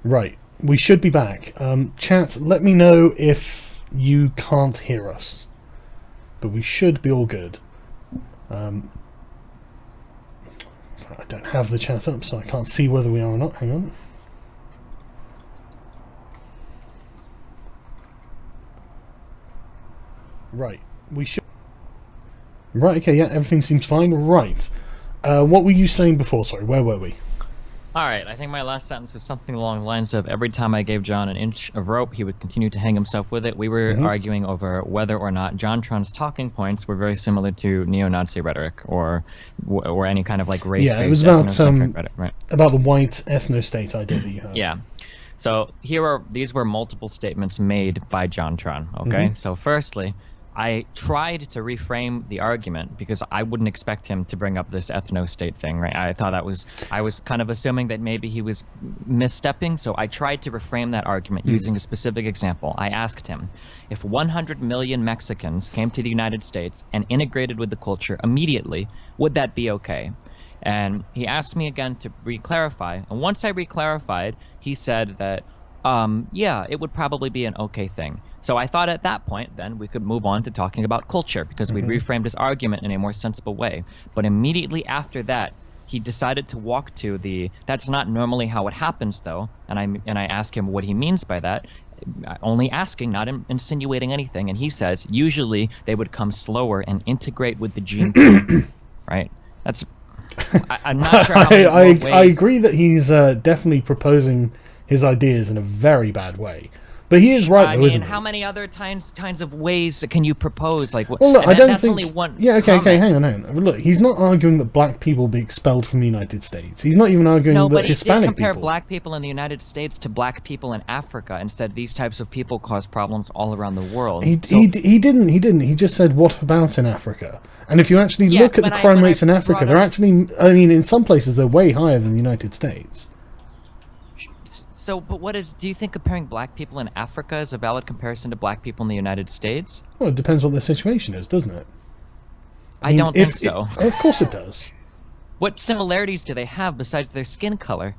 Right. We should be back. Chat, let me know if you can't hear us. But we should be all good. I don't have the chat up, so I can't see whether we are or not. Hang on. Right. We should... Right, okay, yeah, everything seems fine. Right. What were you saying before? Sorry, where were we? Alright, I think my last sentence was something along the lines of every time I gave John an inch of rope, he would continue to hang himself with it. We were arguing over whether or not JonTron's talking points were very similar to neo-Nazi rhetoric or any kind of like race-based it was about rhetoric, right? About the white ethno-state idea that you had. Yeah. So these were multiple statements made by JonTron, okay? So firstly, I tried to reframe the argument because I wouldn't expect him to bring up this ethno-state thing, right? I was kind of assuming that maybe he was misstepping, so I tried to reframe that argument using a specific example. I asked him, if 100 million Mexicans came to the United States and integrated with the culture immediately, would that be okay? And he asked me again to re-clarify, and once I re-clarified, he said that, yeah, it would probably be an okay thing. So I thought at that point, then, we could move on to talking about culture, because we'd reframed his argument in a more sensible way. But immediately after that, he decided to walk to the, that's not normally how it happens, though, and I ask him what he means by that, only asking, not insinuating anything, and he says, usually they would come slower and integrate with the gene pool, right? That's... I'm not sure how many more ways... I agree that he's definitely proposing his ideas in a very bad way. But he is right, though, isn't he? How many other kinds of ways can you propose? Like, well, look, I don't that's think... only one. Yeah, okay, hang on. Look, he's not arguing that black people be expelled from the United States. He's not even arguing that Hispanic people... No, but he did compare black people in the United States to black people in Africa and said these types of people cause problems all around the world. He didn't. He just said, what about in Africa? And if you actually look at the crime rates in Africa, they're actually... I mean, in some places, they're way higher than the United States. So, but do you think comparing black people in Africa is a valid comparison to black people in the United States? Well, it depends what their situation is, doesn't it? I don't think so. Of course it does. What similarities do they have besides their skin color?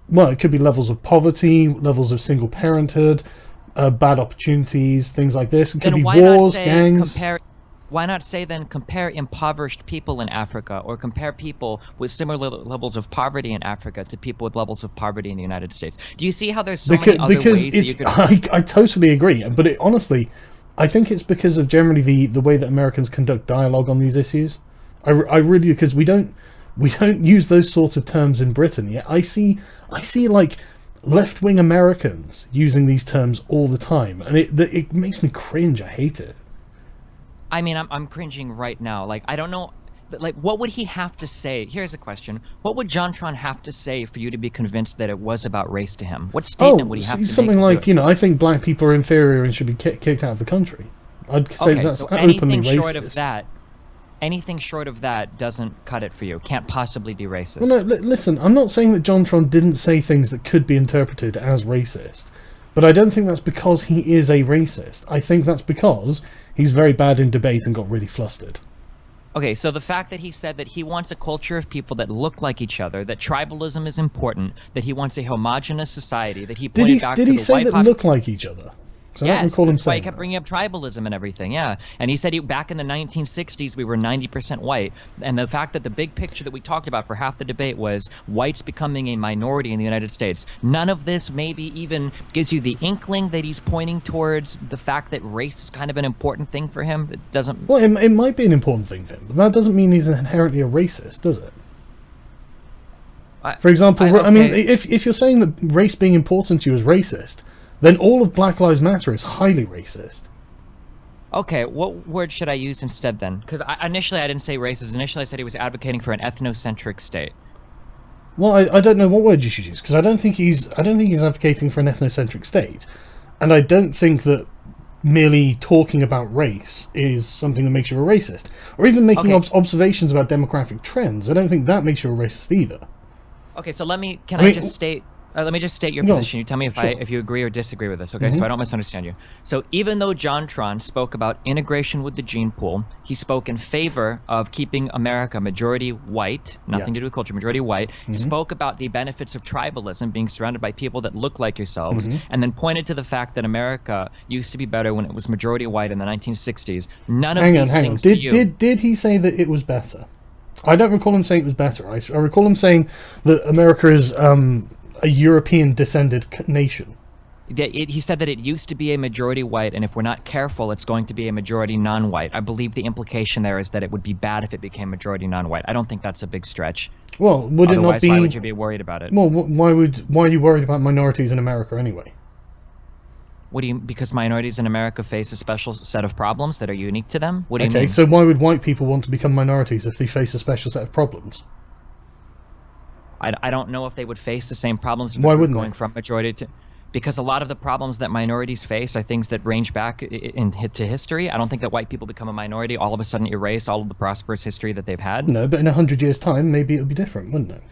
Well, it could be levels of poverty, levels of single parenthood, bad opportunities, things like this. It could be wars, gangs. Why not say then compare impoverished people in Africa or compare people with similar levels of poverty in Africa to people with levels of poverty in the United States? Do you see how there's so many other ways that you could... I totally agree, but honestly, I think it's because of generally the way that Americans conduct dialogue on these issues. I really, because we don't use those sorts of terms in Britain yet. I see like left-wing Americans using these terms all the time, and it makes me cringe. I hate it. I mean, I'm cringing right now. Like, I don't know. Like, what would he have to say? Here's a question. What would JonTron have to say for you to be convinced that it was about race to him? What statement would he have to make? Something like, I think black people are inferior and should be kicked out of the country. I'd say that's so openly anything racist. Anything short of that doesn't cut it for you. Can't possibly be racist. Well, no, listen, I'm not saying that JonTron didn't say things that could be interpreted as racist, but I don't think that's because he is a racist. I think that's because he's very bad in debate and got really flustered. Okay, so the fact that he said that he wants a culture of people that look like each other, that tribalism is important, that he wants a homogenous society, that he pointed back to the white... Did he say that look like each other? So yes, that's why he kept bringing up tribalism and everything, yeah. And he said back in the 1960s we were 90% white, and the fact that the big picture that we talked about for half the debate was whites becoming a minority in the United States. None of this maybe even gives you the inkling that he's pointing towards the fact that race is kind of an important thing for him. It doesn't... Well, it might be an important thing for him, but that doesn't mean he's inherently a racist, does it? For example, I mean, if you're saying that race being important to you is racist, then all of Black Lives Matter is highly racist. Okay, what word should I use instead then? Because initially I didn't say racist. Initially I said he was advocating for an ethnocentric state. Well, I don't know what word you should use, because I don't think he's advocating for an ethnocentric state, and I don't think that merely talking about race is something that makes you a racist, or even making observations about demographic trends. I don't think that makes you a racist either. Okay, so can I just state Let me just state your No, position. You tell me sure. if you agree or disagree with this, okay? So I don't misunderstand you. So even though JonTron spoke about integration with the gene pool, he spoke in favor of keeping America majority white, nothing to do with culture, majority white. He spoke about the benefits of tribalism, being surrounded by people that look like yourselves, and then pointed to the fact that America used to be better when it was majority white in the 1960s. None of these things to you. Did he say that it was better? I don't recall him saying it was better. I recall him saying that America is a European descended nation. He said that it used to be a majority white, and if we're not careful, it's going to be a majority non-white. I believe the implication there is that it would be bad if it became majority non-white. I don't think that's a big stretch. Well, would it not be? Why would you be worried about it? Well, why are you worried about minorities in America anyway? Because minorities in America face a special set of problems that are unique to them? What do you mean? Okay, so why would white people want to become minorities if they face a special set of problems? I don't know if they would face the same problems. Why wouldn't going they? from majority to? Because a lot of the problems that minorities face are things that range back into history. I don't think that white people become a minority all of a sudden erase all of the prosperous history that they've had. No, but in 100 years' time, maybe it'll be different, wouldn't it?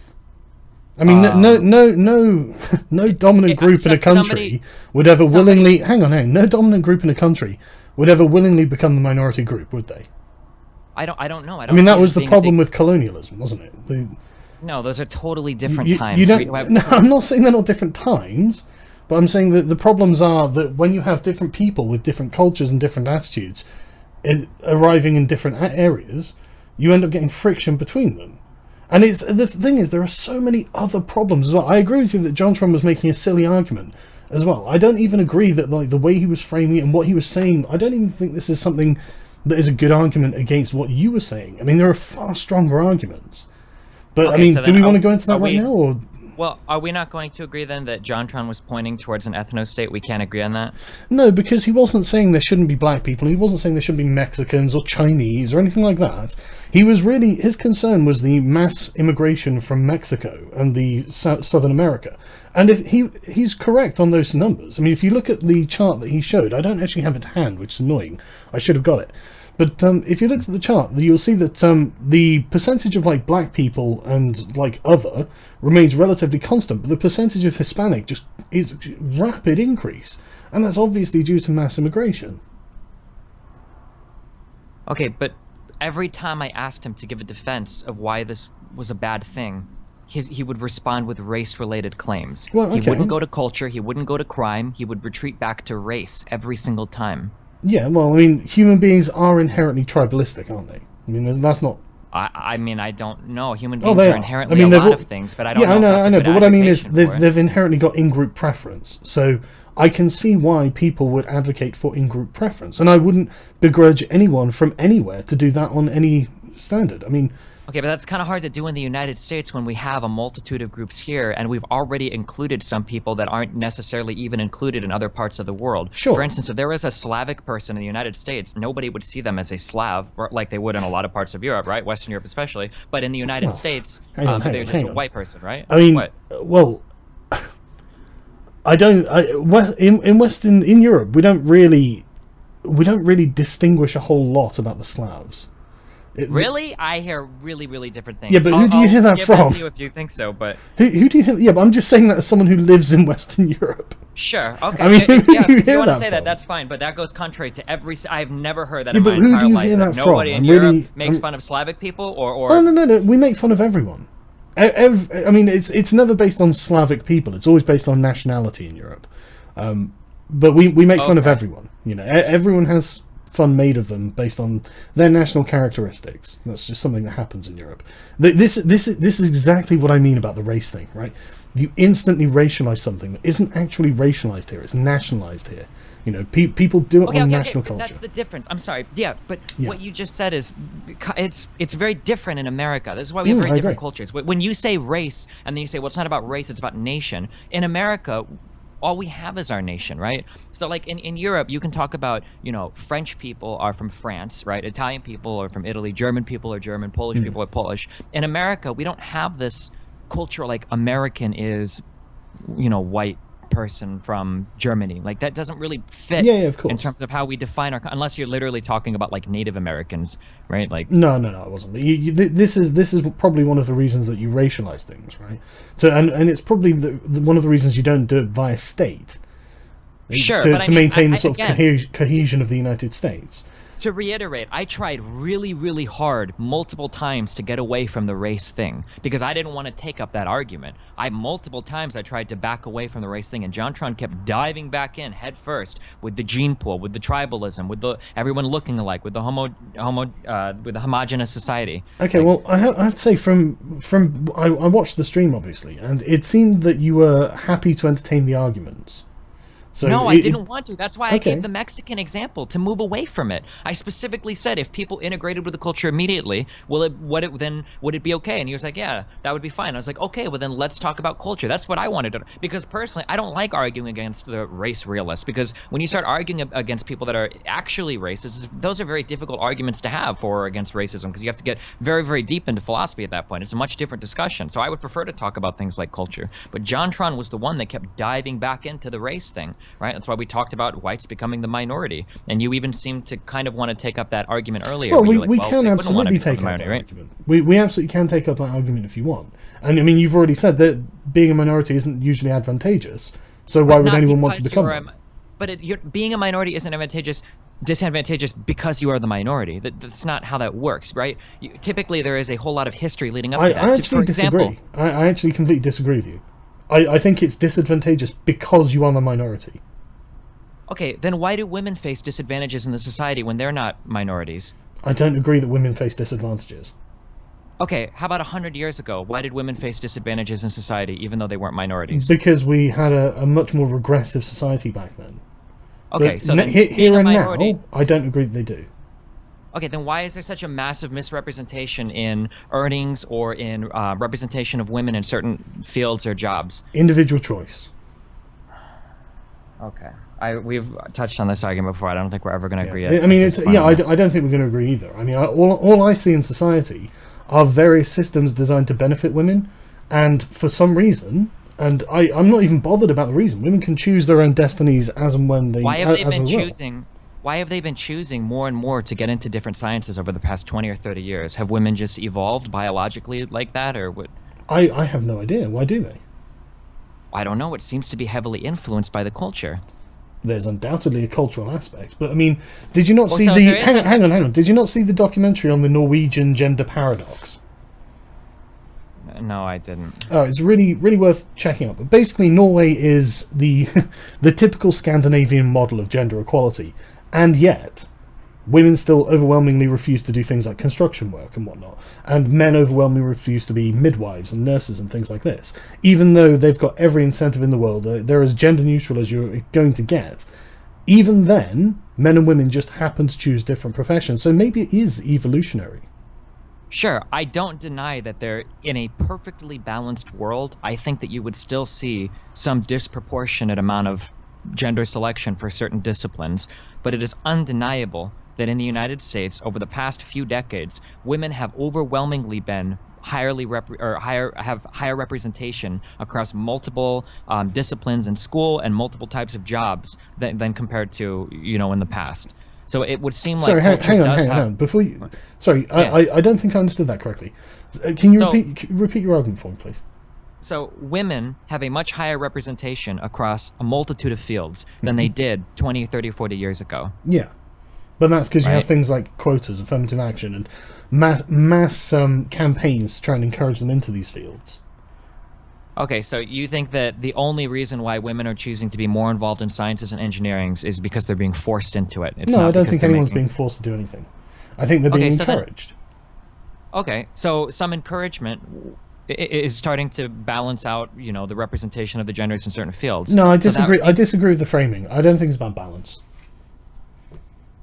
I mean, no dominant group in a country would ever willingly... Hang on. No dominant group in a country would ever willingly become the minority group, would they? I don't know. I mean, that was the problem with colonialism, wasn't it? No, those are totally different times. You don't, no, I'm not saying they're not different times, but I'm saying that the problems are that when you have different people with different cultures and different attitudes arriving in different areas, you end up getting friction between them. And the thing is, there are so many other problems as well. I agree with you that JonTron was making a silly argument as well. I don't even agree that the way he was framing it and what he was saying, I don't even think this is something that is a good argument against what you were saying. I mean, there are far stronger arguments. But, okay, I mean, so do we want to go into that right now? Or? Well, are we not going to agree then that JonTron was pointing towards an ethno-state? We can't agree on that? No, because he wasn't saying there shouldn't be black people. He wasn't saying there shouldn't be Mexicans or Chinese or anything like that. He was really... His concern was the mass immigration from Mexico and the Southern America. And if he's correct on those numbers. I mean, if you look at the chart that he showed, I don't actually have it to hand, which is annoying. I should have got it. But if you look at the chart, you'll see that the percentage of black people and other remains relatively constant, but the percentage of Hispanic just is rapid increase, and that's obviously due to mass immigration. Okay, but every time I asked him to give a defense of why this was a bad thing, he would respond with race-related claims. Well, okay. He wouldn't go to culture, he wouldn't go to crime, he would retreat back to race every single time. Yeah, well, I mean, human beings are inherently tribalistic, aren't they? I mean, that's not... I mean, I don't know. Human beings are inherently a lot of things, but I don't know. Yeah, I know. But what I mean is they've inherently got in-group preference. So I can see why people would advocate for in-group preference, and I wouldn't begrudge anyone from anywhere to do that on any standard. I mean... Okay, but that's kind of hard to do in the United States when we have a multitude of groups here, and we've already included some people that aren't necessarily even included in other parts of the world. Sure. For instance, if there was a Slavic person in the United States, nobody would see them as a Slav, like they would in a lot of parts of Europe, right? Western Europe especially. But in the United States, they're just a white person, right? I mean, well, I don't. In Europe, we don't really distinguish a whole lot about the Slavs. Really? I hear really, really different things. Yeah, but who do you hear that from? I'll give it to you if you think so, but... Who do you hear... Yeah, but I'm just saying that as someone who lives in Western Europe. Sure, okay. I mean, if you want to say that, that's fine, but that goes contrary to every... I've never heard that in my entire life. That nobody in Europe makes fun of Slavic people, or... Oh, no. We make fun of everyone. I mean, it's never based on Slavic people. It's always based on nationality in Europe. But we make fun of everyone. You know, everyone has... fun made of them based on their national characteristics. That's just something that happens in Europe. This is exactly what I mean about the race thing, right? You instantly racialize something that isn't actually racialized here. It's nationalized here. You know, people do it on national culture. That's the difference. I'm sorry. Yeah, but what you just said is it's very different in America. This is why we have very different cultures. When you say race and then you say, well, it's not about race, it's about nation. In America, all we have is our nation, right? So like in Europe, you can talk about, French people are from France, right? Italian people are from Italy, German people are German, Polish people are Polish. In America, we don't have this culture like American is, white person from Germany. Like, that doesn't really fit Yeah, of course. in terms of how we define our, unless you're literally talking about like Native Americans, right? Like, No, I wasn't. This is probably one of the reasons that you racialize things, right? So, and it's probably one of the reasons you don't do it via state. sure, to, but I to mean, maintain the I- sort of again, cohesion of the United States. to reiterate, I tried really, really hard multiple times to get away from the race thing because I didn't want to take up that argument. Multiple times I tried to back away from the race thing, and JonTron kept diving back in head first with the gene pool, with the tribalism, with the everyone looking alike, with the with the homogenous society. Okay, well, I have to say, I watched the stream obviously, and it seemed that you were happy to entertain the arguments. So No, I didn't want to. That's why I Okay. gave the Mexican example to move away from it. I specifically said if people integrated with the culture immediately, would it be okay? And he was like, yeah, that would be fine. I was like, okay, well then let's talk about culture. That's what I wanted to, because personally, I don't like arguing against the race realists, because when you start arguing against people that are actually racist, those are very difficult arguments to have for or against racism, because you have to get very, very deep into philosophy at that point. It's a much different discussion. So I would prefer to talk about things like culture. But JonTron was the one that kept diving back into the race thing. Right, that's why we talked about whites becoming the minority, and you even seemed to kind of want to take up that argument earlier. Well, where you're like, we well, can they wouldn't want to absolutely become take the up that minority, right? argument. We absolutely can take up that argument if you want. And I mean, you've already said that being a minority isn't usually advantageous. So why would Not anyone want to because become you're a- one? But being a minority isn't disadvantageous because you are the minority. That's not how that works, right? Typically, there is a whole lot of history leading up to that. I actually For example, disagree. I actually completely disagree with you. I think it's disadvantageous because you are the minority. okay, then why do women face disadvantages in the society when they're not minorities? I don't agree that women face disadvantages. Okay, how about 100 years ago? Why did women face disadvantages in society even though they weren't minorities? Because we had a much more regressive society back then. Okay, But so then here being a and minority. now, I don't agree that they do. Okay, then why is there such a massive misrepresentation in earnings or in representation of women in certain fields or jobs? Individual choice. Okay, we've touched on this argument before. I don't think we're ever going to agree. I mean, I don't think we're going to agree either. I mean, all I see in society are various systems designed to benefit women, and for some reason, and I'm not even bothered about the reason. Women can choose their own destinies as and when they. Why have they as been they will. choosing? Why have they been choosing more and more to get into different sciences over the past 20 or 30 years? Have women just evolved biologically like that, or what? I have no idea. Why do they? I don't know. It seems to be heavily influenced by the culture. There's undoubtedly a cultural aspect, but I mean, did you not see so the? there is Hang on. Did you not see the documentary on the Norwegian gender paradox? No, I didn't. Oh, it's really, really worth checking out. But basically, Norway is the the typical Scandinavian model of gender equality, and yet women still overwhelmingly refuse to do things like construction work and whatnot, and men overwhelmingly refuse to be midwives and nurses and things like this, even though they've got every incentive in the world. They're as gender neutral as you're going to get. Even then, men and women just happen to choose different professions, so maybe it is evolutionary. Sure, I don't deny that they're in a perfectly balanced world. I think that you would still see some disproportionate amount of gender selection for certain disciplines, but it is undeniable that in the United States over the past few decades, women have overwhelmingly been have higher representation across multiple disciplines in school and multiple types of jobs than compared to in the past. So it would seem like Sorry, hang culture on. Before you, sorry, Yeah. I don't think I understood that correctly. Can you So- repeat your argument for me, please? So women have a much higher representation across a multitude of fields than they did 20, 30, 40 years ago. Yeah, but that's because you have Right. things like quotas, affirmative action, and mass campaigns to try and encourage them into these fields. Okay, so you think that the only reason why women are choosing to be more involved in sciences and engineering is because they're being forced into it? It's No, not I don't because think they're anyone's making- being forced to do anything. I think they're being Okay, so then- encouraged. Okay, so some encouragement is starting to balance out, the representation of the genders in certain fields. No, I So that disagree. I seems- disagree with the framing. I don't think it's about balance.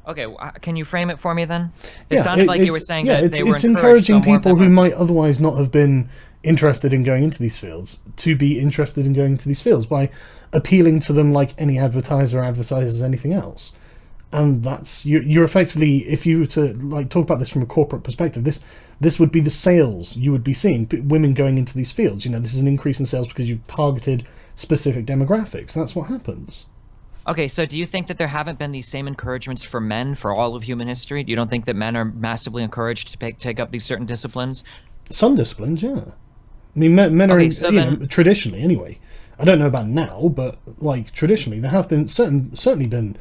Okay, can you frame it for me then? It Yeah, sounded like you were saying that they were it's encouraged, encouraging so more of people them who are- might otherwise not have been interested in going into these fields to be interested in going into these fields by appealing to them like any advertiser advertises anything else. And that's you're effectively, if you were to like talk about this from a corporate perspective, this would be the sales you would be seeing, women going into these fields. This is an increase in sales because you've targeted specific demographics. That's what happens. Okay, so do you think that there haven't been these same encouragements for men for all of human history? You don't think that men are massively encouraged to take up these certain disciplines? Some disciplines, yeah. I mean, men are, traditionally anyway. I don't know about now, but like traditionally, there have been certainly been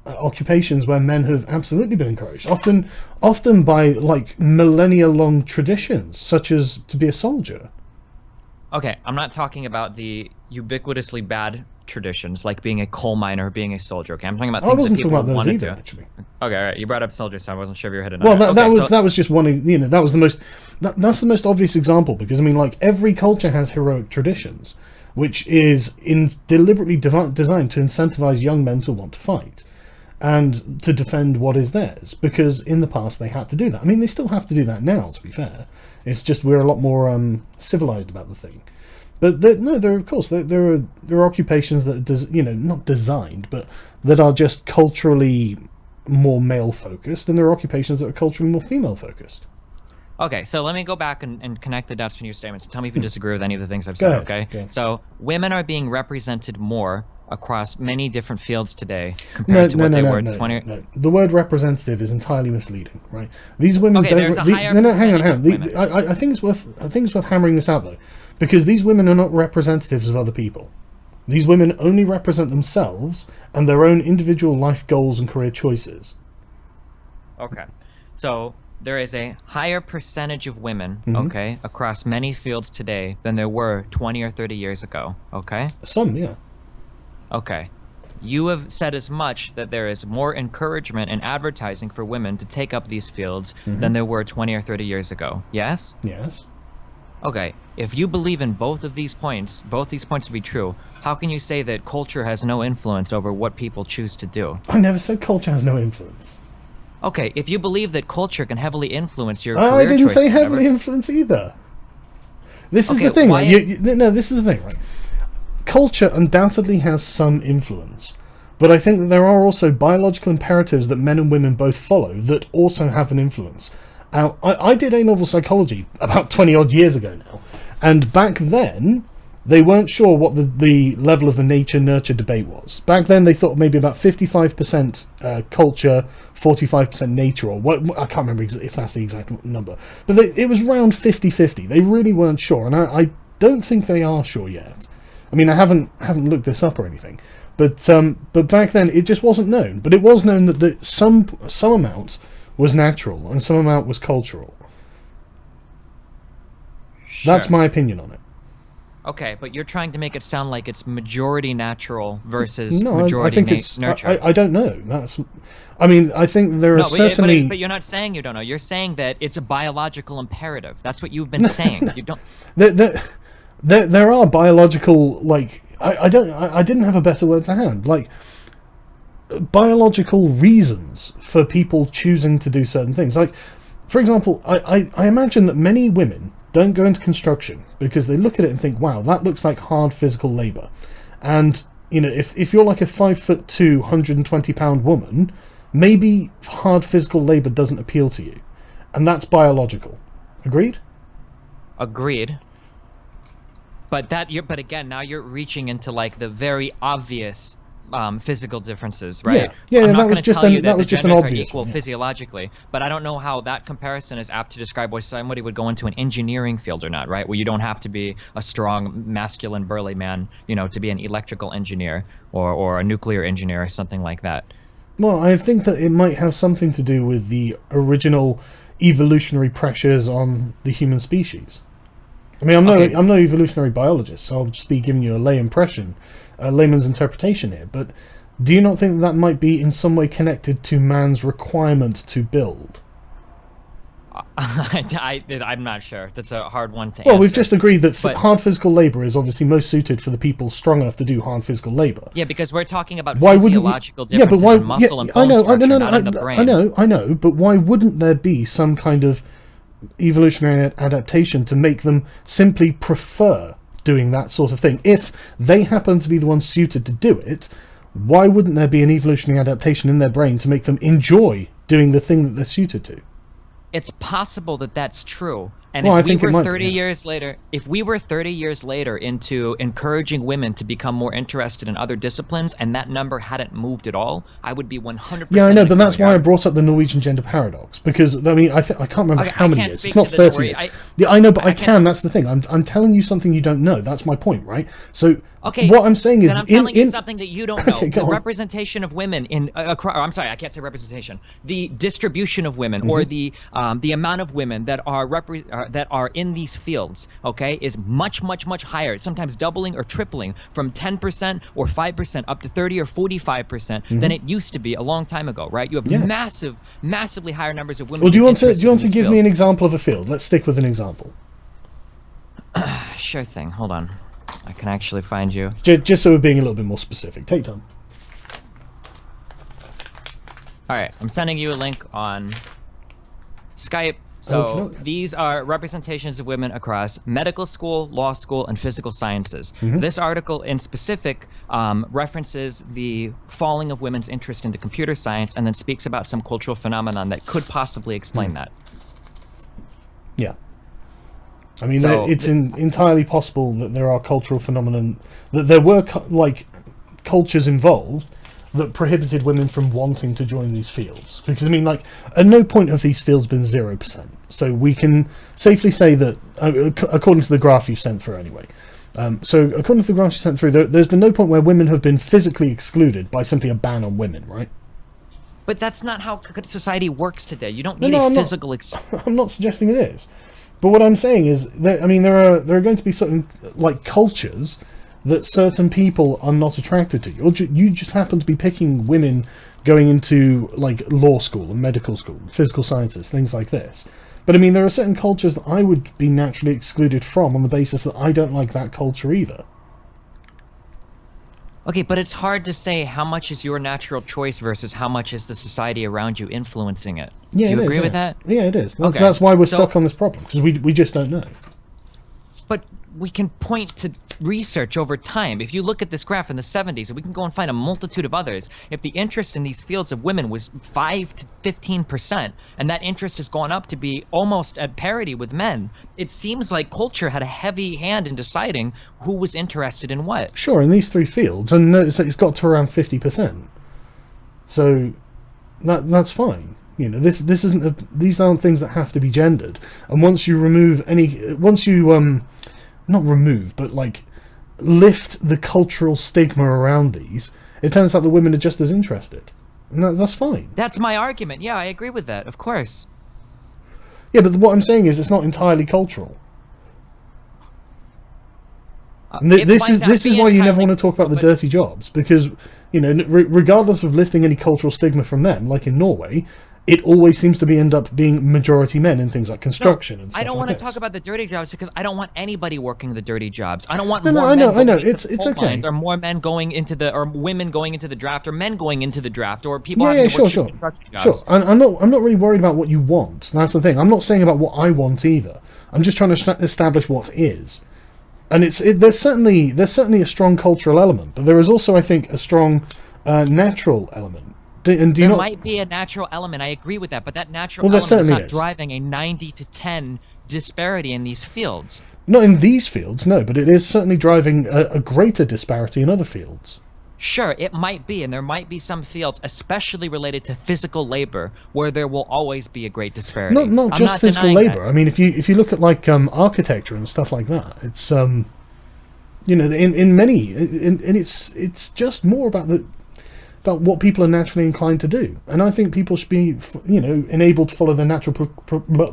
occupations where men have absolutely been encouraged, often by like millennia-long traditions, such as to be a soldier. Okay, I'm not talking about the ubiquitously bad traditions like being a coal miner, being a soldier. Okay, I'm talking about things that people wanted to. Actually. Okay, all right. You brought up soldiers, so I wasn't sure if you were headed. Well, that was just one. That was the most. That's the most obvious example, because I mean, like, every culture has heroic traditions, which is deliberately designed to incentivize young men to want to fight and to defend what is theirs, because in the past they had to do that. I mean, they still have to do that now, to be fair. It's just we're a lot more civilized about the thing. But there are occupations that not designed, but that are just culturally more male focused, and there are occupations that are culturally more female focused. Okay, so let me go back and connect the dots from your statements. Tell me if you disagree with any of the things I've said, okay? So women are being represented more across many different fields today compared to what they were 20... No. The word representative is entirely misleading, right? These women don't... there's a higher hang on. I think it's worth hammering this out, though, because these women are not representatives of other people. These women only represent themselves and their own individual life goals and career choices. Okay. So there is a higher percentage of women, okay, across many fields today than there were 20 or 30 years ago, okay? Some, yeah. Okay. You have said as much that there is more encouragement and advertising for women to take up these fields than there were 20 or 30 years ago, yes? Yes. Okay, if you believe in both these points to be true, how can you say that culture has no influence over what people choose to do? I never said culture has no influence. Okay, if you believe that culture can heavily influence your career choice... I didn't say heavily influence either. This is the thing, right? This is the thing, right? Culture undoubtedly has some influence, but I think that there are also biological imperatives that men and women both follow that also have an influence. I did A-level psychology about 20-odd years ago now, and back then they weren't sure what the level of the nature-nurture debate was. Back then they thought maybe about 55% culture, 45% nature, or what, I can't remember if that's the exact number, but it was around 50-50. They really weren't sure, and I don't think they are sure yet. I mean, I haven't looked this up or anything, but back then it just wasn't known. But it was known that some amount was natural and some amount was cultural. Sure. That's my opinion on it. Okay, but you're trying to make it sound like it's majority natural versus majority nurture. I don't know. I think there are certainly... But you're not saying you don't know. You're saying that it's a biological imperative. That's what you've been saying. You don't... There are biological, like, I didn't have a better word to hand, like, biological reasons for people choosing to do certain things. Like, for example, I imagine that many women don't go into construction because they look at it and think, wow, that looks like hard physical labor. And, if you're like a 5'2", 120-pound woman, maybe hard physical labor doesn't appeal to you. And that's biological. Agreed? Agreed. But again, now you're reaching into like the very obvious physical differences, right? Yeah. I'm not that was just tell you that the just genders an obvious are equal physiologically, but I don't know how that comparison is apt to describe why somebody would go into an engineering field or not, right? Where you don't have to be a strong, masculine, burly man, to be an electrical engineer or a nuclear engineer or something like that. Well, I think that it might have something to do with the original evolutionary pressures on the human species. I mean, I'm no evolutionary biologist, so I'll just be giving you a layman's interpretation here. But do you not think that might be in some way connected to man's requirement to build? I'm not sure. That's a hard one to answer. Well, we've just agreed that hard physical labor is obviously most suited for the people strong enough to do hard physical labor. Yeah, because we're talking about physiological differences in muscle and bone structure, not in the brain. I know, but why wouldn't there be some kind of evolutionary adaptation to make them simply prefer doing that sort of thing? If they happen to be the ones suited to do it, why wouldn't there be an evolutionary adaptation in their brain to make them enjoy doing the thing that they're suited to? It's possible that that's true. And Well, I if we think it were might be, 30 yeah. years later, if we were 30 years later into encouraging women to become more interested in other disciplines and that number hadn't moved at all, I would be 100%. Yeah, I know, but that's why I agree. brought up the Norwegian gender paradox, because I mean, I can't remember Okay, how I many can't years. speak It's not to the 30 Norway- years. I- Yeah, I know, but I can't- can. That's the thing. I'm telling you something you don't know. That's my point, right? So Okay, what I'm saying is, then I'm telling you something that you don't know. Okay, go The on. representation of women in, I'm sorry, I can't say representation. The distribution of women, or the amount of women that are in these fields, okay, is much, much, much higher. Sometimes doubling or tripling from 10% or 5% up to 30 or 45% than it used to be a long time ago, right? You have Yeah. massively higher numbers of women. Well, do you want interested to in these give me an fields. example of a field? Let's stick with an example, Sure thing. Hold on, I can actually find you. just so we're being a little bit more specific. Take time. All right, I'm sending you a link on Skype. So Okay. these are representations of women across medical school, law school, and physical sciences. This article in specific references the falling of women's interest into computer science and then speaks about some cultural phenomenon that could possibly explain that. Yeah. I mean, So it's entirely possible that there are cultural phenomenon, that there were cultures involved that prohibited women from wanting to join these fields. Because, I mean, like, at no point have these fields been 0%. So we can safely say that, according to the graph you sent through anyway, so according to the graph you sent through, there's been no point where women have been physically excluded by simply a ban on women, right? But that's not how society works today. You don't No, need no, a I'm not. physical I'm not suggesting it is, but what I'm saying is that, I mean, there are going to be certain, like, cultures that certain people are not attracted to. You just happen to be picking women going into, like, law school and medical school, physical sciences, things like this. But I mean, there are certain cultures that I would be naturally excluded from on the basis that I don't like that culture either. Okay, but it's hard to say how much is your natural choice versus how much is the society around you influencing it. Yeah, Do you it agree is, with yeah. that? Yeah, it is. Okay. That's why we're So- stuck on this problem, because we just don't know. But we can point to research over time. If you look at this graph in the 70s, and we can go and find a multitude of others, if the interest in these fields of women was 5 to 15%, and that interest has gone up to be almost at parity with men, it seems like culture had a heavy hand in deciding who was interested in what. Sure, in these three fields, and it's got to around 50%. So that's fine. You know, this isn't these aren't things that have to be gendered. And once you not remove, but like lift the cultural stigma around these, it turns out the women are just as interested, and that's fine. That's my argument. Yeah, I agree with that. Of course. Yeah, but what I'm saying is it's not entirely cultural. And It this might is not this is be why you never entirely want to talk about the cultural, dirty jobs, because, you know, regardless of lifting any cultural stigma from them, like in Norway, it always seems to end up being majority men in things like construction and stuff I don't like want to this. talk about the dirty jobs because I don't want anybody working the dirty jobs. I don't want No, more I know, men going it's into coal okay. mines, or more men going into or women going into the draft, or men going into the draft, or people Yeah, having to work sure. construction jobs. Sure, I'm not really worried about what you want. That's the thing. I'm not saying about what I want either. I'm just trying to establish what is. And there's certainly a strong cultural element, but there is also, I think, a strong natural element. There might be a natural element. I agree with that, but that natural Well, there element is certainly not is. driving a 90 to 10 disparity in these fields. Not in these fields, no, but it is certainly driving a greater disparity in other fields. Sure, it might be, and there might be some fields, especially related to physical labor, where there will always be a great disparity. Not I'm just not physical denying labor. that. I mean, if you look at like architecture and stuff like that, it's you know, in many, and it's just more about what people are naturally inclined to do. And I think people should be, you know, enabled to follow their natural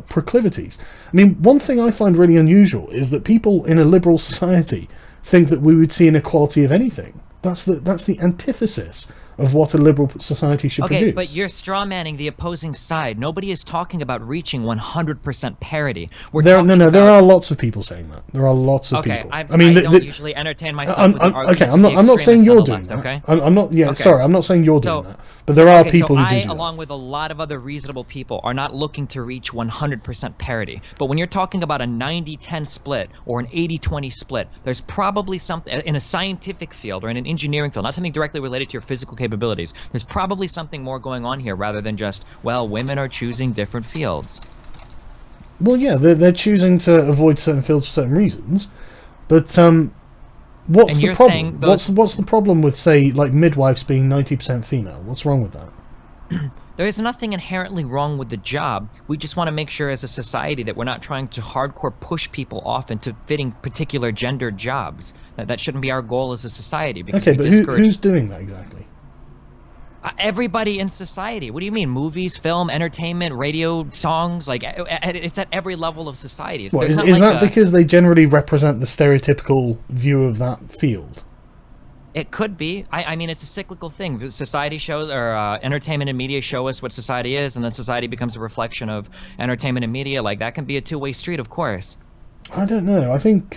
proclivities. I mean, one thing I find really unusual is that people in a liberal society think that we would see inequality of anything. That's the antithesis of what a liberal society should Okay, produce. but you're strawmanning the opposing side. Nobody is talking about reaching 100% parity. There are lots of people saying that. There are lots of people. I don't usually entertain myself with the arguments okay, I'm not saying you're doing that. Okay? I'm not. Yeah, okay. Sorry, I'm not saying you're doing that. But there are people who do that. Along with a lot of other reasonable people, are not looking to reach 100% parity. But when you're talking about a 90-10 split or an 80-20 split, there's probably something in a scientific field or in an engineering field, not something directly related to your physical capabilities. There's probably something more going on here rather than just, well, women are choosing different fields. Well, yeah, they're choosing to avoid certain fields for certain reasons. But what's the problem? What's the problem with, say, like midwives being 90% female? What's wrong with that? There is nothing inherently wrong with the job. We just want to make sure as a society that we're not trying to hardcore push people off into fitting particular gendered jobs. That shouldn't be our goal as a society. Because okay, but who's doing that exactly? Everybody in society. What do you mean? Movies, film, entertainment, radio, songs? Like, it's at every level of society. Is that because they generally represent the stereotypical view of that field? It could be. I mean, it's a cyclical thing. Society shows, or entertainment and media show us what society is, and then society becomes a reflection of entertainment and media. Like, that can be a two-way street, of course. I don't know. I think,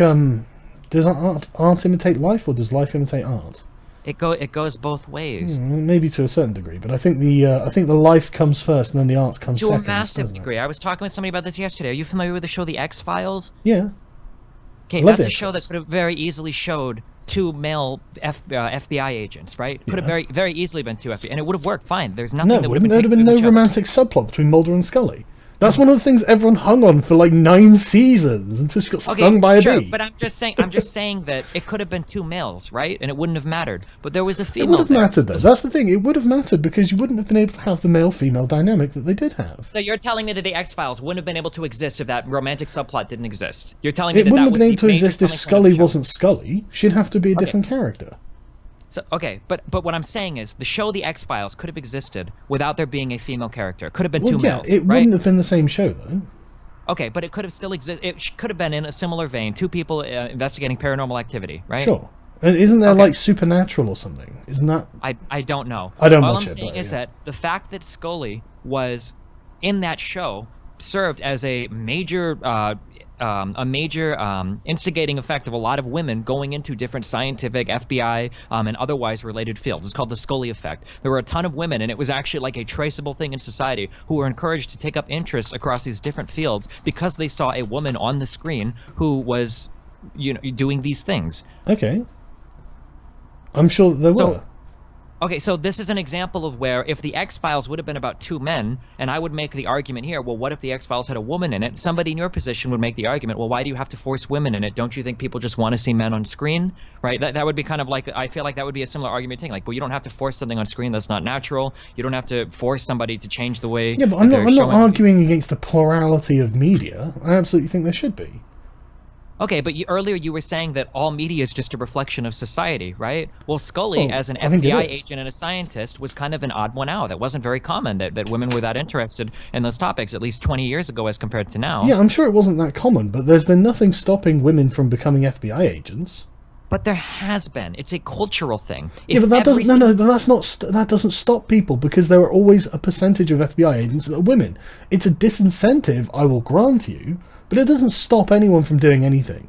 does art imitate life, or does life imitate art? It goes both ways. Maybe to a certain degree, but I think the life comes first, and then the art comes second. To a massive degree. I was talking with somebody about this yesterday. Are you familiar with the show The X-Files? Yeah. Okay, that's a show that could have very easily showed two male FBI agents, right? Could have very easily been two FBI, and it would have worked fine. There's nothing that would have been. There would have been no romantic subplot between Mulder and Scully. That's one of the things everyone hung on for like 9 seasons until she got stung by a bee. But I'm just saying that it could have been two males, right? And it wouldn't have mattered. But there was a female. It would have mattered though. That's the thing. It would have mattered because you wouldn't have been able to have the male-female dynamic that they did have. So you're telling me that the X-Files wouldn't have been able to exist if that romantic subplot didn't exist? You're telling me it wouldn't have been able to exist if Scully wasn't Scully. She'd have to be a different character. So but what I'm saying is the show The X-Files could have existed without there being a female character. It could have been two males, it wouldn't have been the same show though. Okay, but it could have still existed. It could have been in a similar vein. Two people investigating paranormal activity, right? Sure. And isn't there like Supernatural or something? Isn't that? I don't know. I don't watch it. All I'm saying is that the fact that Scully was in that show served as a major instigating effect of a lot of women going into different scientific, FBI, and otherwise related fields. It's called the Scully effect. There were a ton of women, and it was actually like a traceable thing in society who were encouraged to take up interest across these different fields because they saw a woman on the screen who was, doing these things. Okay. I'm sure that there were. Okay, so this is an example of where if the X-Files would have been about two men, and I would make the argument here, well, what if the X-Files had a woman in it? Somebody in your position would make the argument, well, why do you have to force women in it? Don't you think people just want to see men on screen? Right? That would be kind of like, I feel like that would be a similar argument thing. Like, well, you don't have to force something on screen that's not natural. You don't have to force somebody to change the way. Yeah, but I'm not arguing against the plurality of media. I absolutely think there should be. Okay, but earlier you were saying that all media is just a reflection of society, right? Well, Scully, as an FBI agent and a scientist, was kind of an odd one out. That wasn't very common that women were that interested in those topics, at least 20 years ago as compared to now. Yeah, I'm sure it wasn't that common, but there's been nothing stopping women from becoming FBI agents. But there has been. It's a cultural thing. Yeah, but that doesn't stop people because there are always a percentage of FBI agents that are women. It's a disincentive, I will grant you, but it doesn't stop anyone from doing anything.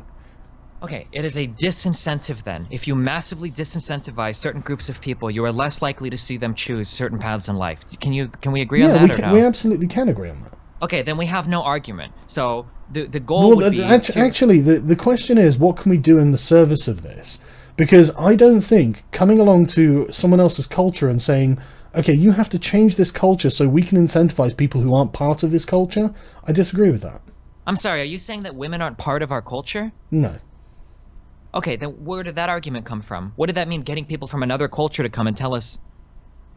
Okay, it is a disincentive then. If you massively disincentivize certain groups of people, you are less likely to see them choose certain paths in life. Can we agree on that or no? We absolutely can agree on that. Okay, then we have no argument. So the goal would be actually, the question is, what can we do in the service of this? Because I don't think coming along to someone else's culture and saying, okay, you have to change this culture so we can incentivize people who aren't part of this culture, I disagree with that. I'm sorry, are you saying that women aren't part of our culture? No. Okay, then where did that argument come from? What did that mean, getting people from another culture to come and tell us?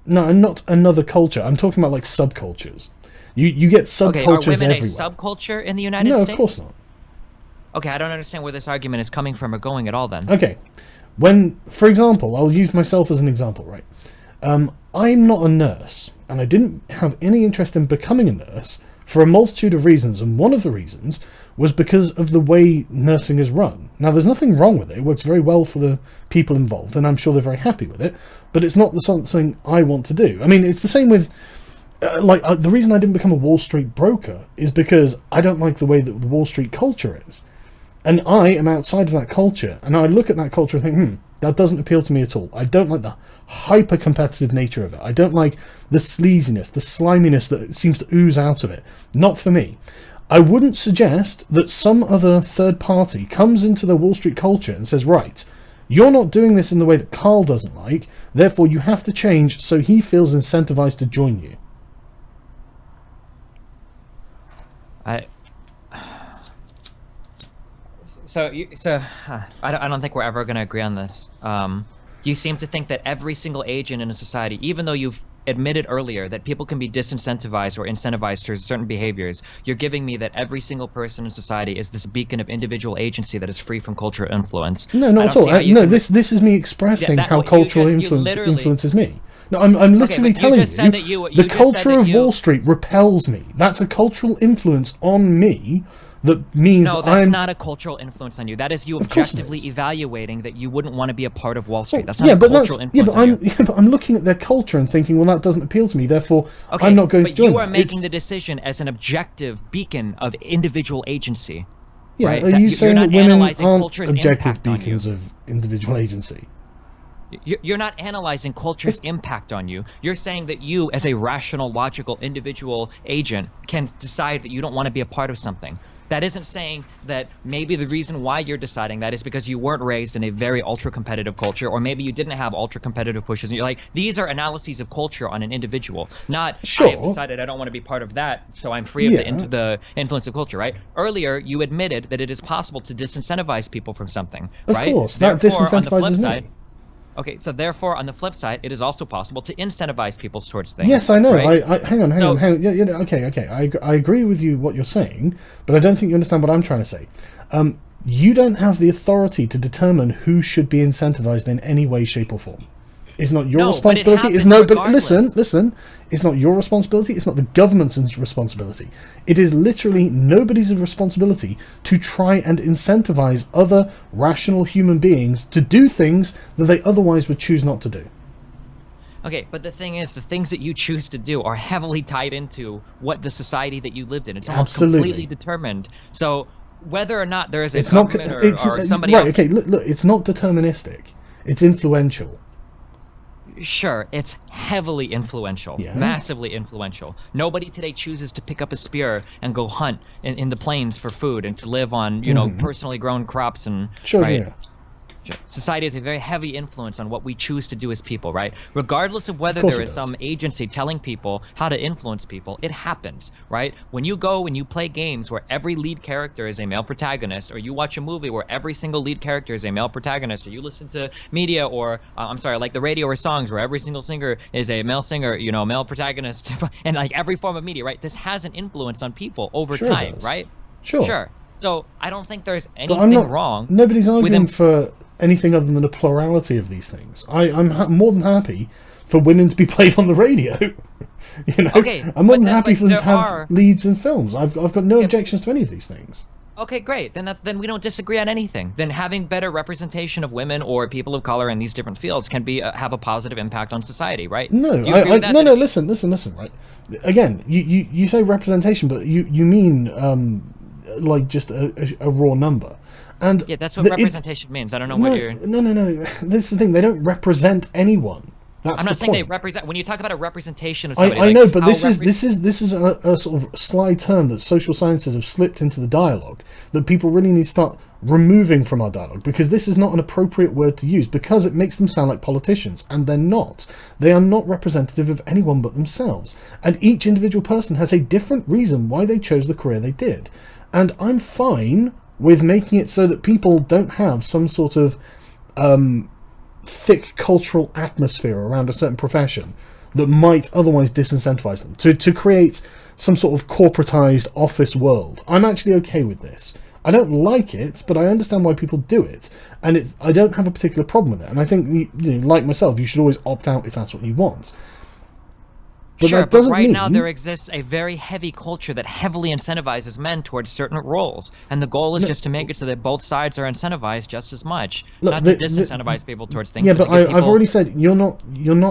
No, not another culture. I'm talking about like subcultures. You get subcultures everywhere. Okay, are women a subculture in the United States? No, of course not. Okay, I don't understand where this argument is coming from or going at all then. Okay. For example, I'll use myself as an example, right? I'm not a nurse, and I didn't have any interest in becoming a nurse for a multitude of reasons, and one of the reasons was because of the way nursing is run. Now, there's nothing wrong with it. It works very well for the people involved, and I'm sure they're very happy with it, but it's not the something I want to do. I mean, it's the same with... the reason I didn't become a Wall Street broker is because I don't like the way that the Wall Street culture is. And I am outside of that culture, and I look at that culture and think, that doesn't appeal to me at all. I don't like the hyper-competitive nature of it. I don't like the sleaziness, the sliminess that seems to ooze out of it. Not for me. I wouldn't suggest that some other third party comes into the Wall Street culture and says, right, you're not doing this in the way that Carl doesn't like, therefore you have to change so he feels incentivized to join you. I don't think we're ever going to agree on this. You seem to think that every single agent in a society, even though you've admitted earlier that people can be disincentivized or incentivized to certain behaviors, you're giving me that every single person in society is this beacon of individual agency that is free from cultural influence. No, not at all. No, this is me expressing how cultural influence influences me. No, I'm literally telling you, the culture of Wall Street repels me. That's a cultural influence on me that means no, that's not a cultural influence on you. That is you objectively evaluating that you wouldn't want to be a part of Wall Street. That's not a cultural influence on you. But I'm looking at their culture and thinking, well, that doesn't appeal to me, therefore I'm not going to join. But you are making the decision as an objective beacon of individual agency. Yeah, right? Are you saying that women aren't objective beacons of individual agency? You're not analyzing culture's impact on you. You're saying that you, as a rational, logical, individual agent, can decide that you don't want to be a part of something. That isn't saying that maybe the reason why you're deciding that is because you weren't raised in a very ultra-competitive culture, or maybe you didn't have ultra-competitive pushes, and you're like, these are analyses of culture on an individual, not, I have decided I don't want to be part of that, so I'm free of the influence of culture, right? Earlier, you admitted that it is possible to disincentivize people from something, right? Of course, that disincentivizes me. Okay, so therefore, on the flip side, it is also possible to incentivize people towards things. Yes, I know. Right? Hang on. Yeah, okay. I agree with you what you're saying, but I don't think you understand what I'm trying to say. You don't have the authority to determine who should be incentivized in any way, shape, or form. It's not your responsibility. But listen. It's not your responsibility. It's not the government's responsibility. It is literally nobody's responsibility to try and incentivize other rational human beings to do things that they otherwise would choose not to do. Okay, but the thing is, the things that you choose to do are heavily tied into what the society that you lived in. It's almost completely determined. So whether or not there is a government or somebody else... Okay, look, it's not deterministic. It's influential. Sure, it's heavily influential, massively influential. Nobody today chooses to pick up a spear and go hunt in the plains for food and to live on, personally grown crops and Society has a very heavy influence on what we choose to do as people, right? Regardless of whether there is some agency telling people how to influence people, it happens, right? When you go and you play games where every lead character is a male protagonist, or you watch a movie where every single lead character is a male protagonist, or you listen to media or, like the radio or songs where every single singer is a male singer, male protagonist, and like every form of media, right? This has an influence on people over time, right? Sure. So I don't think there's anything wrong. Nobody's arguing for anything other than a plurality of these things. I'm more than happy for women to be played on the radio. I'm more than happy for them to have leads in films. I've got no objections to any of these things. Okay, great. Then we don't disagree on anything. Then having better representation of women or people of color in these different fields can be have a positive impact on society, right? No, listen, right? Again, you say representation, but you mean like just a raw number. And yeah, that's what representation means. I don't know what you're... No. This is the thing. They don't represent anyone. I'm not saying they represent... When you talk about a representation of somebody... I know, but this is a sort of sly term that social sciences have slipped into the dialogue that people really need to start removing from our dialogue, because this is not an appropriate word to use, because it makes them sound like politicians, and they're not. They are not representative of anyone but themselves. And each individual person has a different reason why they chose the career they did. And I'm fine with making it so that people don't have some sort of thick cultural atmosphere around a certain profession that might otherwise disincentivize them, to create some sort of corporatized office world. I'm actually okay with this. I don't like it, but I understand why people do it, and I don't have a particular problem with it. And I think, like myself, you should always opt out if that's what you want. But Sure, that but doesn't right mean... now there exists a very heavy culture that heavily incentivizes men towards certain roles, and the goal is just to make it so that both sides are incentivized just as much, Look, not to disincentivize people towards things. Yeah, but but to give people... I've already said you're not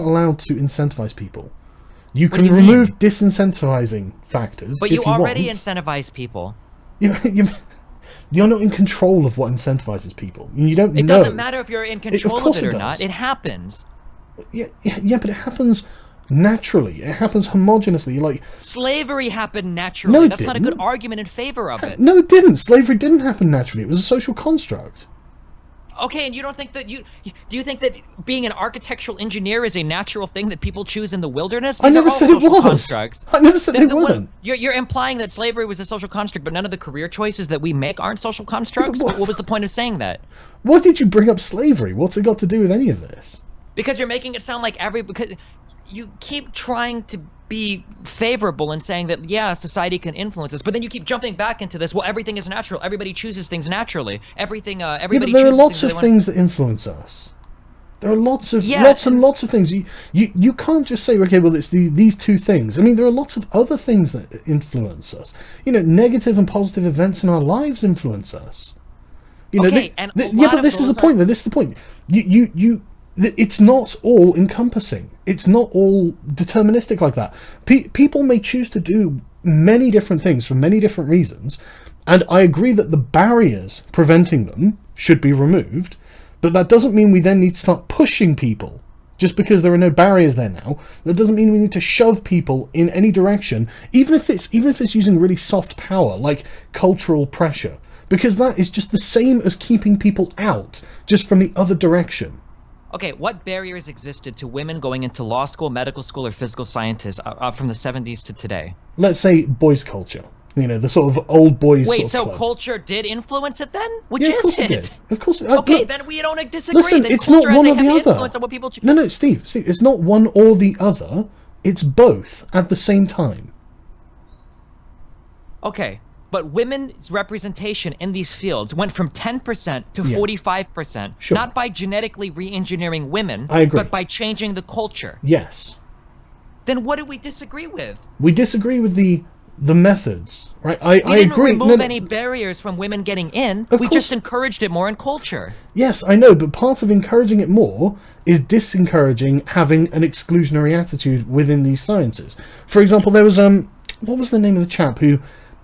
allowed to incentivize people. You What can do you remove mean? disincentivizing factors. But if you already want. incentivize people. You're not in control of what incentivizes people. You don't know. It doesn't matter if you're in control of course it or it not. does. It happens. Yeah, but it happens naturally. It happens homogeneously. Like, Slavery happened naturally. No, it That's not a good didn't. argument in favor of it. no, it didn't. Slavery didn't happen naturally. It was a social construct. Okay, and you don't think that do you think that being an architectural engineer is a natural thing that people choose in the wilderness? I These never are all said it social was. constructs. I never said Then they weren't. You're implying that slavery was a social construct, but none of the career choices that we make aren't social constructs? what- What was the point of saying that? Why did you bring up slavery? What's it got to do with any of this? Because you're making it sound like because you keep trying to be favorable and saying that, yeah, society can influence us, but then you keep jumping back into this, well, everything is natural, everybody chooses things naturally, everybody Yeah, but there are chooses lots things of things that influence us. There are lots and lots of things. You can't just say, okay, well, it's these two things. I mean, there are lots of other things that influence us. Negative and positive events in our lives influence us. Okay, but this is the point. This is the point. It's not all encompassing. It's not all deterministic like that. People may choose to do many different things for many different reasons, and I agree that the barriers preventing them should be removed, but that doesn't mean we then need to start pushing people. Just because there are no barriers there now, that doesn't mean we need to shove people in any direction, even if it's using really soft power, like cultural pressure, because that is just the same as keeping people out, just from the other direction. Okay, what barriers existed to women going into law school, medical school, or physical scientists from the 70s to today? Let's say boys' culture. The sort of old boys. Wait, sort of so club. culture did influence it then? Which Yeah, of is course it? it did. Of course. Okay, look, then we don't disagree. Listen, then it's not culture one has or a the heavy other. influence on what people No, Steve, it's not one or the other. It's both at the same time. Okay, but women's representation in these fields went from 10% to 45%, Sure. not by genetically re-engineering women, I agree. but by changing the culture. Yes. Then what do we disagree with? We disagree with the methods, right? I We didn't agree. remove No, any barriers from women getting in. Of We course. just encouraged it more in culture. Yes, I know, but part of encouraging it more is disencouraging having an exclusionary attitude within these sciences. For example, there was what was the name of the chap who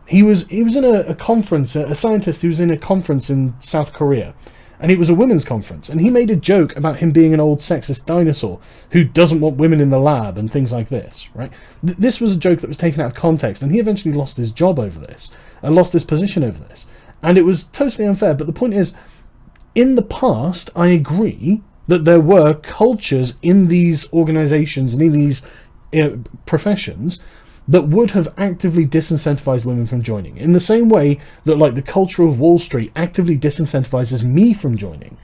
he was in a conference, a scientist who was in a conference in South Korea, and it was a women's conference, and he made a joke about him being an old sexist dinosaur who doesn't want women in the lab and things like this, right? This was a joke that was taken out of context, and he eventually lost his job over this, and lost his position over this, and it was totally unfair. But the point is, in the past, I agree that there were cultures in these organizations and in these professions that would have actively disincentivized women from joining, in the same way that, like, the culture of Wall Street actively disincentivizes me from joining,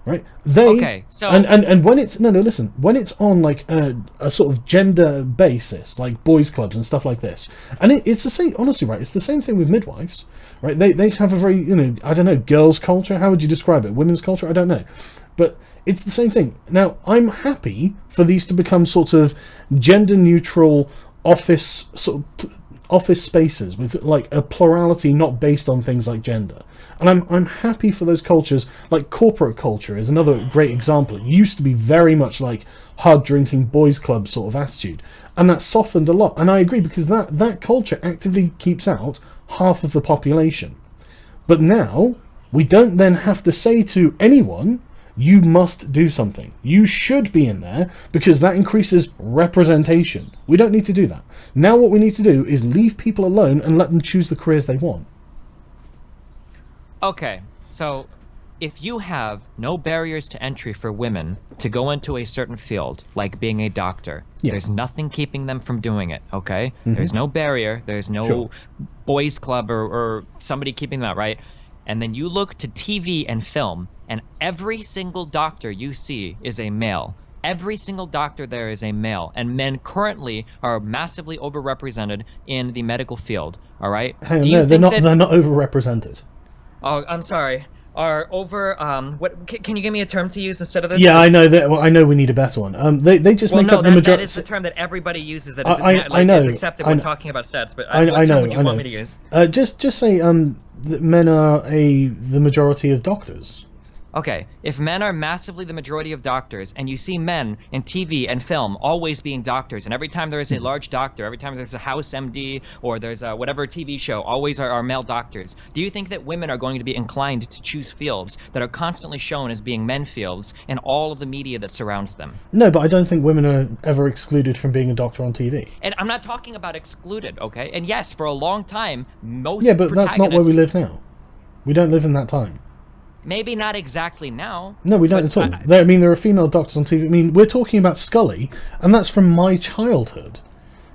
right? Okay, so and when it's listen, when it's on like a sort of gender basis, like boys' clubs and stuff like this, and it's the same. Honestly, right? It's the same thing with midwives, right? They have a very I don't know, girls' culture. How would you describe it? Women's culture? I don't know, but it's the same thing. Now, I'm happy for these to become sort of gender neutral office spaces with like a plurality not based on things like gender, and I'm happy for those cultures. Like corporate culture is another great example. It used to be very much like hard drinking boys club sort of attitude, and that softened a lot, and I agree, because that culture actively keeps out half of the population. But now we don't then have to say to anyone, you must do something. You should be in there, because that increases representation. We don't need to do that. Now what we need to do is leave people alone and let them choose the careers they want. Okay, so if you have no barriers to entry for women to go into a certain field, like being a doctor, there's nothing keeping them from doing it, okay? There's no barrier, there's no boys club or somebody keeping them out, right? And then you look to TV and film, and every single doctor you see is a male. Every single doctor there is a male, and men currently are massively overrepresented in the medical field, all right? Hang on, no, they're not overrepresented. Oh, I'm sorry. are over. Can you give me a term to use instead of this? Yeah, I know that. Well, I know we need a better one. They just Well, make no, up the that majority. is the term that everybody uses. That I know. is accepted when talking about stats. But what term would you want me to use? Just say that men are the majority of doctors. Okay, if men are massively the majority of doctors, and you see men in TV and film always being doctors, and every time there is a large doctor, every time there's a house MD, or there's a whatever TV show, always are male doctors, do you think that women are going to be inclined to choose fields that are constantly shown as being men fields in all of the media that surrounds them? No, but I don't think women are ever excluded from being a doctor on TV. And I'm not talking about excluded, okay? And yes, for a long time, most Yeah, but that's not where we live now. We don't live in that time. Maybe not exactly now. No, we don't at all. I mean, there are female doctors on TV. I mean, we're talking about Scully, and that's from my childhood.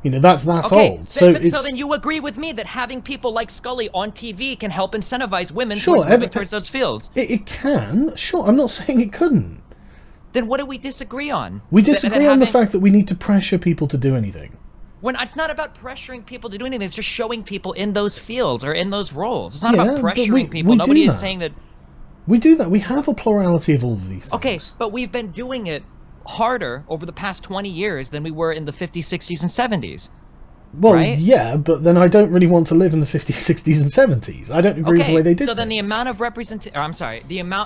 You know, that's okay, old. So then you agree with me that having people like Scully on TV can help incentivize women towards moving towards those fields. It can, sure. I'm not saying it couldn't. Then what do we disagree on? We disagree on the fact that we need to pressure people to do anything. When it's not about pressuring people to do anything, it's just showing people in those fields or in those roles. It's not about pressuring people. Nobody is saying that. We do that. We have a plurality of all of these things. Okay, but we've been doing it harder over the past 20 years than we were in the 50s, 60s, and 70s. Well, right? Yeah, but then I don't really want to live in the 50s, 60s, and 70s. I don't agree with the way they did. So then the amount of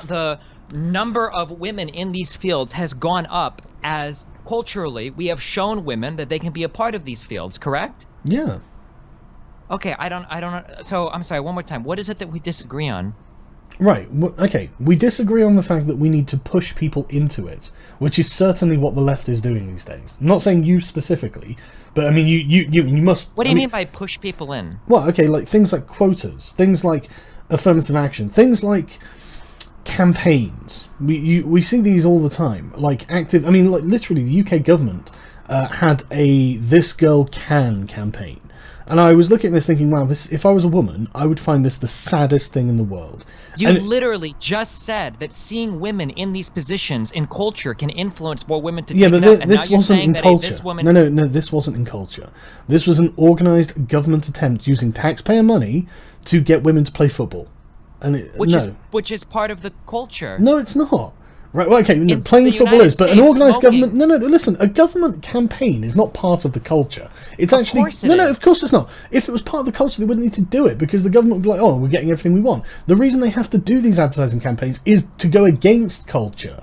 the number of women in these fields has gone up as culturally we have shown women that they can be a part of these fields, correct? Yeah. Okay, I don't. So I'm sorry. One more time. What is it that we disagree on? Right, okay, we disagree on the fact that we need to push people into it, which is certainly what the left is doing these days. I'm not saying you specifically, but I mean, you must... What do you mean by push people in? Well, okay, like things like quotas, things like affirmative action, things like campaigns. We see these all the time, like active... I mean, like literally, the UK government had a This Girl Can campaign. And I was looking at this thinking, wow, if I was a woman, I would find this the saddest thing in the world. You literally just said that seeing women in these positions in culture can influence more women to take it up. And this now wasn't in culture. This woman... No, this wasn't in culture. This was an organised government attempt using taxpayer money to get women to play football. And which is part of the culture. No, it's not. Right, well, okay, playing football is, but an organised government... No, listen, a government campaign is not part of the culture. It's actually... No, of course it's not. If it was part of the culture, they wouldn't need to do it, because the government would be like, oh, we're getting everything we want. The reason they have to do these advertising campaigns is to go against culture.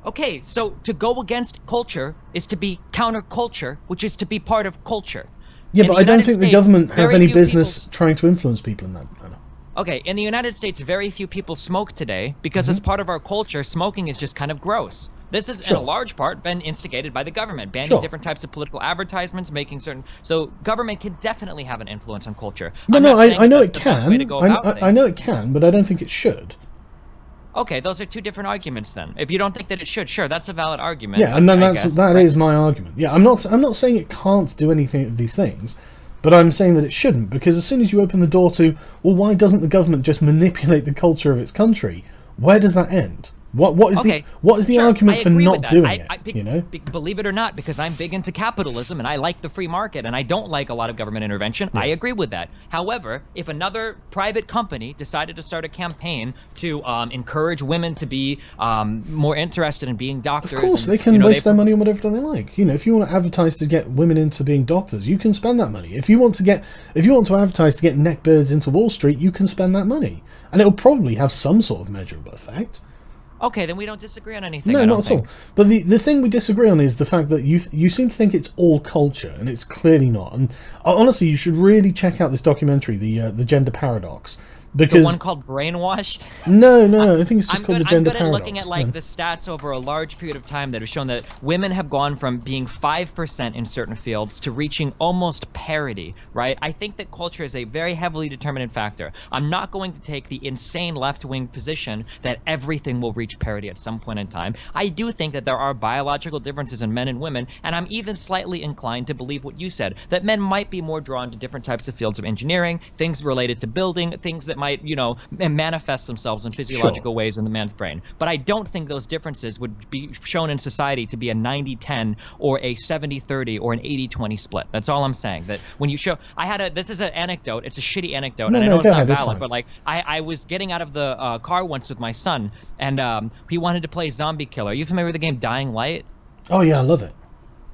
Okay, so to go against culture is to be counterculture, which is to be part of culture. Yeah, but I don't think the government has any business trying to influence people in that manner. Okay, in the United States, very few people smoke today because as part of our culture, smoking is just kind of gross. This is in a large part been instigated by the government, banning different types of political advertisements, making certain... So government can definitely have an influence on culture. I know it can. I know it can, but I don't think it should. Okay, those are two different arguments then. If you don't think that it should, sure, that's a valid argument. Yeah, and then that is my argument. Yeah, I'm not saying it can't do anything of these things. But I'm saying that it shouldn't, because as soon as you open the door to, well, why doesn't the government just manipulate the culture of its country? Where does that end? What is the argument for not doing it? You know? Believe it or not, because I'm big into capitalism and I like the free market and I don't like a lot of government intervention. Yeah. I agree with that. However, if another private company decided to start a campaign to encourage women to be more interested in being doctors, of course they can waste their money on whatever they like. You know, if you want to advertise to get women into being doctors, you can spend that money. If you want to advertise to get neckbeards into Wall Street, you can spend that money, and it'll probably have some sort of measurable effect. Okay, then we don't disagree on anything. No, not at all. But the thing we disagree on is the fact that you seem to think it's all culture, and it's clearly not. And honestly, you should really check out this documentary, the Gender Paradox. Because the one called Brainwashed? No, I think it's just called the Gender Paradox. I'm good at looking at like the stats over a large period of time that have shown that women have gone from being 5% in certain fields to reaching almost parity, right? I think that culture is a very heavily determinant factor. I'm not going to take the insane left-wing position that everything will reach parity at some point in time. I do think that there are biological differences in men and women, and I'm even slightly inclined to believe what you said, that men might be more drawn to different types of fields of engineering, things related to building, things that might, manifest themselves in physiological ways in the man's brain. But I don't think those differences would be shown in society to be a 90-10 or a 70-30 or an 80-20 split. That's all I'm saying. That when you show, this is an anecdote. It's a shitty anecdote, and I know it's not valid, but like I was getting out of the car once with my son, and he wanted to play Zombie Killer. Are you familiar with the game Dying Light? Oh yeah, I love it.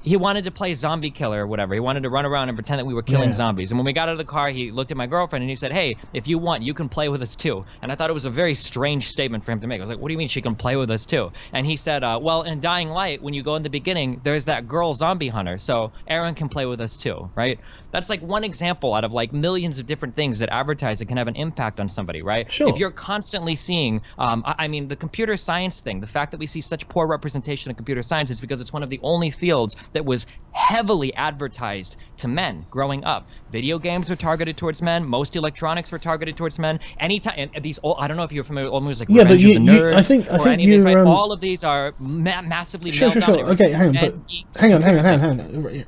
He wanted to play Zombie Killer or whatever. He wanted to run around and pretend that we were killing zombies. And when we got out of the car, he looked at my girlfriend and he said, "Hey, if you want, you can play with us too." And I thought it was a very strange statement for him to make. I was like, "What do you mean she can play with us too?" And he said, "Well, in Dying Light, when you go in the beginning, there's that girl zombie hunter, so Aaron can play with us too, right?" That's like one example out of like millions of different things that advertising can have an impact on somebody, right? Sure. If you're constantly seeing, I mean, the computer science thing, the fact that we see such poor representation of computer science is because it's one of the only fields that was heavily advertised to men growing up. Video games were targeted towards men. Most electronics were targeted towards men. Anytime, and these old, I don't know if you're familiar with old movies like Revenge of the Nerds, I think any of these, right? All of these are massively male-dominated. Okay, hang on.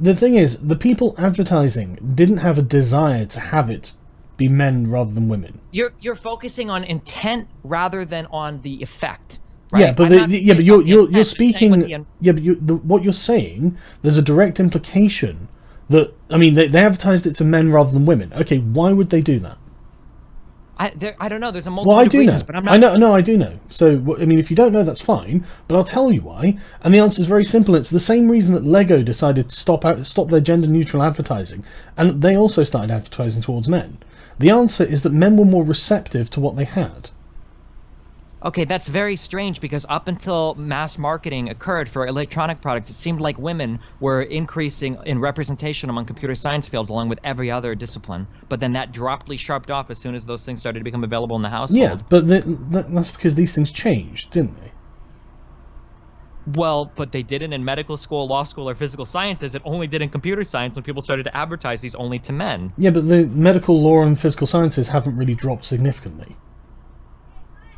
The thing is, the people advertising didn't have a desire to have it be men rather than women. You're focusing on intent rather than on the effect. Right? Yeah, but you're speaking. But what you're saying, there's a direct implication that, I mean, they advertised it to men rather than women. Okay, why would they do that? I don't know. There's a multitude of reasons, but I'm not. I do know. So, I mean, if you don't know, that's fine. But I'll tell you why. And the answer is very simple. It's the same reason that Lego decided to stop their gender-neutral advertising, and they also started advertising towards men. The answer is that men were more receptive to what they had. Okay, that's very strange because up until mass marketing occurred for electronic products, it seemed like women were increasing in representation among computer science fields along with every other discipline. But then that dropped sharped off as soon as those things started to become available in the household. Yeah, but that's because these things changed, didn't they? Well, but they didn't in medical school, law school, or physical sciences. It only did in computer science when people started to advertise these only to men. Yeah, but the medical, law, and physical sciences haven't really dropped significantly.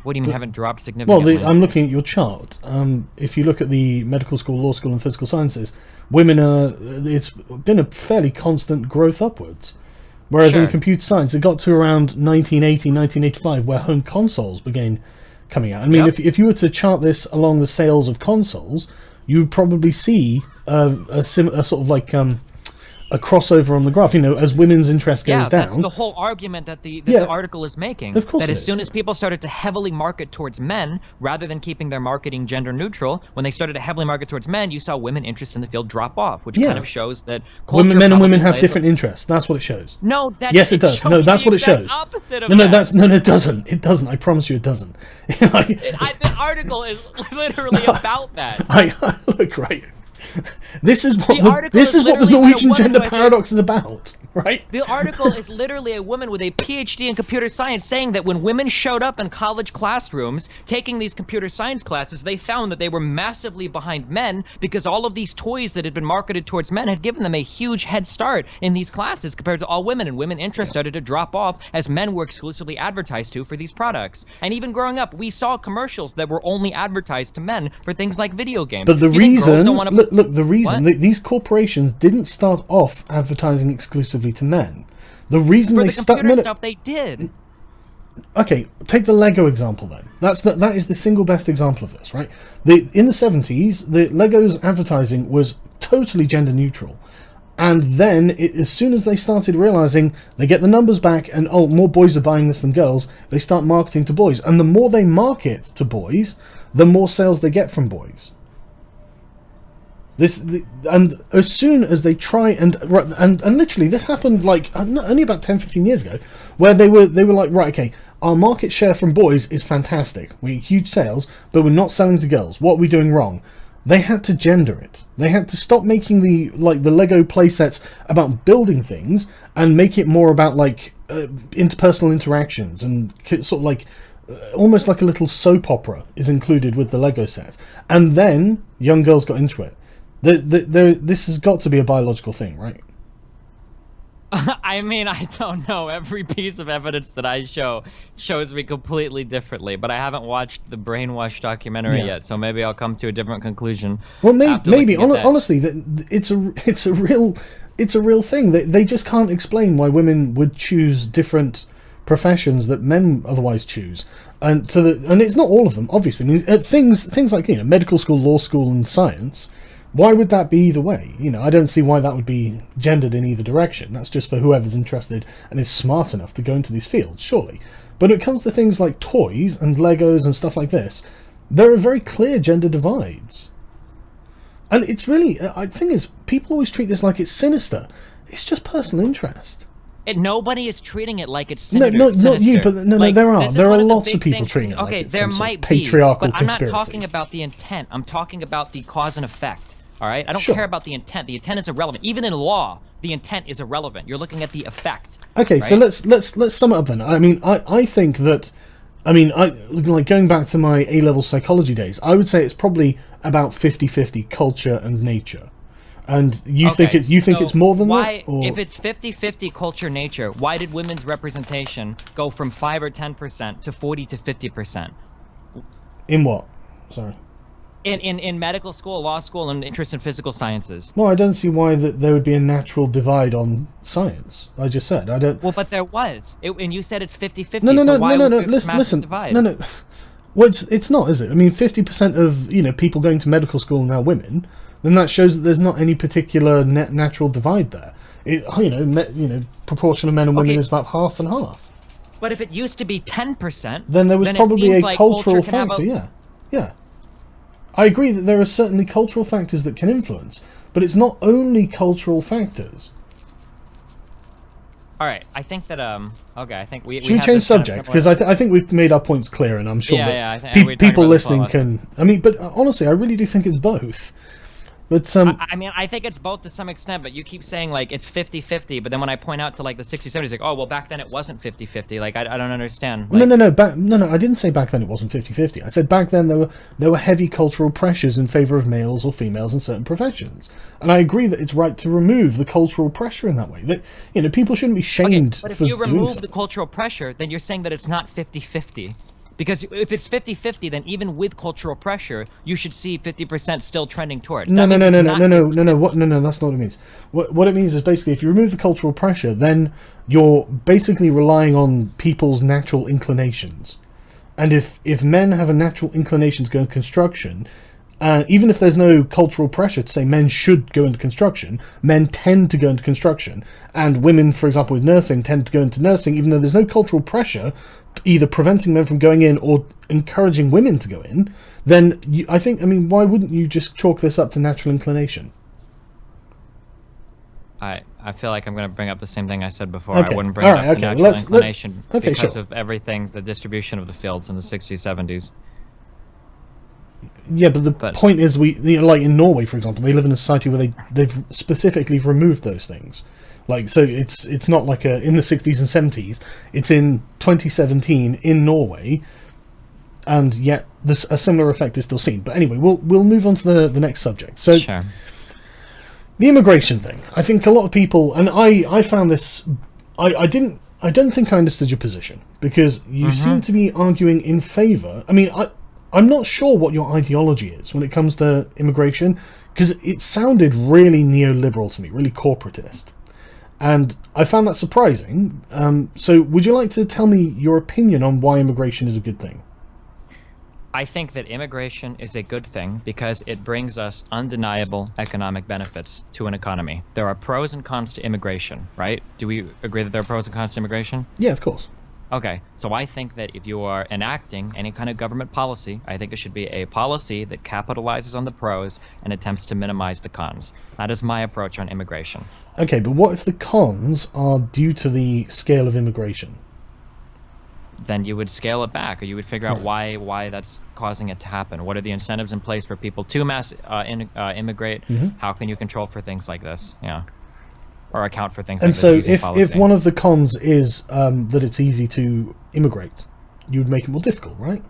What do you mean haven't dropped significantly? Well, I'm looking at your chart. If you look at the medical school, law school, and physical sciences, women it's been a fairly constant growth upwards. Whereas in computer science, it got to around 1980, 1985, where home consoles began coming out. I mean, if you were to chart this along the sales of consoles, you would probably see a sort of like a crossover on the graph, as women's interest goes down. Yeah, that's the whole argument that the article is making. Of course, that as soon as people started to heavily market towards men, rather than keeping their marketing gender neutral, when they started to heavily market towards men, you saw women interest in the field drop off, which kind of shows that men and women have different interests. That's what it shows. No, yes, it does. No, that's what it shows. Opposite of no, it doesn't. It doesn't. I promise you, it doesn't. The article is literally about that. Look, right. This is what the Norwegian gender paradox is about, right? The article is literally a woman with a PhD in computer science saying that when women showed up in college classrooms taking these computer science classes, they found that they were massively behind men because all of these toys that had been marketed towards men had given them a huge head start in these classes compared to all women, and women interest started to drop off as men were exclusively advertised to for these products. And even growing up, we saw commercials that were only advertised to men for things like video games. But the reason these corporations didn't start off advertising exclusively to men. The reason for they the computer stuff they did. Okay, take the Lego example then. That is the single best example of this, right? In the 70s, the Lego's advertising was totally gender neutral. And then, as soon as they started realizing they get the numbers back and, more boys are buying this than girls, they start marketing to boys. And the more they market to boys, the more sales they get from boys. And as soon as they try and literally this happened like only about 10-15 years ago, where they were like, right, okay, our market share from boys is fantastic, we huge sales, but we're not selling to girls. What are we doing wrong? They had to gender it. They had to stop making the Lego playsets about building things and make it more about interpersonal interactions and sort of like almost like a little soap opera is included with the Lego set. And then young girls got into it. This has got to be a biological thing, right? I mean, I don't know. Every piece of evidence that I shows me completely differently, but I haven't watched the Brainwash documentary yet, so maybe I'll come to a different conclusion. Well, maybe honestly, it's a real thing. They just can't explain why women would choose different professions that men otherwise choose. And it's not all of them, obviously. I mean, things like, medical school, law school, and science. Why would that be either way? I don't see why that would be gendered in either direction. That's just for whoever's interested and is smart enough to go into these fields, surely. But when it comes to things like toys and Legos and stuff like this, there are very clear gender divides. And it's really, I think is, people always treat this like it's sinister. It's just personal interest. Nobody is treating it like it's sinister. No, not you, but there are lots of people things, treating it like it's there some might sort of patriarchal be, but I'm not conspiracy. talking about the intent. I'm talking about the cause and effect. All right? I don't Sure. care about the intent. The intent is irrelevant. Even in law, the intent is irrelevant. You're looking at the effect. Okay, right? so let's sum it up then. I mean, I think that, like going back to my A-level psychology days, I would say it's probably about 50-50 culture and nature. And you think it's more than that? Or? If it's 50-50 culture nature, why did women's representation go from 5 or 10% to 40 to 50%? In what? Sorry. In medical school, law school, and interest in physical sciences. Well, I don't see why there would be a natural divide on science. I just said I don't. Well, but there was, and you said it's 50-50. No. Listen. Divide? No. Well, it's not, is it? I mean, 50% of people going to medical school are now women. Then that shows that there's not any particular natural divide there. Proportion of men and women is about half and half. But if it used to be 10%, then there was probably a like cultural factor. Yeah. I agree that there are certainly cultural factors that can influence, but it's not only cultural factors. All right, I think that okay, I think we should we change subject, because I think we've made our points clear, and I'm sure that people listening can. I mean, but honestly, I really do think it's both. But I mean, I think it's both to some extent, but you keep saying like it's 50-50, but then when I point out to like the 60s, 70s, like, oh well, back then it wasn't 50-50. Like I don't understand. Like, no. I didn't say back then it wasn't 50-50. I said back then there were heavy cultural pressures in favor of males or females in certain professions, and I agree that it's right to remove the cultural pressure in that way. That people shouldn't be shamed. But if for you remove doing the cultural pressure, then you're saying that it's not 50-50. Because if it's 50-50, then even with cultural pressure, you should see 50% still trending towards. No. That's not what it means. What it means is basically if you remove the cultural pressure, then you're basically relying on people's natural inclinations. And if men have a natural inclination to go into construction, even if there's no cultural pressure to say men should go into construction, men tend to go into construction. And women, for example, with nursing, tend to go into nursing, even though there's no cultural pressure either preventing them from going in or encouraging women to go in, then why wouldn't you just chalk this up to natural inclination? I feel like I'm going to bring up the same thing I said before. Okay. I wouldn't bring up the natural inclination because sure. of everything, the distribution of the fields in the 60s, 70s. Yeah, but the point is, like in Norway, for example, they live in a society where they've specifically removed those things. Like, so it's not like in the 60s and 70s. It's in 2017 in Norway, and yet a similar effect is still seen. But anyway, we'll move on to the next subject. So, sure. The immigration thing. I think a lot of people, and I found this. I don't think I understood your position, because you seem to be arguing in favour. I mean, I'm not sure what your ideology is when it comes to immigration, because it sounded really neoliberal to me, really corporatist. And I found that surprising. So would you like to tell me your opinion on why immigration is a good thing? I think that immigration is a good thing because it brings us undeniable economic benefits to an economy. There are pros and cons to immigration, right? Do we agree that there are pros and cons to immigration? Yeah, of course. Okay, so I think that if you are enacting any kind of government policy, I think it should be a policy that capitalizes on the pros and attempts to minimize the cons. That is my approach on immigration. Okay, but what if the cons are due to the scale of immigration? Then you would scale it back, or you would figure out why that's causing it to happen. What are the incentives in place for people to immigrate? How can you control for things like this? Yeah. Or account for things like this using policy. And so if one of the cons is that it's easy to immigrate, you would make it more difficult, right?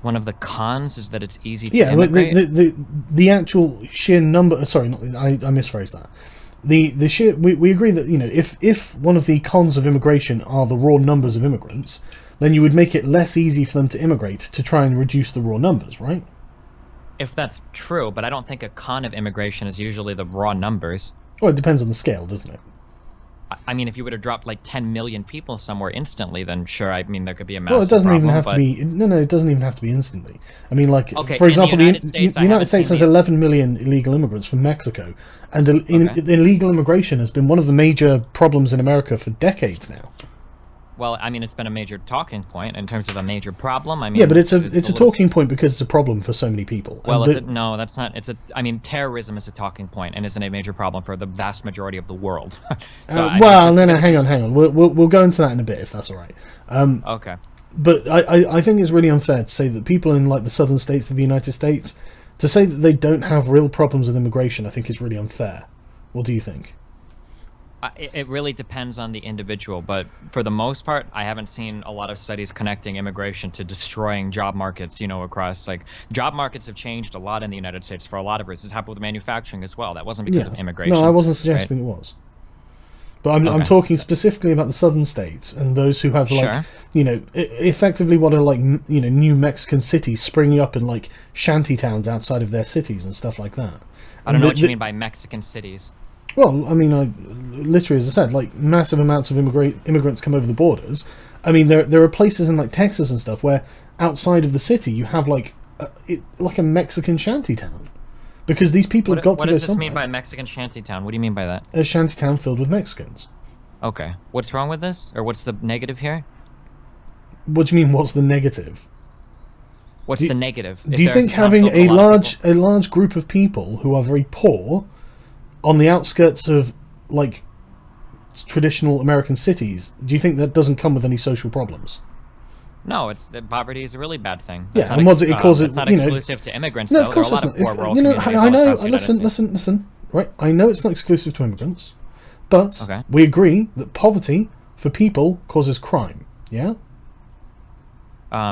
One of the cons is that it's easy to immigrate? Yeah, the actual sheer number... Sorry, I misphrased that. The sheer... We agree that, if one of the cons of immigration are the raw numbers of immigrants, then you would make it less easy for them to immigrate to try and reduce the raw numbers, right? If that's true, but I don't think a con of immigration is usually the raw numbers. Well, it depends on the scale, doesn't it? I mean, if you would have dropped like 10 million people somewhere instantly, then sure, I mean, there could be a massive Well, it doesn't problem, even have but... to be. No, it doesn't even have to be instantly. I mean, like, Okay, for in the example, United States, the I United haven't States seen has the- 11 million illegal immigrants from Mexico, and illegal immigration has been one of the major problems in America for decades now. Well, I mean, it's been a major talking point in terms of a major problem. I mean, Yeah, but it's a little- talking point because it's a problem for so many people. Well, And is it? No, that's not. It's a. I mean, terrorism is a talking point and isn't a major problem for the vast majority of the world. So I well, just- no, hang on. We'll go into that in a bit if that's all right. Okay. But I think it's really unfair to say that people in like the southern states of the United States, to say that they don't have real problems with immigration, I think is really unfair. What do you think? It really depends on the individual, but for the most part, I haven't seen a lot of studies connecting immigration to destroying job markets, you know, across, like, job markets have changed a lot in the United States for a lot of reasons. This happened with manufacturing as well. That wasn't because of immigration. No, I wasn't suggesting it was. But I'm talking specifically about the southern states and those who have, like, Sure. you know, effectively what are, like, you know, new Mexican cities springing up in, like, shanty towns outside of their cities and stuff like that. I don't know what you mean by Mexican cities. Well, I mean, literally, as I said, like, massive amounts of immigrants come over the borders. I mean, there are places in, like, Texas and stuff where outside of the city you have, like, a Mexican shantytown. Because these people have got to go somewhere. What does this mean by Mexican shantytown? What do you mean by that? A shantytown filled with Mexicans. Okay. What's wrong with this? Or what's the negative here? What do you mean, what's the negative? What's the negative? Do you think having a large group of people who are very poor on the outskirts of, like, traditional American cities, do you think that doesn't come with any social problems? No, poverty is a really bad thing. Yeah, and what it causes, it's not exclusive to immigrants. No, though. of course there are a it's lot of not. poor rural You know, communities I all know. across the United States. Listen. Right, I know it's not exclusive to immigrants, but Okay. we agree that poverty for people causes crime. Yeah.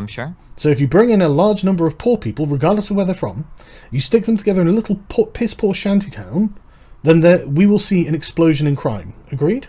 Sure. So if you bring in a large number of poor people, regardless of where they're from, you stick them together in a little piss poor shanty town, then we will see an explosion in crime. Agreed?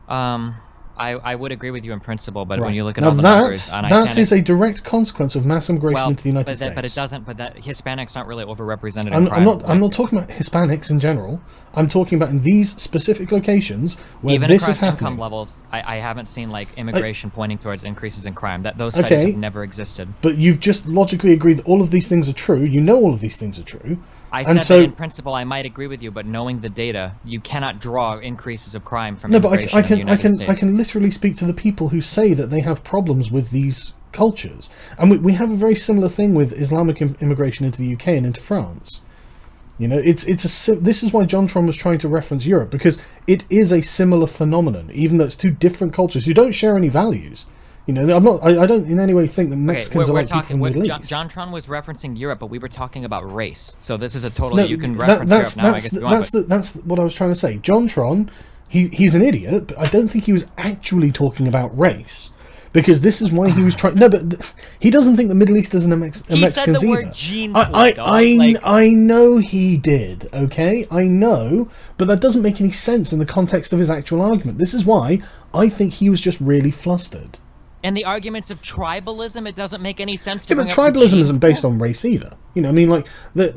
I would agree with you in principle, but Right. when you look at now all the numbers, and that is a direct consequence of mass immigration into the United States. But it doesn't. But that Hispanics aren't really overrepresented in I'm crime. not talking about Hispanics in general. I'm talking about in these specific locations where Even this across is happening. income levels, I haven't seen like immigration pointing towards increases in crime. Those studies have never existed. But you've just logically agreed that all of these things are true. You know all of these things are true. I and said so, that in principle I might agree with you, but knowing the data, you cannot draw increases of crime from no, but immigration in the United States. I can literally speak to the people who say that they have problems with these cultures, and we have a very similar thing with Islamic immigration into the UK and into France. You know, this is why Jontron was trying to reference Europe, because it is a similar phenomenon, even though it's two different cultures who don't share any values. You know, I don't in any way think that Mexicans are like people from the Middle East. Jontron was referencing Europe, but we were talking about race. So this is a totally you can reference Europe now. I guess you want. That's what I was trying to say. Jontron, he's an idiot, but I don't think he was actually talking about race. Because this is why he was trying. No, but he doesn't think the Middle East is Mexicans either. He said the word gene pool, I know he did. Okay, I know, but that doesn't make any sense in the context of his actual argument. This is why I think he was just really flustered. And the arguments of tribalism, it doesn't make any sense to Yeah, but tribalism isn't based on race either. You know, I mean, like there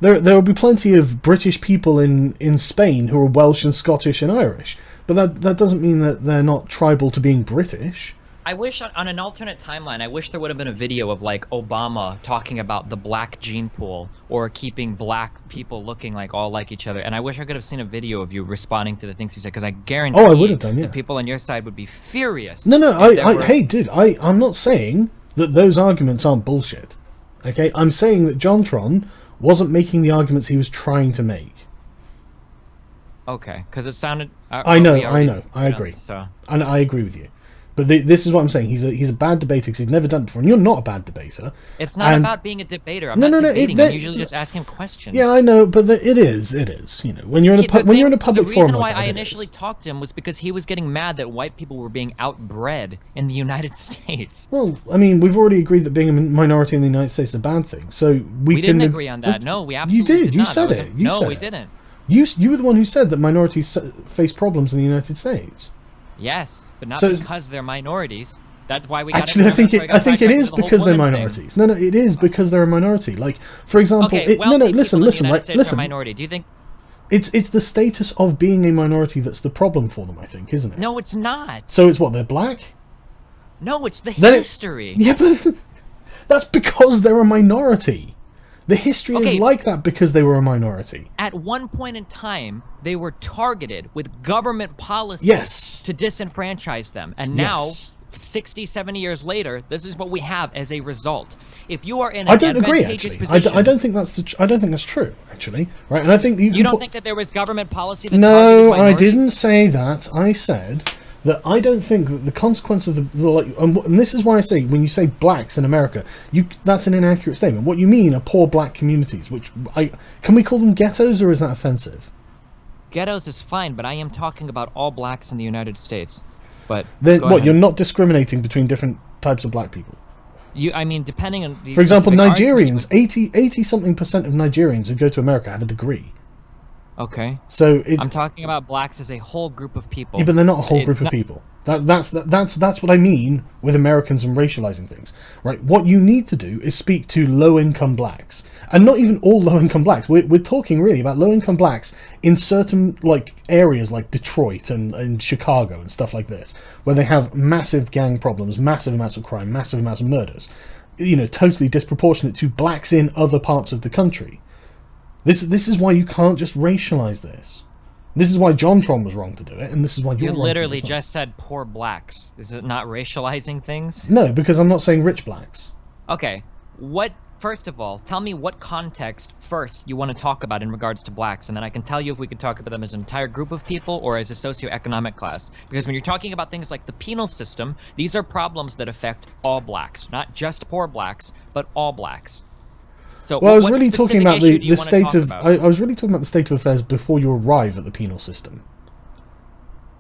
will be plenty of British people in Spain who are Welsh and Scottish and Irish, but that doesn't mean that they're not tribal to being British. I wish on an alternate timeline, I wish there would have been a video of like Obama talking about the black gene pool or keeping black people looking like all like each other. And I wish I could have seen a video of you responding to the things he said, because I guarantee I would have done, yeah. the people on your side would be furious. No, hey, dude, I'm not saying that those arguments aren't bullshit. Okay, I'm saying that Jontron wasn't making the arguments he was trying to make. Okay, because it sounded. I know, I agree. So, and I agree with you. But this is what I'm saying. He's a bad debater because he's never done it before. And you're not a bad debater. It's not about being a debater. I'm not debating. I'm usually just asking questions. Yeah, I know, but it is. You know, when you're in a public forum. The reason why I initially talked to him was because he was getting mad that white people were being outbred in the United States. Well, I mean, we've already agreed that being a minority in the United States is a bad thing. So we didn't agree on that. No, we absolutely you did. did You not. said it. You said we it. didn't. You were the one who said that minorities face problems in the United States. Yes, but not So because they're minorities. That's why we got actually, I think it is because they're minorities. No, it is because they're a minority. Like, for example, okay, listen, United right? States are Listen. a minority. Do you think? It's the status of being a minority that's the problem for them, I think, isn't it? No, it's not. So it's what, they're black? No, it's the Then history. Yeah, but that's because they're a minority. The history is like that because they were a minority. At one point in time, they were targeted with government policies to disenfranchise them. And now, 60, 70 years later, this is what we have as a result. If you are in an advantageous position... I don't think that's true, actually. Right? And I think you don't think that there was government policy that No, targeted minorities? I didn't say that. I said that I don't think that the consequence of and this is why I say, when you say blacks in America, that's an inaccurate statement. What you mean are poor black communities, can we call them ghettos, or is that offensive? Ghettos is fine, but I am talking about all blacks in the United States. But you're not discriminating between different types of black people? I mean, depending on the... For example, Nigerians, 80-something% of Nigerians who go to America have a degree. Okay. So I'm talking about blacks as a whole group of people. Yeah, but they're not a whole group of people. That's what I mean with Americans and racializing things, right? What you need to do is speak to low-income blacks, and not even all low-income blacks. We're talking really about low-income blacks in certain areas like Detroit and Chicago and stuff like this, where they have massive gang problems, massive amounts of crime, massive amounts of murders, totally disproportionate to blacks in other parts of the country. This is why you can't just racialize this. This is why JonTron was wrong to do it, and this is why you're You literally just said poor blacks. Is it not racializing things? No, because I'm not saying rich blacks. Okay. First of all, tell me what context first you want to talk about in regards to blacks, and then I can tell you if we can talk about them as an entire group of people or as a socioeconomic class. Because when you're talking about things like the penal system, these are problems that affect all blacks. Not just poor blacks, but all blacks. So, well, I was really talking about the state of... I was really talking about the state of affairs before you arrive at the penal system.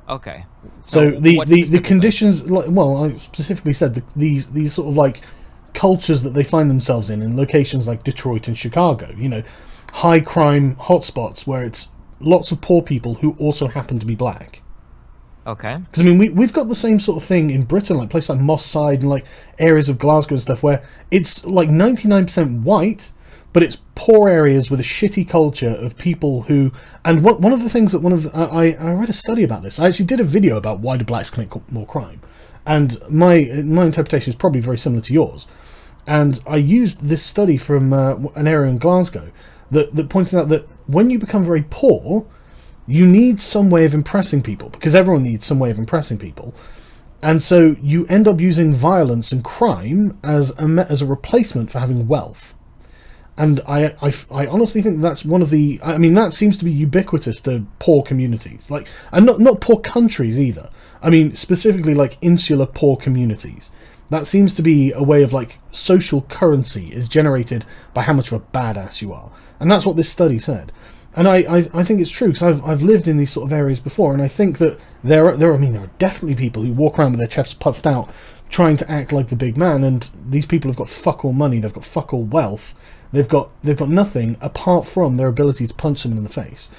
Okay. So the conditions... I specifically said these sort of cultures that they find themselves in locations like Detroit and Chicago. High crime hotspots where it's lots of poor people who also happen to be black. Okay. Because, we've got the same sort of thing in Britain, places like Moss Side and, areas of Glasgow and stuff, where it's, 99% white, but it's poor areas with a shitty culture of people who... And one of the things that I read a study about this. I actually did a video about why do blacks commit more crime. And my interpretation is probably very similar to yours. And I used this study from an area in Glasgow that pointed out that when you become very poor... You need some way of impressing people, because everyone needs some way of impressing people. And so you end up using violence and crime as a replacement for having wealth. And I honestly think that's one of the... that seems to be ubiquitous to poor communities. And not poor countries either. Specifically insular poor communities. That seems to be a way of social currency is generated by how much of a badass you are. And that's what this study said. And I think it's true, because I've lived in these sort of areas before, and I think that there are definitely people who walk around with their chests puffed out, trying to act like the big man, and these people have got fuck all money, they've got fuck all wealth, they've got nothing apart from their ability to punch someone in the face.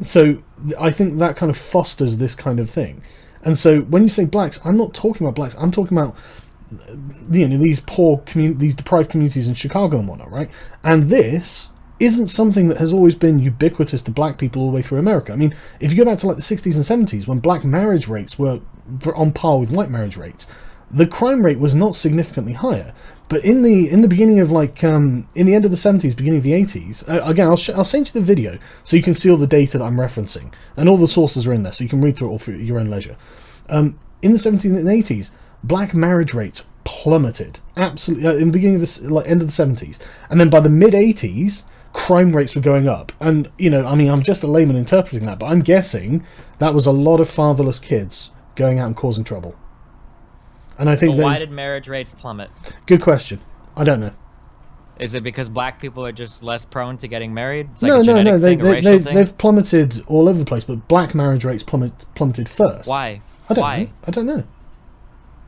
So I think that kind of fosters this kind of thing. And so when you say blacks, I'm not talking about blacks, I'm talking about these poor these deprived communities in Chicago and whatnot, right? And this isn't something that has always been ubiquitous to black people all the way through America. If you go back to the 60s and 70s, when black marriage rates were on par with white marriage rates, the crime rate was not significantly higher. But in the beginning of in the end of the 70s, beginning of the 80s, again, I'll send you the video so you can see all the data that I'm referencing, and all the sources are in there, so you can read through it all for your own leisure. In the 70s and 80s, black marriage rates plummeted absolutely in the beginning of the end of the 70s, and then by the mid 80s. Crime rates were going up, and I'm just a layman interpreting that, but I'm guessing that was a lot of fatherless kids going out and causing trouble. And I think why did marriage rates plummet? Good question. I don't know. Is it because black people are just less prone to getting married? It's No. They've plummeted all over the place, but black marriage rates plummeted first. Why? I don't know.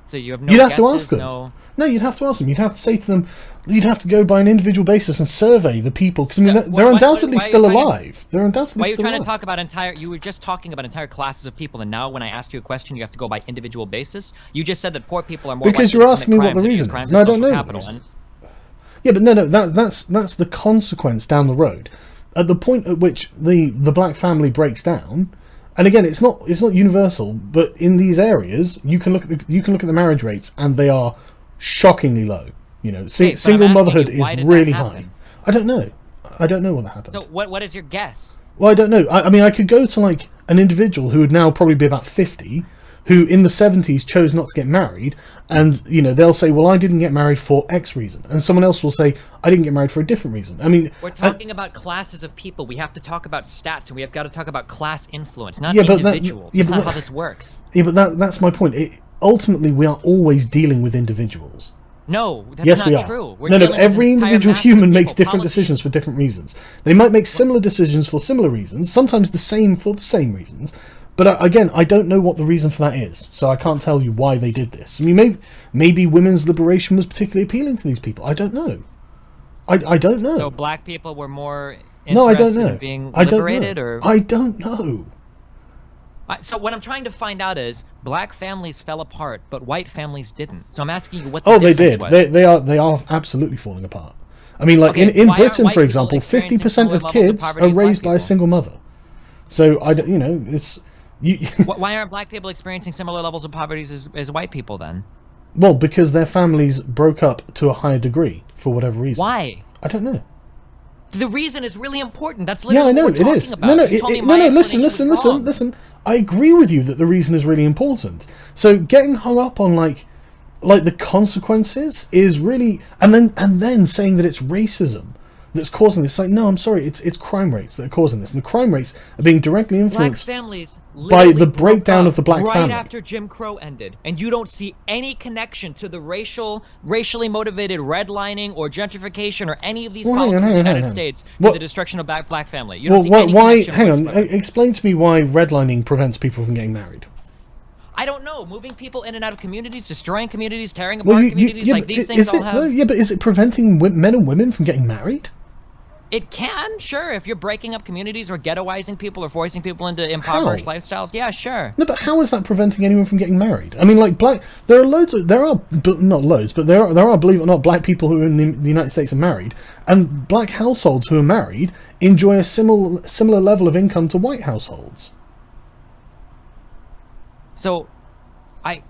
So you have no You'd guesses, have to ask them. No, you'd have to ask them. You'd have to say to them, you'd have to go by an individual basis and survey the people, because they're undoubtedly still alive. They're undoubtedly still alive. Why are you trying to talk about you were just talking about entire classes of people, and now when I ask you a question, you have to go by individual basis? You just said that poor people are more because you're asking me what the reason is. No, I don't know. Yeah, but no, that's the consequence down the road. at the point at which the black family breaks down, and again, it's not universal, but in these areas, you can look at the marriage rates, and they are shockingly low. You know, single motherhood is really high. I don't know. I don't know what that happened. So what is your guess? Well, I don't know. I mean, I could go to like an individual who would now probably be about 50, who in the 70s chose not to get married, and you know they'll say, well, I didn't get married for X reason, and someone else will say, I didn't get married for a different reason. I mean, we're talking about classes of people. We have to talk about stats, and we have got to talk about class influence, not but individuals. That's not how this works. Yeah, but that's my point. Ultimately, we are always dealing with individuals. No, that's yes, not we are. true. No, every individual human makes different decisions for different reasons. They might make similar decisions for similar reasons, sometimes the same for the same reasons. But again, I don't know what the reason for that is, so I can't tell you why they did this. I mean, maybe women's liberation was particularly appealing to these people. I don't know. I don't know. So black people were more interested in being liberated, or I don't know. So what I'm trying to find out is black families fell apart, but white families didn't. So I'm asking you what the difference was. They are absolutely falling apart. I mean, like in Britain, for example, 50% of kids are raised by a single mother. So it's. Why aren't black people experiencing similar levels of poverty as white people then? Well, because their families broke up to a higher degree for whatever reason. Why? I don't know. The reason is really important. That's literally what we're talking about. Listen. I agree with you that the reason is really important. So getting hung up on like the consequences is really, and then saying that it's racism that's causing this. Like, no, I'm sorry, it's crime rates that are causing this, and the crime rates are being directly influenced black families by the breakdown of the black right family. Right after Jim Crow ended, and you don't see any connection to the racially motivated redlining or gentrification or any of these policies in the United States to the destruction of black family. You don't see any connection. Hang on, explain to me why redlining prevents people from getting married. I don't know. Moving people in and out of communities, destroying communities, tearing apart communities, these things all have... Yeah, but is it preventing men and women from getting married? It can, sure. If you're breaking up communities or ghettoizing people or forcing people into impoverished lifestyles, yeah, sure. No, but how is that preventing anyone from getting married? I mean, like there are not loads, but there are, believe it or not, black people who are in the United States are married, and black households who are married enjoy a similar level of income to white households. So, I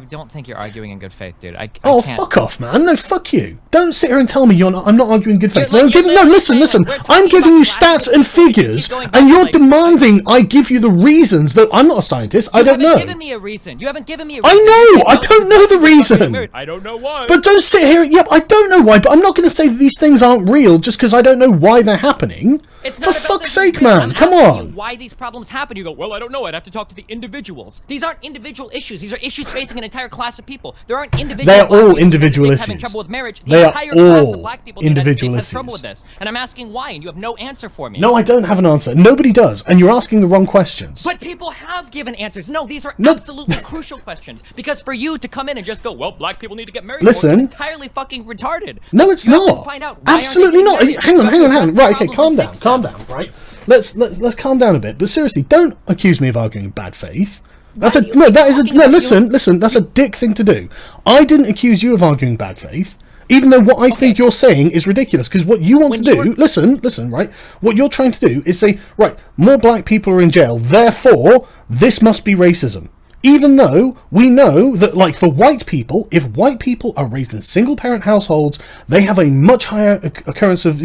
don't think you're arguing in good faith, dude. I can't. Fuck off, man. No, fuck you. Don't sit here and tell me I'm not arguing in good faith. Listen. I'm giving you stats and figures, and you're demanding I give you the reasons that I'm not a scientist. I don't know. You haven't given me a reason. You haven't given me a reason. I know. I don't know the reason. I don't know why. But don't sit here. Yep, I don't know why, but I'm not going to say that these things aren't real just because I don't know why they're happening. For fuck's sake, man. Come on. Why these problems happen? You go, well, I don't know. I'd have to talk to the individuals. These aren't individual issues. These are issues facing an entire class of people. There aren't individual. They are all individual issues. Having trouble with marriage. They are all individual issues. Has trouble with this, and I'm asking why, and you have no answer for me. No, I don't have an answer. Nobody does, and you're asking the wrong questions. But people have given answers. No, these are absolutely crucial questions. Because for you to come in and just go, well, black people need to get married. Listen, it's entirely fucking retarded. No, it's not. Have to find out why absolutely not. Hang on. Right, okay, calm down. Right. Let's calm down a bit. But seriously, don't accuse me of arguing in bad faith. Listen. That's a dick thing to do. I didn't accuse you of arguing bad faith, even though what I think you're saying is ridiculous. Because what you want to do, listen, right? What you're trying to do is say, right, more black people are in jail, therefore this must be racism. Even though we know that, like, for white people, if white people are raised in single-parent households, they have a much higher occurrence of,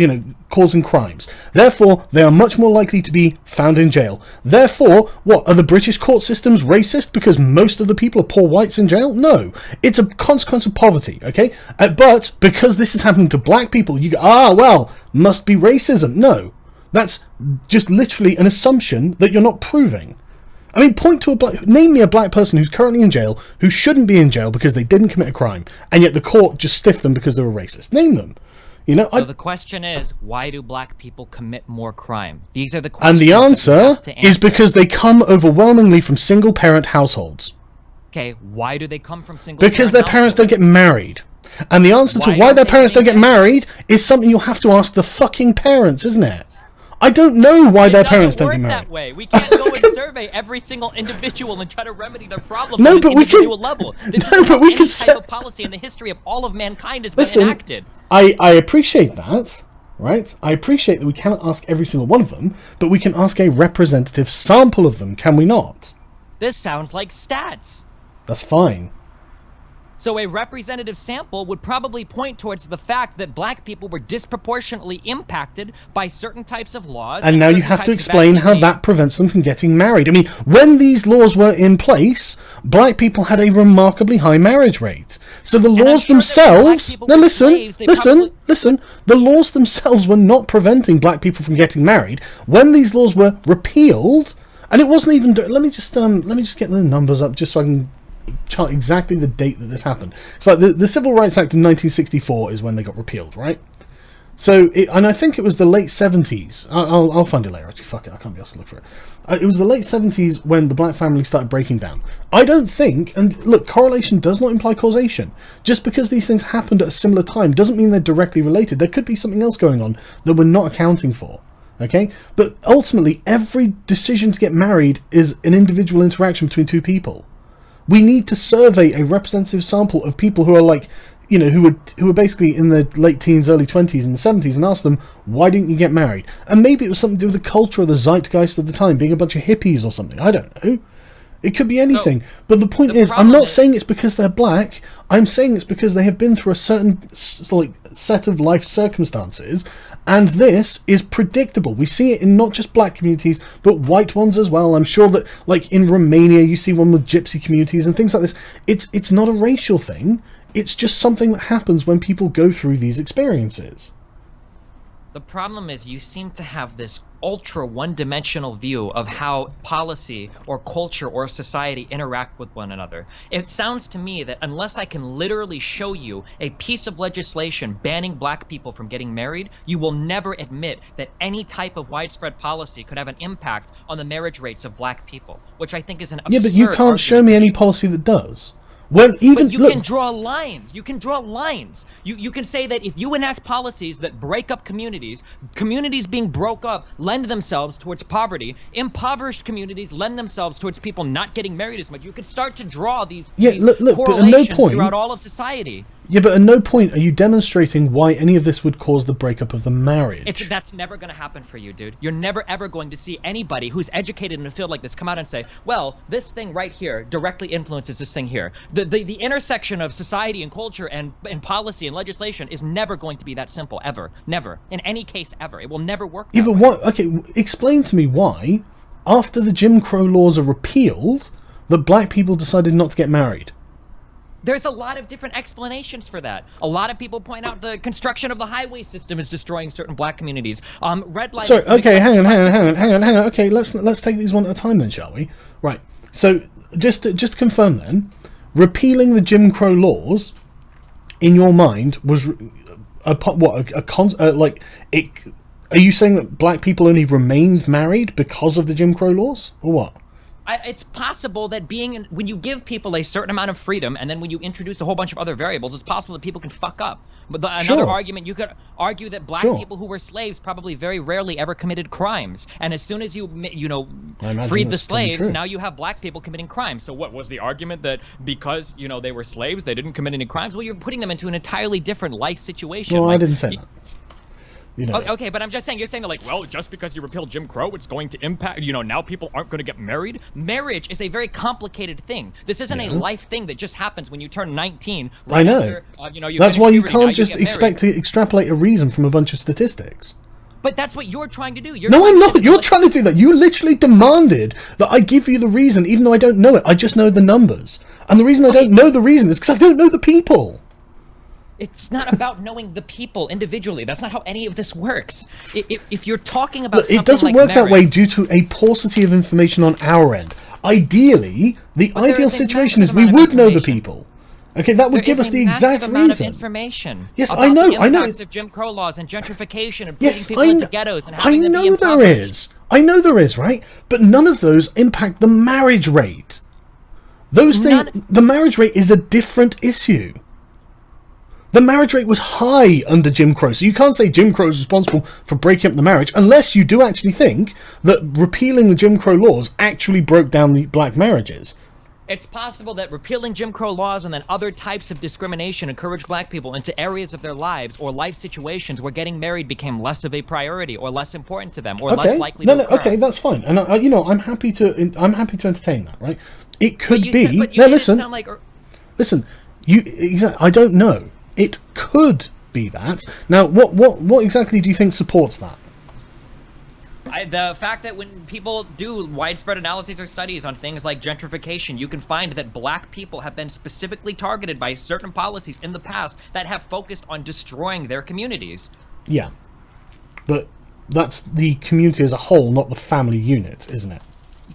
causing crimes. Therefore, they are much more likely to be found in jail. Therefore, what, are the British court systems racist because most of the people are poor whites in jail? No. It's a consequence of poverty, okay? But because this is happening to black people, you go, must be racism. No. That's just literally an assumption that you're not proving. I mean, name me a black person who's currently in jail who shouldn't be in jail because they didn't commit a crime, and yet the court just stiffed them because they were racist. Name them. So the question is, why do black people commit more crime? These are the questions. And the answer is because they come overwhelmingly from single-parent households. Okay, why do they come from single-parent Because their parents don't get married. And the answer to why their parents don't get married is something you'll have to ask the fucking parents, isn't it? I don't know why their parents don't get married. That way. We can't go and survey every single individual and try to remedy their problems on an individual level. We can set a policy in the history of all of mankind has been enacted. I appreciate that, right? I appreciate that we cannot ask every single one of them, but we can ask a representative sample of them, can we not? This sounds like stats. That's fine. So a representative sample would probably point towards the fact that black people were disproportionately impacted by certain types of laws. And now you have to explain how that prevents them from getting married. I mean, when these laws were in place, black people had a remarkably high marriage rate. So the laws themselves... Now listen, the laws themselves were not preventing black people from getting married. When these laws were repealed, and it wasn't even... Let me just get the numbers up just so I can chart exactly the date that this happened. It's like the Civil Rights Act in 1964 is when they got repealed, right? So, and I think it was the late 70s. I'll find it later. Actually, fuck it, I can't be asked to look for it. It was the late 70s when the black family started breaking down. I don't think, and look, correlation does not imply causation. Just because these things happened at a similar time doesn't mean they're directly related. There could be something else going on that we're not accounting for. Okay? But ultimately, every decision to get married is an individual interaction between two people. We need to survey a representative sample of people who are like, you know, who were basically in their late teens, early 20s, and the 70s, and ask them, why didn't you get married? And maybe it was something to do with the culture or the zeitgeist of the time, being a bunch of hippies or something. I don't know. It could be anything. So, but the point is, I'm not saying it's because they're black. I'm saying it's because they have been through a certain set of life circumstances, and this is predictable. We see it in not just black communities, but white ones as well. I'm sure that, like in Romania, you see one with gypsy communities and things like this. It's not a racial thing. It's just something that happens when people go through these experiences. The problem is you seem to have this ultra one-dimensional view of how policy or culture or society interact with one another. It sounds to me that unless I can literally show you a piece of legislation banning black people from getting married, you will never admit that any type of widespread policy could have an impact on the marriage rates of black people, which I think is an absurd Yeah, but you can't show me any policy that does. When even but you can draw lines. You can draw lines. You can say that if you enact policies that break up communities, communities being broke up lend themselves towards poverty. Impoverished communities lend themselves towards people not getting married as much. You could start to draw these correlations but at no point, throughout all of society. Yeah, but at no point are you demonstrating why any of this would cause the breakup of the marriage. That's never going to happen for you, dude. You're never ever going to see anybody who's educated in a field like this come out and say, well, this thing right here directly influences this thing here. The intersection of society and culture and policy and legislation is never going to be that simple, ever. Never. In any case, ever. It will never work that way. What? Okay, explain to me why, after the Jim Crow laws are repealed, that black people decided not to get married. There's a lot of different explanations for that. A lot of people point out the construction of the highway system is destroying certain black communities. Red light. Sorry, okay, hang on. Okay, let's take these one at a time then, shall we? Right. So just to confirm then, repealing the Jim Crow laws, in your mind, was are you saying that black people only remained married because of the Jim Crow laws, or what? It's possible that when you give people a certain amount of freedom and then when you introduce a whole bunch of other variables, it's possible that people can fuck up. But another argument, you could argue that black people who were slaves probably very rarely ever committed crimes. And as soon as you freed the slaves, now you have black people committing crimes. So what was the argument, that because, they were slaves, they didn't commit any crimes? Well, you're putting them into an entirely different life situation. Well, I didn't say that. Okay, but I'm just saying, you're saying that, like, well, just because you repeal Jim Crow, it's going to impact, now people aren't going to get married. Marriage is a very complicated thing. This isn't a life thing that just happens when you turn 19. Right, I know. After, that's why you can't just expect to extrapolate a reason from a bunch of statistics. But that's what you're trying to do. No, I'm not. You're trying to do that. You literally demanded that I give you the reason, even though I don't know it. I just know the numbers. And the reason I don't know the reason is because I don't know the people. It's not about knowing the people individually. That's not how any of this works. If you're talking about something it doesn't work that way due to a paucity of information on our end. Ideally, the ideal situation is we would know the people. Okay, that would give us the exact reason. Amount of information. Yes, I know. The impacts of Jim Crow laws and gentrification and putting people into ghettos and having them be impoverished. I know there is, right? But none of those impact the marriage rate. Those things. The marriage rate is a different issue. The marriage rate was high under Jim Crow, so you can't say Jim Crow is responsible for breaking up the marriage unless you do actually think that repealing the Jim Crow laws actually broke down the black marriages. It's possible that repealing Jim Crow laws and then other types of discrimination encouraged black people into areas of their lives or life situations where getting married became less of a priority or less important to them or less likely to occur. Okay, that's fine, and I'm happy to entertain that, right? It could But be. no, listen, sound like, listen. I don't know. It could be that. Now, what exactly do you think supports that? The fact that when people do widespread analyses or studies on things like gentrification, you can find that black people have been specifically targeted by certain policies in the past that have focused on destroying their communities. Yeah, but that's the community as a whole, not the family unit, isn't it?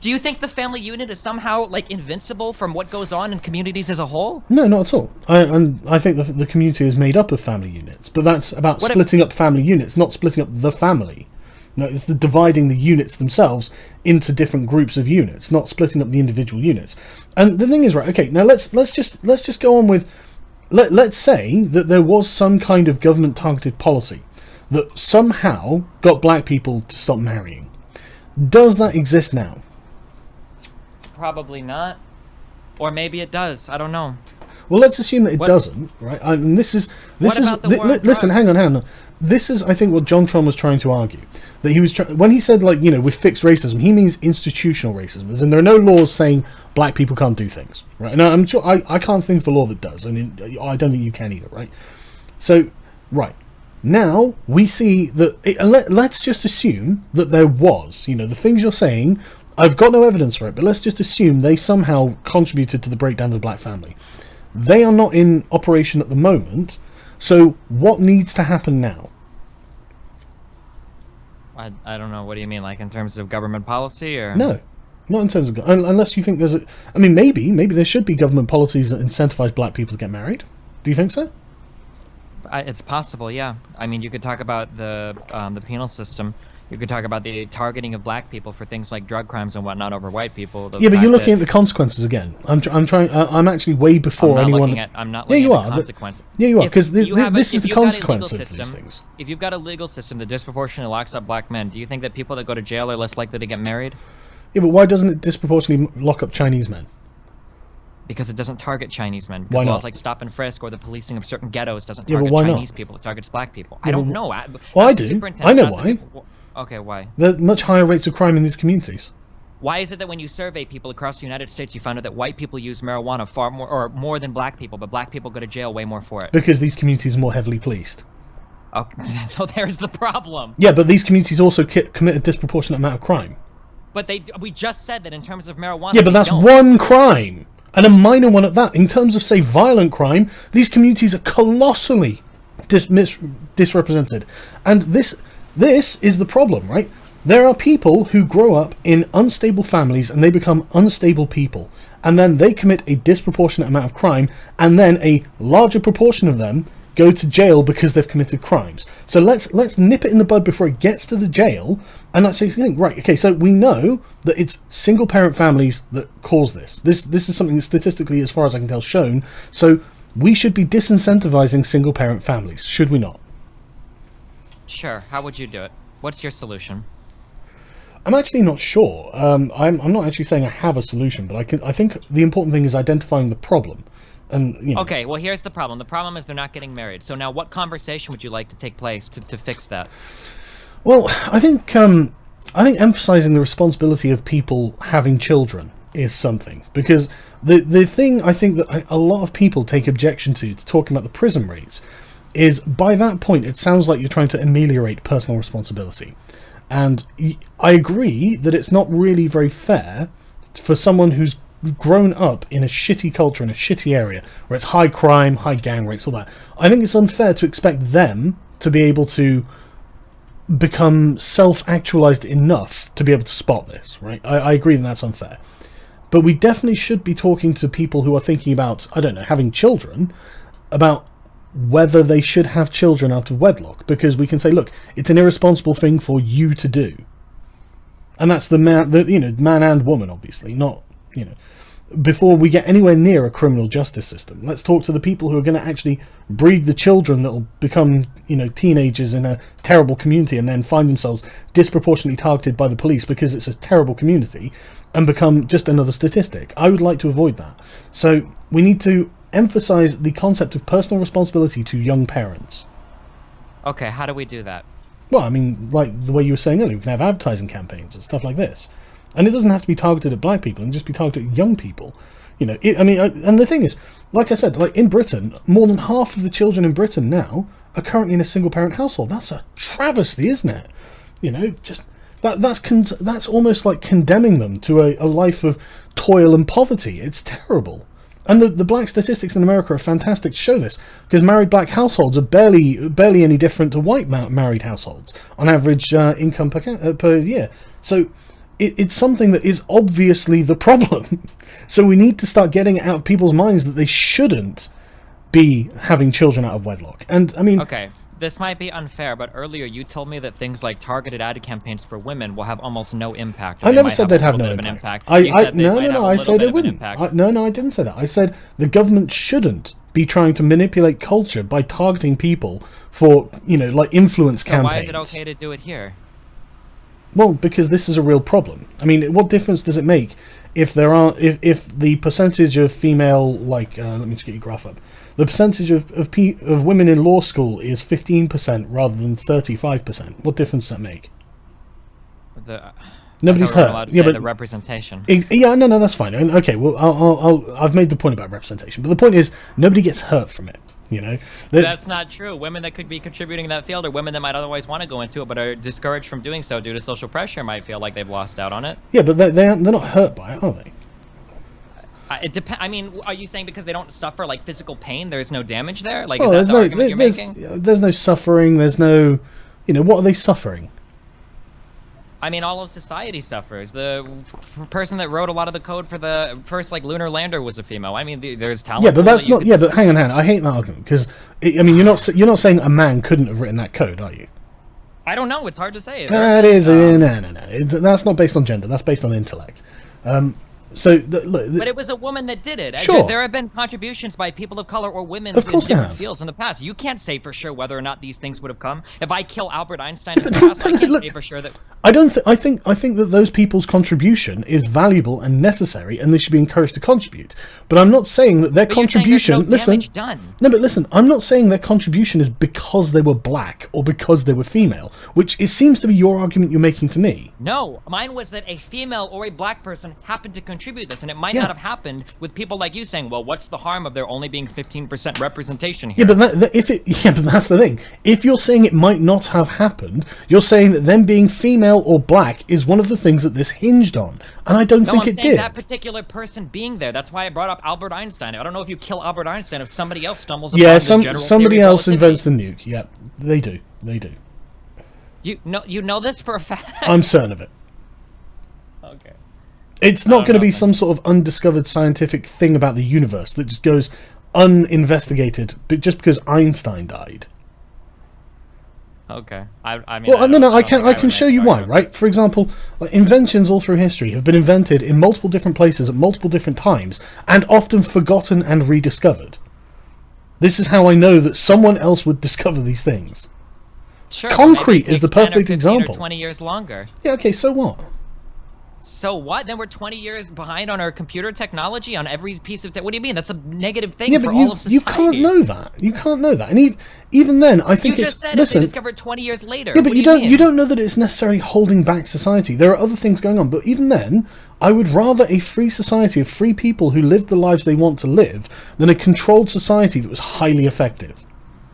Do you think the family unit is somehow, like, invincible from what goes on in communities as a whole? No, not at all. I think the community is made up of family units, but that's about splitting up family units, not splitting up the family. No, it's the dividing the units themselves into different groups of units, not splitting up the individual units. And the thing is, right? Okay, now let's just go on with let's say that there was some kind of government targeted policy that somehow got black people to stop marrying. Does that exist now? Probably not. Or maybe it does. I don't know. Well, let's assume that it doesn't, right? And listen, hang on. This is, I think, what Jontron was trying to argue. That he was when he said, like, with fixed racism, he means institutional racism, as in there are no laws saying black people can't do things, right? And I'm sure I can't think of a law that does. I mean, I don't think you can either, right? So, right now we see that. Let's just assume that there was, the things you're saying. I've got no evidence for it, but let's just assume they somehow contributed to the breakdown of the black family. They are not in operation at the moment, so what needs to happen now? I don't know. What do you mean, like in terms of government policy, or no, not in terms of unless you think there's a. I mean, maybe there should be government policies that incentivize black people to get married. Do you think so? It's possible, yeah. I mean, you could talk about the penal system. You could talk about the targeting of black people for things like drug crimes and whatnot over white people. Yeah, but you're looking at the consequences again. I'm trying. I'm actually way before anyone. I'm not looking at the consequences. Yeah, you are, because this is the consequence of these things. If you've got a legal system that disproportionately locks up black men, do you think that people that go to jail are less likely to get married? Yeah, but why doesn't it disproportionately lock up Chinese men? Because it doesn't target Chinese men. Why not? Laws like stop and frisk or the policing of certain ghettos doesn't target Chinese people. It targets black people. I don't know. Well, I do. I know why. Okay, why? There are much higher rates of crime in these communities. Why is it that when you survey people across the United States, you find out that white people use marijuana far more than black people, but black people go to jail way more for it? Because these communities are more heavily policed. Oh, so there's the problem. Yeah, but these communities also commit a disproportionate amount of crime. But we just said that in terms of marijuana. Yeah, but that's one crime, and a minor one at that. In terms of, say, violent crime, these communities are colossally disrepresented, and this is the problem, right? There are people who grow up in unstable families and they become unstable people, and then they commit a disproportionate amount of crime, and then a larger proportion of them go to jail because they've committed crimes. So let's nip it in the bud before it gets to the jail, and let's think, right, okay, so we know that it's single parent families that cause this. This is something that statistically, as far as I can tell, shown. So we should be disincentivizing single parent families, should we not? Sure. How would you do it? What's your solution? I'm actually not sure. I'm not actually saying I have a solution, but I think the important thing is identifying the problem. And Okay, well, here's the problem. The problem is they're not getting married. So now what conversation would you like to take place to fix that? Well, I think emphasizing the responsibility of people having children is something, because the thing I think that a lot of people take objection to talking about the prison rates is, by that point it sounds like you're trying to ameliorate personal responsibility, and I agree that it's not really very fair for someone who's grown up in a shitty culture, in a shitty area where it's high crime, high gang rates, all that. I think it's unfair to expect them to be able to become self-actualized enough to be able to spot this, right? I agree that that's unfair. But we definitely should be talking to people who are thinking about, I don't know, having children, about whether they should have children out of wedlock, because we can say, look, it's an irresponsible thing for you to do. And that's the man and woman, obviously, not, before we get anywhere near a criminal justice system. Let's talk to the people who are going to actually breed the children that will become, teenagers in a terrible community and then find themselves disproportionately targeted by the police because it's a terrible community and become just another statistic. I would like to avoid that. So we need to emphasize the concept of personal responsibility to young parents. Okay, how do we do that? Well, I mean, like the way you were saying earlier, we can have advertising campaigns and stuff like this. And it doesn't have to be targeted at black people, it can just be targeted at young people. And the thing is, like I said, like in Britain, more than half of the children in Britain now are currently in a single-parent household. That's a travesty, isn't it? Just that's almost like condemning them to a life of toil and poverty. It's terrible. And the black statistics in America are fantastic to show this, because married black households are barely any different to white married households on average income per year. So it's something that is obviously the problem. So we need to start getting it out of people's minds that they shouldn't be having children out of wedlock. And I mean, okay, this might be unfair, but earlier you told me that things like targeted ad campaigns for women will have almost no impact. I never said they'd have no impact. I said it wouldn't. No, I didn't say that. I said the government shouldn't be trying to manipulate culture by targeting people for, like influence campaigns. So why is it okay to do it here? Well, because this is a real problem. I mean, what difference does it make if the percentage of female, like, let me just get your graph up. The percentage of women in law school is 15% rather than 35%. What difference does that make? Nobody's hurt. Yeah, but the representation. Yeah, no, that's fine. Okay, well, I've made the point about representation, but the point is nobody gets hurt from it. That's not true. Women that could be contributing in that field, or women that might otherwise want to go into it but are discouraged from doing so due to social pressure, might feel like they've lost out on it. Yeah, but they're not hurt by it, are they? It depends. I mean, are you saying because they don't suffer like physical pain, there's no damage there? Like, is that the argument you're making? There's no suffering. There's no, what are they suffering? I mean, all of society suffers. The person that wrote a lot of the code for the first lunar lander was a female. I mean, there's talent. Yeah, but that's not. Yeah, but hang on. I hate that argument because you're not saying a man couldn't have written that code, are you? I don't know. It's hard to say. It is. No. That's not based on gender. That's based on intellect. But it was a woman that did it. Sure. There have been contributions by people of color or women in different fields in the past. You can't say for sure whether or not these things would have come. If I kill Albert Einstein in the past, I can't say for sure that. I think that those people's contribution is valuable and necessary, and they should be encouraged to contribute. But I'm not saying that their contribution. Listen. I'm not saying their contribution is because they were black or because they were female, which it seems to be your argument you're making to me. No, mine was that a female or a black person happened to contribute this, and it might not have happened with people like you saying, well, what's the harm of there only being 15% representation here? Yeah, but that's the thing. If you're saying it might not have happened, you're saying that them being female or black is one of the things that this hinged on, and I don't think it did. That particular person being there. That's why I brought up Albert Einstein. I don't know if you kill Albert Einstein if somebody else stumbles upon the general somebody else invents the nuke. Yeah, they do. You know this for a fact. I'm certain of it. Okay. It's not going to be some sort of undiscovered scientific thing about the universe that just goes uninvestigated, but just because Einstein died. Okay. I can show you why, right? For example, inventions all through history have been invented in multiple different places at multiple different times, and often forgotten and rediscovered. This is how I know that someone else would discover these things. Sure, concrete is the perfect example. Or 20 years longer. Yeah, okay, so what? So what? Then we're 20 years behind on our computer technology, on every piece of what do you mean? That's a negative thing for all of society. You can't know that. And even then, I think you just said listen, they discovered 20 years later. Yeah, but you don't know that it's necessarily holding back society. There are other things going on. But even then, I would rather a free society of free people who live the lives they want to live than a controlled society that was highly effective.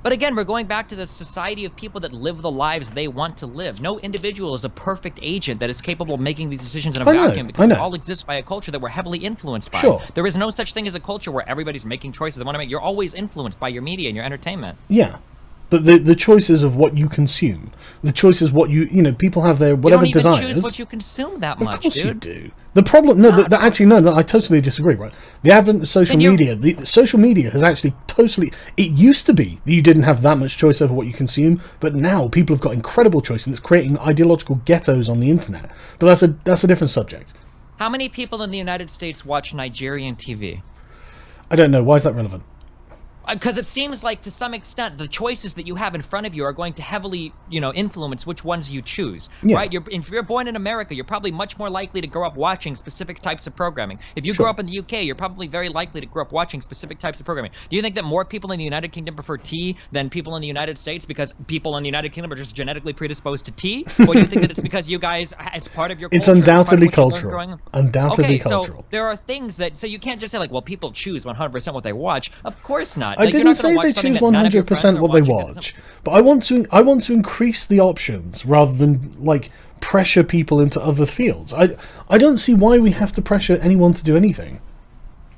But again, we're going back to the society of people that live the lives they want to live. No individual is a perfect agent that is capable of making these decisions in a vacuum, because we all exist by a culture that we're heavily influenced by. Sure. There is no such thing as a culture where everybody's making choices they want to make. You're always influenced by your media and your entertainment. Yeah. But the choices of what you consume, the choices what people have their whatever desires. You don't even choose what you consume that much, dude. Of course you do. The problem, I totally disagree, right? The advent of social media, the social media has actually it used to be that you didn't have that much choice over what you consume, but now people have got incredible choice, and it's creating ideological ghettos on the internet. But that's a different subject. How many people in the United States watch Nigerian TV? I don't know. Why is that relevant? Because it seems like to some extent the choices that you have in front of you are going to heavily, influence which ones you choose, right? If you're born in America, you're probably much more likely to grow up watching specific types of programming. If you grow up in the UK, you're probably very likely to grow up watching specific types of programming. Do you think that more people in the United Kingdom prefer tea than people in the United States because people in the United Kingdom are just genetically predisposed to tea? Or do you think that it's because you guys, it's part of your culture? It's undoubtedly cultural. Undoubtedly cultural. So there are things that, so you can't just say like, well, people choose 100% what they watch. Of course not. I didn't say they choose 100% what they watch, but I want to increase the options rather than like pressure people into other fields. I don't see why we have to pressure anyone to do anything.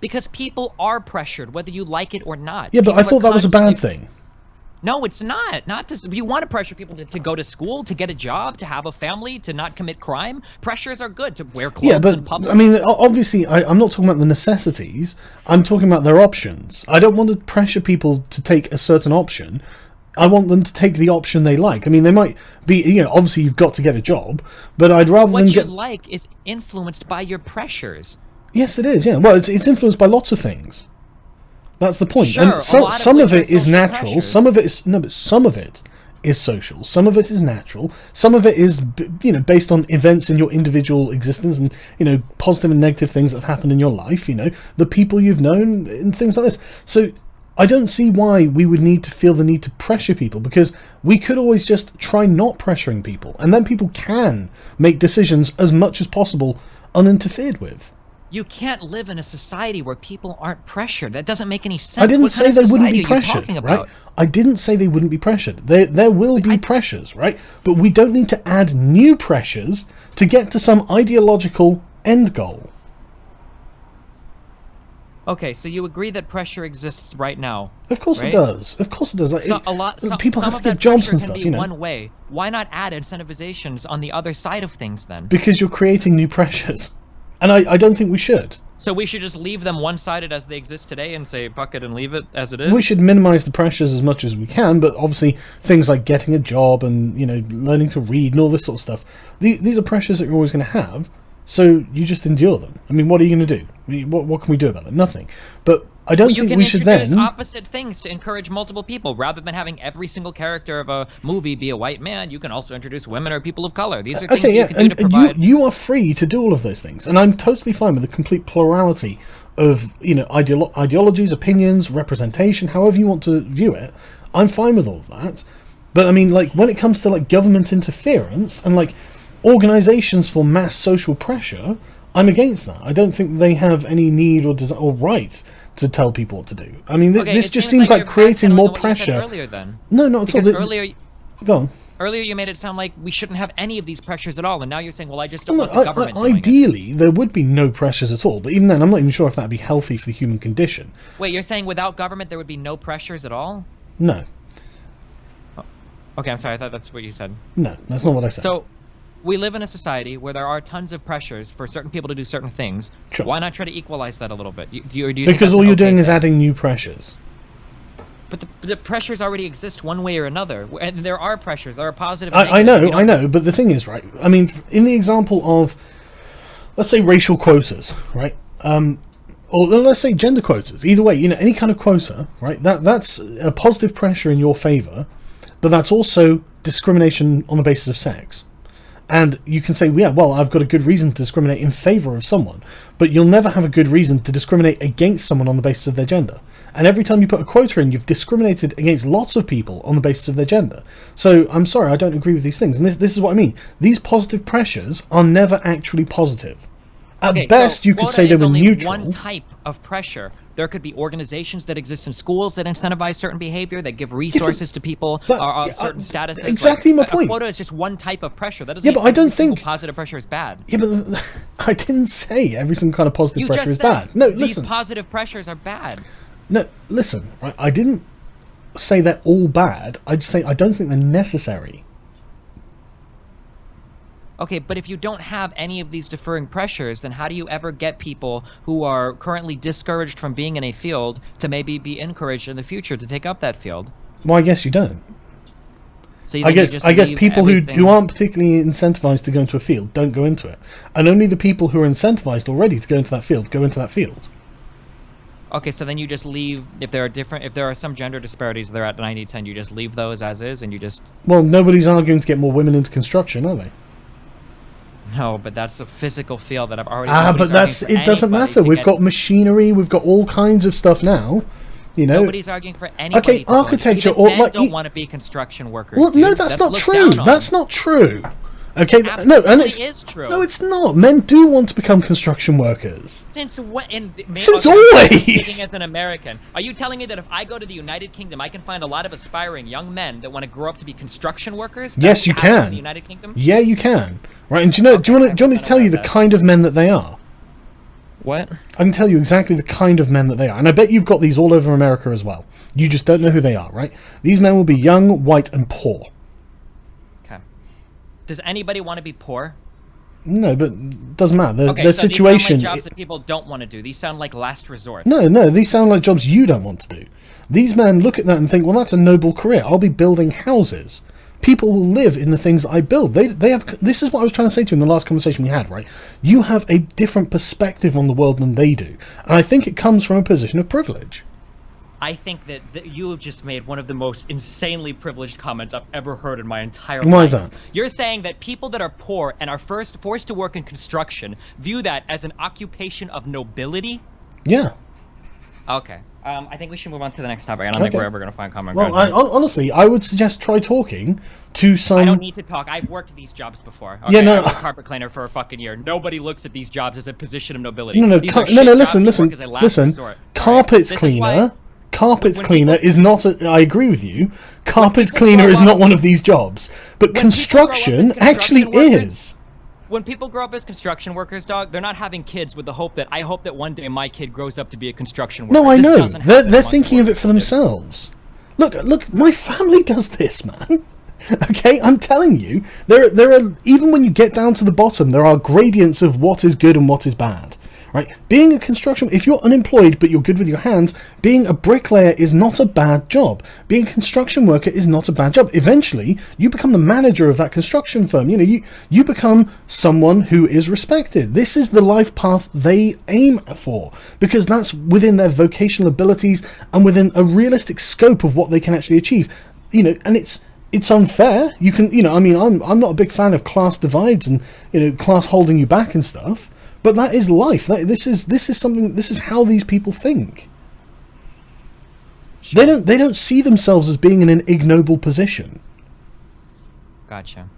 Because people are pressured, whether you like it or not. Yeah, but I thought that was a bad thing. No, it's not. You want to pressure people to go to school, to get a job, to have a family, to not commit crime. Pressures are good, to wear clothes in public. I mean, obviously, I'm not talking about the necessities. I'm talking about their options. I don't want to pressure people to take a certain option. I want them to take the option they like. I mean, they might be, obviously you've got to get a job, but I'd rather what than you like is influenced by your pressures. Yes, it is, yeah. Well, it's influenced by lots of things. That's the point. Sure, and some of it is natural, pressures. some of it is but some of it is social, some of it is natural, some of it is based on events in your individual existence and positive and negative things that have happened in your life, the people you've known and things like this. So I don't see why we would need to feel the need to pressure people, because we could always just try not pressuring people, and then people can make decisions as much as possible uninterfered with. You can't live in a society where people aren't pressured. That doesn't make any sense. I didn't say they wouldn't be pressured, right? right? I didn't say they wouldn't be pressured. There will be pressures, right? But we don't need to add new pressures to get to some ideological end goal. Okay, so you agree that pressure exists right now? Of course it does. Of course it does. People have to get jobs and stuff, can be one way. Why not add incentivizations on the other side of things then? Because you're creating new pressures. And I don't think we should. So we should just leave them one-sided as they exist today and say fuck it and leave it as it is? We should minimize the pressures as much as we can, but obviously things like getting a job and, learning to read and all this sort of stuff, these are pressures that you're always going to have, so you just endure them. I mean, what are you going to do? What can we do about it? Nothing. But I don't think we should then... You can introduce opposite things to encourage multiple people. Rather than having every single character of a movie be a white man, you can also introduce women or people of color. These are things you can do to provide... You are free to do all of those things. And I'm totally fine with the complete plurality of, ideologies, opinions, representation, however you want to view it. I'm fine with all of that. But, I mean, like, when it comes to, like, government interference and, like, organizations for mass social pressure, I'm against that. I don't think they have any need or desire or right to tell people what to do. I mean, this just seems like creating more pressure. Earlier, then. No, not at all. Go on. Earlier, you made it sound like we shouldn't have any of these pressures at all, and now you're saying, well, I just don't want the government doing ideally, there would be no pressures at all, but even then, I'm not even sure if that'd be healthy for the human condition. Wait, you're saying without government, there would be no pressures at all? No. Oh. Okay, I'm sorry, I thought that's what you said. No, that's not what I said. So, we live in a society where there are tons of pressures for certain people to do certain things. Sure. Why not try to equalize that a little bit? Because all you're doing is adding new pressures. But the pressures already exist one way or another. And there are pressures. There are positive and negative. I know. But the thing is, right, I mean, in the example of, let's say, racial quotas, right? Or let's say gender quotas. Either way, any kind of quota, right? That's a positive pressure in your favour, but that's also discrimination on the basis of sex. And you can say, yeah, well, I've got a good reason to discriminate in favour of someone, but you'll never have a good reason to discriminate against someone on the basis of their gender. And every time you put a quota in, you've discriminated against lots of people on the basis of their gender. So I'm sorry, I don't agree with these things. And this is what I mean. These positive pressures are never actually positive. At best, you could say they were neutral. One type of pressure. There could be organizations that exist in schools that incentivize certain behavior, that give resources to people of certain statuses. Exactly my point. A quota is just one type of pressure. That doesn't mean I don't think positive pressure is bad. Yeah, but I didn't say every single kind of positive pressure is bad. No, listen. These positive pressures are bad. No, listen. I didn't say they're all bad. I'd say I don't think they're necessary. Okay, but if you don't have any of these deferring pressures, then how do you ever get people who are currently discouraged from being in a field to maybe be encouraged in the future to take up that field? Well, I guess you don't. So I guess people who aren't particularly incentivized to go into a field don't go into it. And only the people who are incentivized already to go into that field go into that field. Okay, so then you just leave if there are some gender disparities that are at 90-10, you just leave those as is, and you just Well, nobody's arguing to get more women into construction, are they? no, but that's a physical field that I've already. But it doesn't matter. We've got machinery, we've got all kinds of stuff now. You know, nobody's arguing for anybody. Okay, architecture even or men like don't want to be construction workers. Well, dude. no, that's not true. That's not true. Okay, Absolutely and it's is true. No, it's not. Men do want to become construction workers. Since when? Since always. Speaking as an American, are you telling me that if I go to the United Kingdom, I can find a lot of aspiring young men that want to grow up to be construction workers? Yes, you can. In the United Kingdom? Yeah, you can. Right, and do you want me to tell you the kind of men that they are? What? I can tell you exactly the kind of men that they are, and I bet you've got these all over America as well. You just don't know who they are, right? These men will be young, white, and poor. Okay. Does anybody want to be poor? No, but it doesn't matter. Their so situation. These sound like jobs that people don't want to do. These sound like last resorts. No, these sound like jobs you don't want to do. These men look at that and think, well, that's a noble career. I'll be building houses. People will live in the things I build. They have. This is what I was trying to say to you in the last conversation we had, right? You have a different perspective on the world than they do, and I think it comes from a position of privilege. I think that you have just made one of the most insanely privileged comments I've ever heard in my entire life. Why is that? You're saying that people that are poor and are forced to work in construction view that as an occupation of nobility? Yeah. Okay. I think we should move on to the next topic. I don't think we're ever going to find common ground. Well, honestly, I would suggest try talking to some... I don't need to talk. I've worked these jobs before. Okay? Yeah, no. I was a carpet cleaner for a fucking year. Nobody looks at these jobs as a position of nobility. No, listen. Carpets cleaner... Carpets cleaner is not I agree with you. Carpets cleaner is not one of these jobs. But construction actually is. When people grow up as construction workers, dog, they're not having kids with the hope that I hope that one day my kid grows up to be a construction worker. No, I know. They're thinking of it for themselves. Look, my family does this, man. Okay, I'm telling you, there are even when you get down to the bottom, there are gradients of what is good and what is bad. Right? Being a construction, if you're unemployed but you're good with your hands, being a bricklayer is not a bad job. Being a construction worker is not a bad job. Eventually, you become the manager of that construction firm. You become someone who is respected. This is the life path they aim for, because that's within their vocational abilities and within a realistic scope of what they can actually achieve. And it's unfair. I'm not a big fan of class divides and class holding you back and stuff. But that is life. This is how these people think. Sure. They don't see themselves as being in an ignoble position. Gotcha.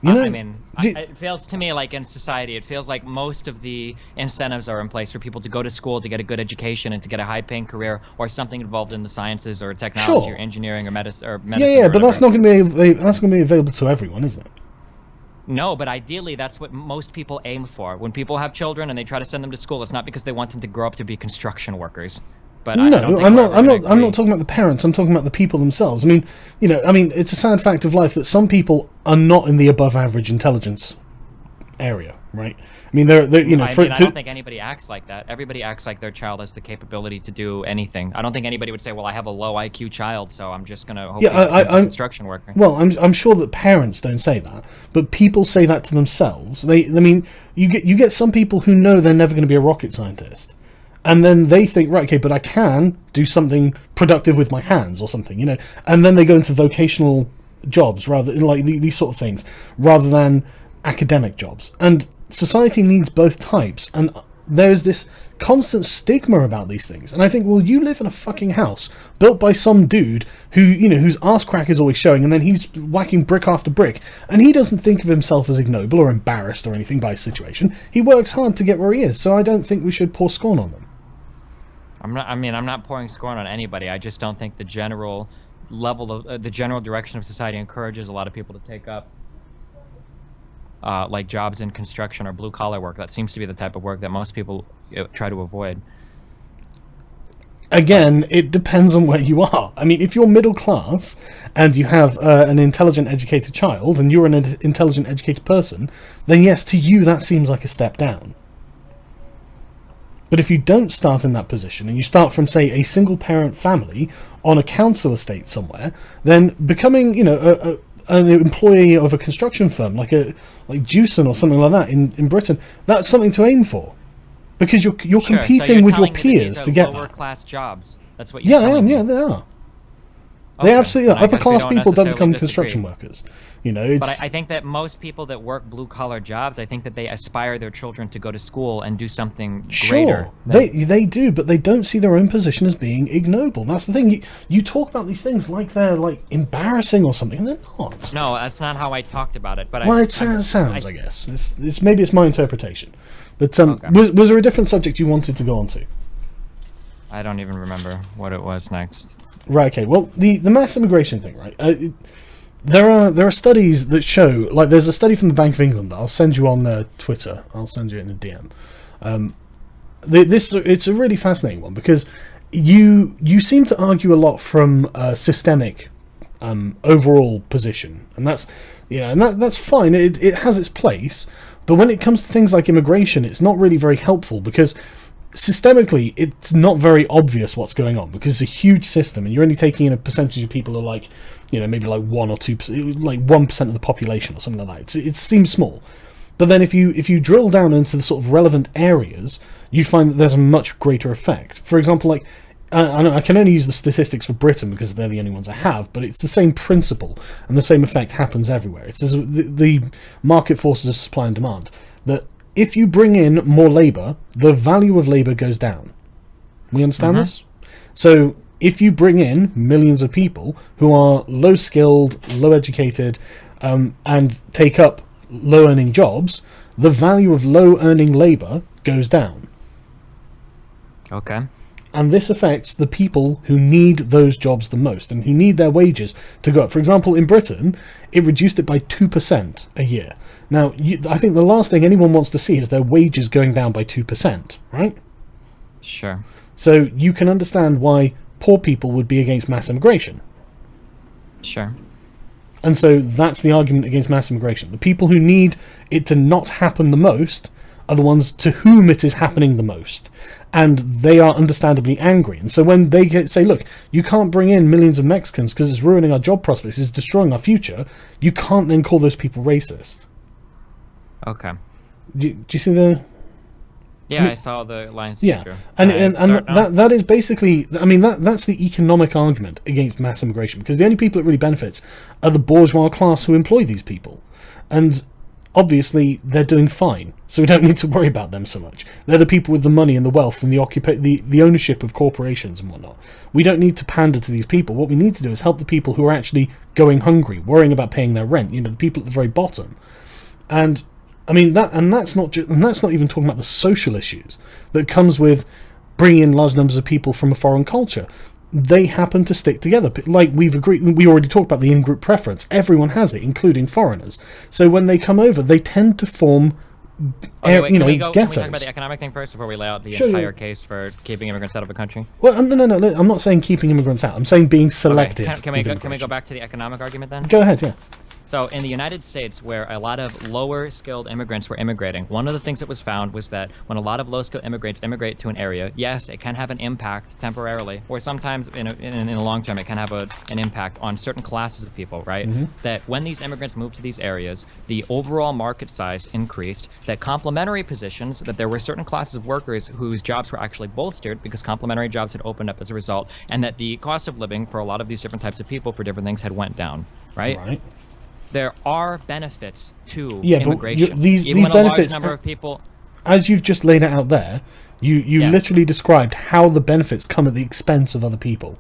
You it feels to me like in society, it feels like most of the incentives are in place for people to go to school, to get a good education, and to get a high-paying career, or something involved in the sciences, or technology, or engineering, or medicine. Yeah, but that's not going to be available to everyone, is it? No, but ideally, that's what most people aim for. When people have children and they try to send them to school, it's not because they want them to grow up to be construction workers. But I'm not talking about the parents. I'm talking about the people themselves. It's a sad fact of life that some people are not in the above average intelligence area, right? I don't think anybody acts like that. Everybody acts like their child has the capability to do anything. I don't think anybody would say, "Well, I have a low IQ child, so I'm just going to hope I'm a construction worker." Well, I'm sure that parents don't say that, but people say that to themselves. You get some people who know they're never going to be a rocket scientist, and then they think, right, okay, but I can do something productive with my hands or something, and then they go into vocational jobs rather like these sort of things rather than academic jobs. And society needs both types, and there's this constant stigma about these things. And I think, well, you live in a fucking house built by some dude whose arse crack is always showing, and then he's whacking brick after brick, and he doesn't think of himself as ignoble or embarrassed or anything by his situation. He works hard to get where he is, so I don't think we should pour scorn on them. I'm not pouring scorn on anybody. I just don't think the general level of the general direction of society encourages a lot of people to take up like jobs in construction or blue collar work. That seems to be the type of work that most people try to avoid. Again, it depends on where you are. If you're middle class and you have an intelligent, educated child, and you're an intelligent, educated person, then yes, to you that seems like a step down. But if you don't start in that position, and you start from, say, a single-parent family on a council estate somewhere, then becoming, an employee of a construction firm like Jewson or something like that in Britain, that's something to aim for. because you're Sure, so competing you're with your telling me that peers these are to get lower that. class jobs. That's what you're Yeah, I telling am. me. Yeah, they are. Okay, They absolutely then are. I Upper guess we class don't people don't necessarily become disagree. construction workers. You know, it's. But I think that most people that work blue-collar jobs, I think that they aspire their children to go to school and do something greater. Sure, they do, but they don't see their own position as being ignoble. That's the thing. You talk about these things like they're like embarrassing or something, and they're not. No, that's not how I talked about it. But Well, I sounds, I guess. It's maybe it's my interpretation. But Okay. was there a different subject you wanted to go on to? I don't even remember what it was next. Right. Okay. Well, the mass immigration thing, right? There are studies that show, like, there's a study from the Bank of England that I'll send you on Twitter. I'll send you it in a DM. It's a really fascinating one because you seem to argue a lot from a systemic overall position, and that's that's fine. It has its place, but when it comes to things like immigration, it's not really very helpful because systemically it's not very obvious what's going on because it's a huge system, and you're only taking in a percentage of people who are like, maybe like 1 or 2%, like 1% of the population or something like that. It seems small. But then if you drill down into the sort of relevant areas, you find that there's a much greater effect. For example, like, I can only use the statistics for Britain because they're the only ones I have, but it's the same principle, and the same effect happens everywhere. It's the market forces of supply and demand, that if you bring in more labour, the value of labour goes down. We understand this? So if you bring in millions of people who are low-skilled, low-educated, and take up low-earning jobs, the value of low-earning labour goes down. Okay. And this affects the people who need those jobs the most and who need their wages to go up. For example, in Britain, it reduced it by 2% a year. Now, I think the last thing anyone wants to see is their wages going down by 2%, right? Sure. So you can understand why poor people would be against mass immigration. Sure. And so that's the argument against mass immigration. The people who need it to not happen the most are the ones to whom it is happening the most. And they are understandably angry. And so when they say, look, you can't bring in millions of Mexicans because it's ruining our job prospects, it's destroying our future, you can't then call those people racist. Okay. Do you see the... Yeah, I saw the lines. Yeah, and that is basically, I mean, that's the economic argument against mass immigration, because the only people it really benefits are the bourgeois class who employ these people, and obviously they're doing fine, so we don't need to worry about them so much. They're the people with the money and the wealth and the ownership of corporations and whatnot. We don't need to pander to these people. What we need to do is help the people who are actually going hungry, worrying about paying their rent. The people at the very bottom, and I mean that's not even talking about the social issues that comes with bringing in large numbers of people from a foreign culture. They happen to stick together, like we've agreed. We already talked about the in-group preference. Everyone has it, including foreigners. So when they come over, they tend to form, Can we ghettos. talk about the economic thing first before we lay out the entire case for keeping immigrants out of a country? Well, no. I'm not saying keeping immigrants out. I'm saying being selective. Okay. Can we go back to the economic argument then? Go ahead. Yeah. So in the United States, where a lot of lower skilled immigrants were immigrating, one of the things that was found was that when a lot of low skilled immigrants immigrate to an area, yes, it can have an impact temporarily, or sometimes in the long term, it can have an impact on certain classes of people, right? That when these immigrants moved to these areas, the overall market size increased, that complementary positions, that there were certain classes of workers whose jobs were actually bolstered because complementary jobs had opened up as a result, and that the cost of living for a lot of these different types of people for different things had went down, right? There are benefits to immigration. But these even when benefits, a large number of people, as you've just laid it out there, you literally described how the benefits come at the expense of other people.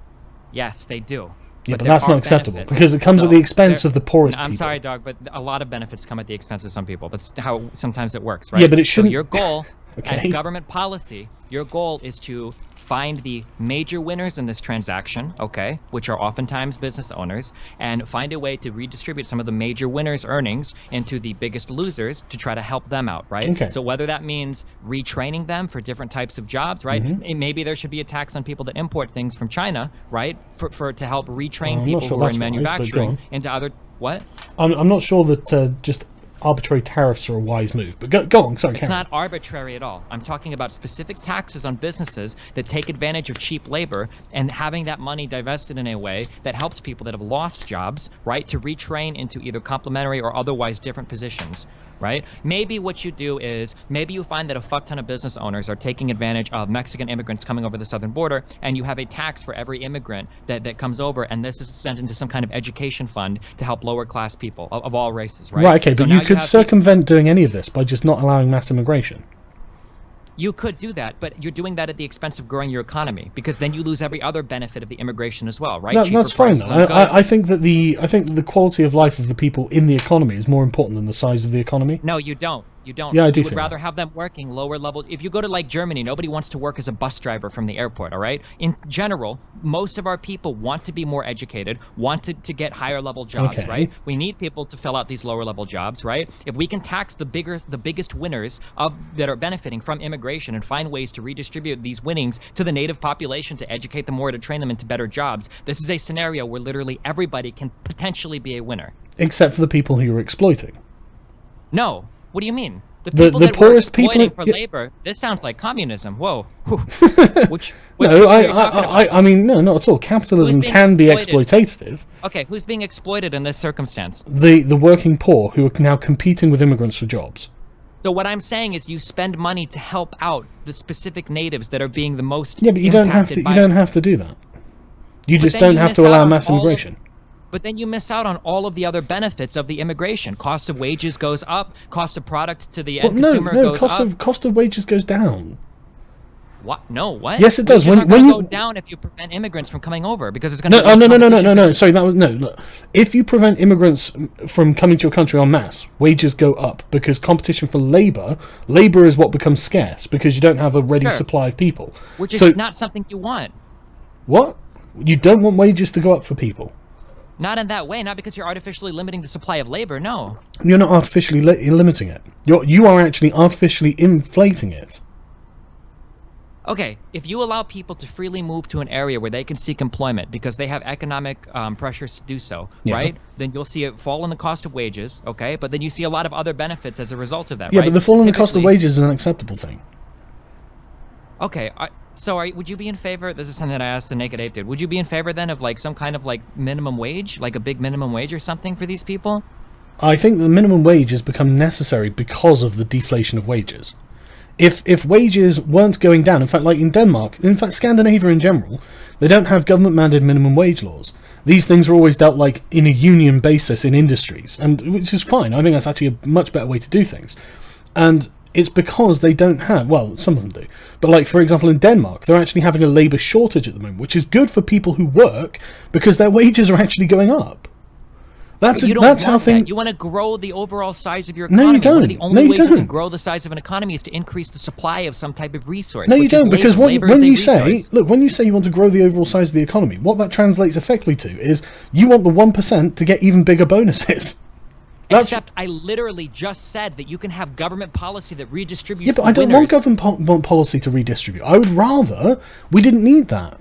Yes, they do. Yeah, but that's not acceptable because it comes at the expense of the poorest people. I'm sorry, Doug, but a lot of benefits come at the expense of some people. That's how sometimes it works, right? Yeah, but it shouldn't. So your goal, as government policy, your goal is to find the major winners in this transaction, okay, which are oftentimes business owners, and find a way to redistribute some of the major winners' earnings into the biggest losers to try to help them out, right? Okay. So whether that means retraining them for different types of jobs, right? Maybe there should be a tax on people that import things from China, right? For to help retrain people who are in manufacturing into other... What? I'm not sure that just arbitrary tariffs are a wise move. But go on, sorry. It's not arbitrary at all. I'm talking about specific taxes on businesses that take advantage of cheap labor and having that money divested in a way that helps people that have lost jobs, right, to retrain into either complementary or otherwise different positions. Right? Maybe what you do is maybe you find that a fuck ton of business owners are taking advantage of Mexican immigrants coming over the southern border, and you have a tax for every immigrant that comes over, and this is sent into some kind of education fund to help lower class people of all races, right? Right, okay, So but now you could circumvent doing any of this by just not allowing mass immigration. You could do that, but you're doing that at the expense of growing your economy, because then you lose every other benefit of the immigration as well, right? That's fine. I think that the quality of life of the people in the economy is more important than the size of the economy. No, you don't. You don't. Yeah, I do. You would rather have them working lower level. If you go to like Germany, nobody wants to work as a bus driver from the airport, all right? In general, most of our people want to be more educated, want to get higher level jobs, Okay. right? We need people to fill out these lower level jobs, right? If we can tax the biggest winners that are benefiting from immigration and find ways to redistribute these winnings to the native population to educate them more, to train them into better jobs, this is a scenario where literally everybody can potentially be a winner. Except for the people who you're exploiting. No. What do you mean? The that poorest were exploiting people for labor. This sounds like communism. Whoa. Which No, people are you talking about? I mean, no, not at all. Capitalism Who's being can be exploited? exploitative. Okay, who's being exploited in this circumstance? The working poor who are now competing with immigrants for jobs. So what I'm saying is you spend money to help out the specific natives that are being the most Yeah, but you don't have to. You don't have to do that. You just don't have to allow mass immigration. But then you miss out on all of the other benefits of the immigration. Cost of wages goes up. Cost of product to the end consumer goes up. Cost of wages goes down. What? No, what? Yes, it does. Wages When you go down if you prevent immigrants from coming over, because it's going no, to no. Sorry, that was no. Look, if you prevent immigrants from coming to your country en masse, wages go up because competition for labor is what becomes scarce because you don't have a ready supply of people. Which is not something you want. What? You don't want wages to go up for people? Not in that way. Not because you're artificially limiting the supply of labor. No. You're not artificially limiting it. You are actually artificially inflating it. Okay, if you allow people to freely move to an area where they can seek employment because they have economic pressures to do so, right? Then you'll see it fall in the cost of wages, okay? But then you see a lot of other benefits as a result of that, yeah, right? But the fall in the cost of wages is an acceptable thing. Okay, so would you be in favor, this is something that I asked the Naked Ape dude, would you be in favor then of like some kind of like minimum wage, like a big minimum wage or something for these people? I think the minimum wage has become necessary because of the deflation of wages. If wages weren't going down, in fact, like in Denmark, in fact, Scandinavia in general, they don't have government-mandated minimum wage laws. These things are always dealt like in a union basis in industries, and which is fine. I think that's actually a much better way to do things. And it's because they don't have, well, some of them do, but like, for example, in Denmark, they're actually having a labour shortage at the moment, which is good for people who work because their wages are actually going up. That's how things. You want to grow the overall size of your economy. No, you don't. One of the only ways you can grow the size of an economy is to increase the supply of some type of resource. No, you don't, because when you say you want to grow the overall size of the economy, what that translates effectively to is you want the 1% to get even bigger bonuses. Except I literally just said that you can have government policy that redistributes. Yeah, but I don't want government policy to redistribute. I would rather we didn't need that.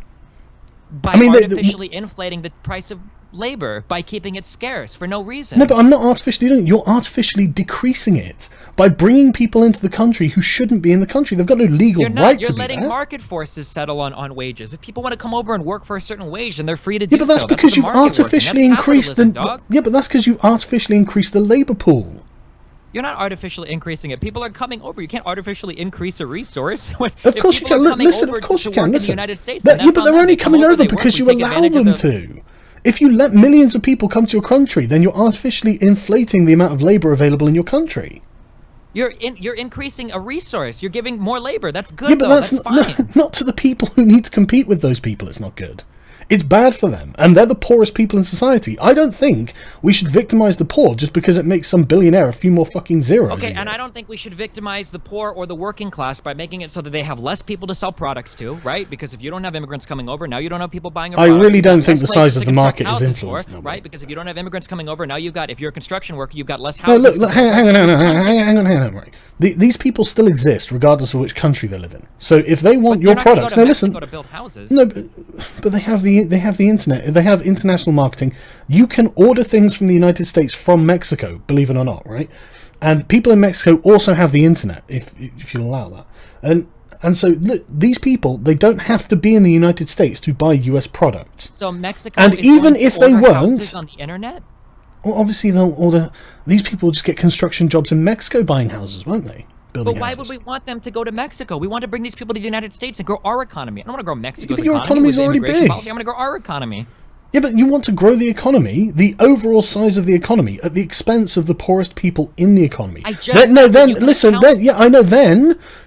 By artificially inflating the price of labor by keeping it scarce for no reason. No, but I'm not artificially doing it. You're artificially decreasing it by bringing people into the country who shouldn't be in the country. They've got no legal right to be there. You're letting market forces settle on wages. If people want to come over and work for a certain wage, then they're free to do so. Yeah, but that's because you've artificially increased the. Yeah, but that's because you artificially increased the labor pool. You're not artificially increasing it. People are coming over. You can't artificially increase a resource. Of course you can. Listen, of course you can. Listen. But they're only coming over because you allow them to. If you let millions of people come to your country, then you're artificially inflating the amount of labor available in your country. You're increasing a resource. You're giving more labor. That's good. Yeah, but that's fine. Not to the people who need to compete with those people. It's not good. It's bad for them, and they're the poorest people in society. I don't think we should victimize the poor just because it makes some billionaire a few more fucking zeros. Okay, and I don't think we should victimize the poor or the working class by making it so that they have less people to sell products to, right? Because if you don't have immigrants coming over, now you don't have people buying your products. I really don't think the size of the market is influenced, right? Because if you don't have immigrants coming over, now you've got, if you're a construction worker, you've got less houses. No, look, hang on. Right. These people still exist regardless of which country they live in. So if they want your products, no, listen. To build houses. No, but they have the internet. They have international marketing. You can order things from the United States from Mexico, believe it or not, right? And people in Mexico also have the internet, if you'll allow that. And so look, these people, they don't have to be in the United States to buy US products. So Mexico and is even going to if they order weren't houses on the internet? Well, obviously they'll order. These people will just get construction jobs in Mexico buying houses, won't they? Building But why houses. would we want them to go to Mexico? We want to bring these people to the United States and grow our economy. I don't want to grow Mexico's but your economy economy's with already immigration big. policy. I want to grow our economy. Yeah, but you want to grow the economy, the overall size of the economy, at the expense of the poorest people in the economy. I just Then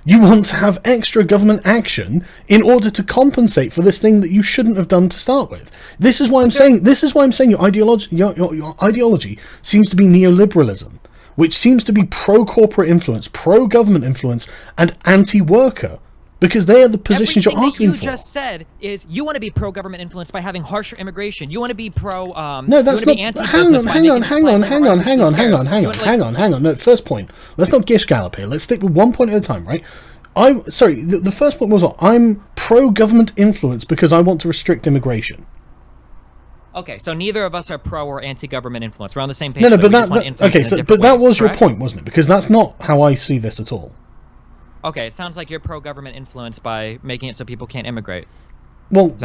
you want to have extra government action in order to compensate for this thing that you shouldn't have done to start with. This is why I'm saying your ideology seems to be neoliberalism, which seems to be pro-corporate influence, pro-government influence, and anti-worker. Because they are the positions you're arguing for. Everything that you just said is you want to be pro-government influence by having harsher immigration. You want to be pro. No, that's not. Hang on. No, first point. Let's not gish gallop here. Let's stick with one point at a time, right? I'm sorry. The first point was what? I'm pro-government influence because I want to restrict immigration. Okay, so neither of us are pro or anti-government influence. We're on the same page. No, but that was your point, wasn't it? Because that's not how I see this at all. Okay, it sounds like you're pro-government influence by making it so people can't immigrate. Well,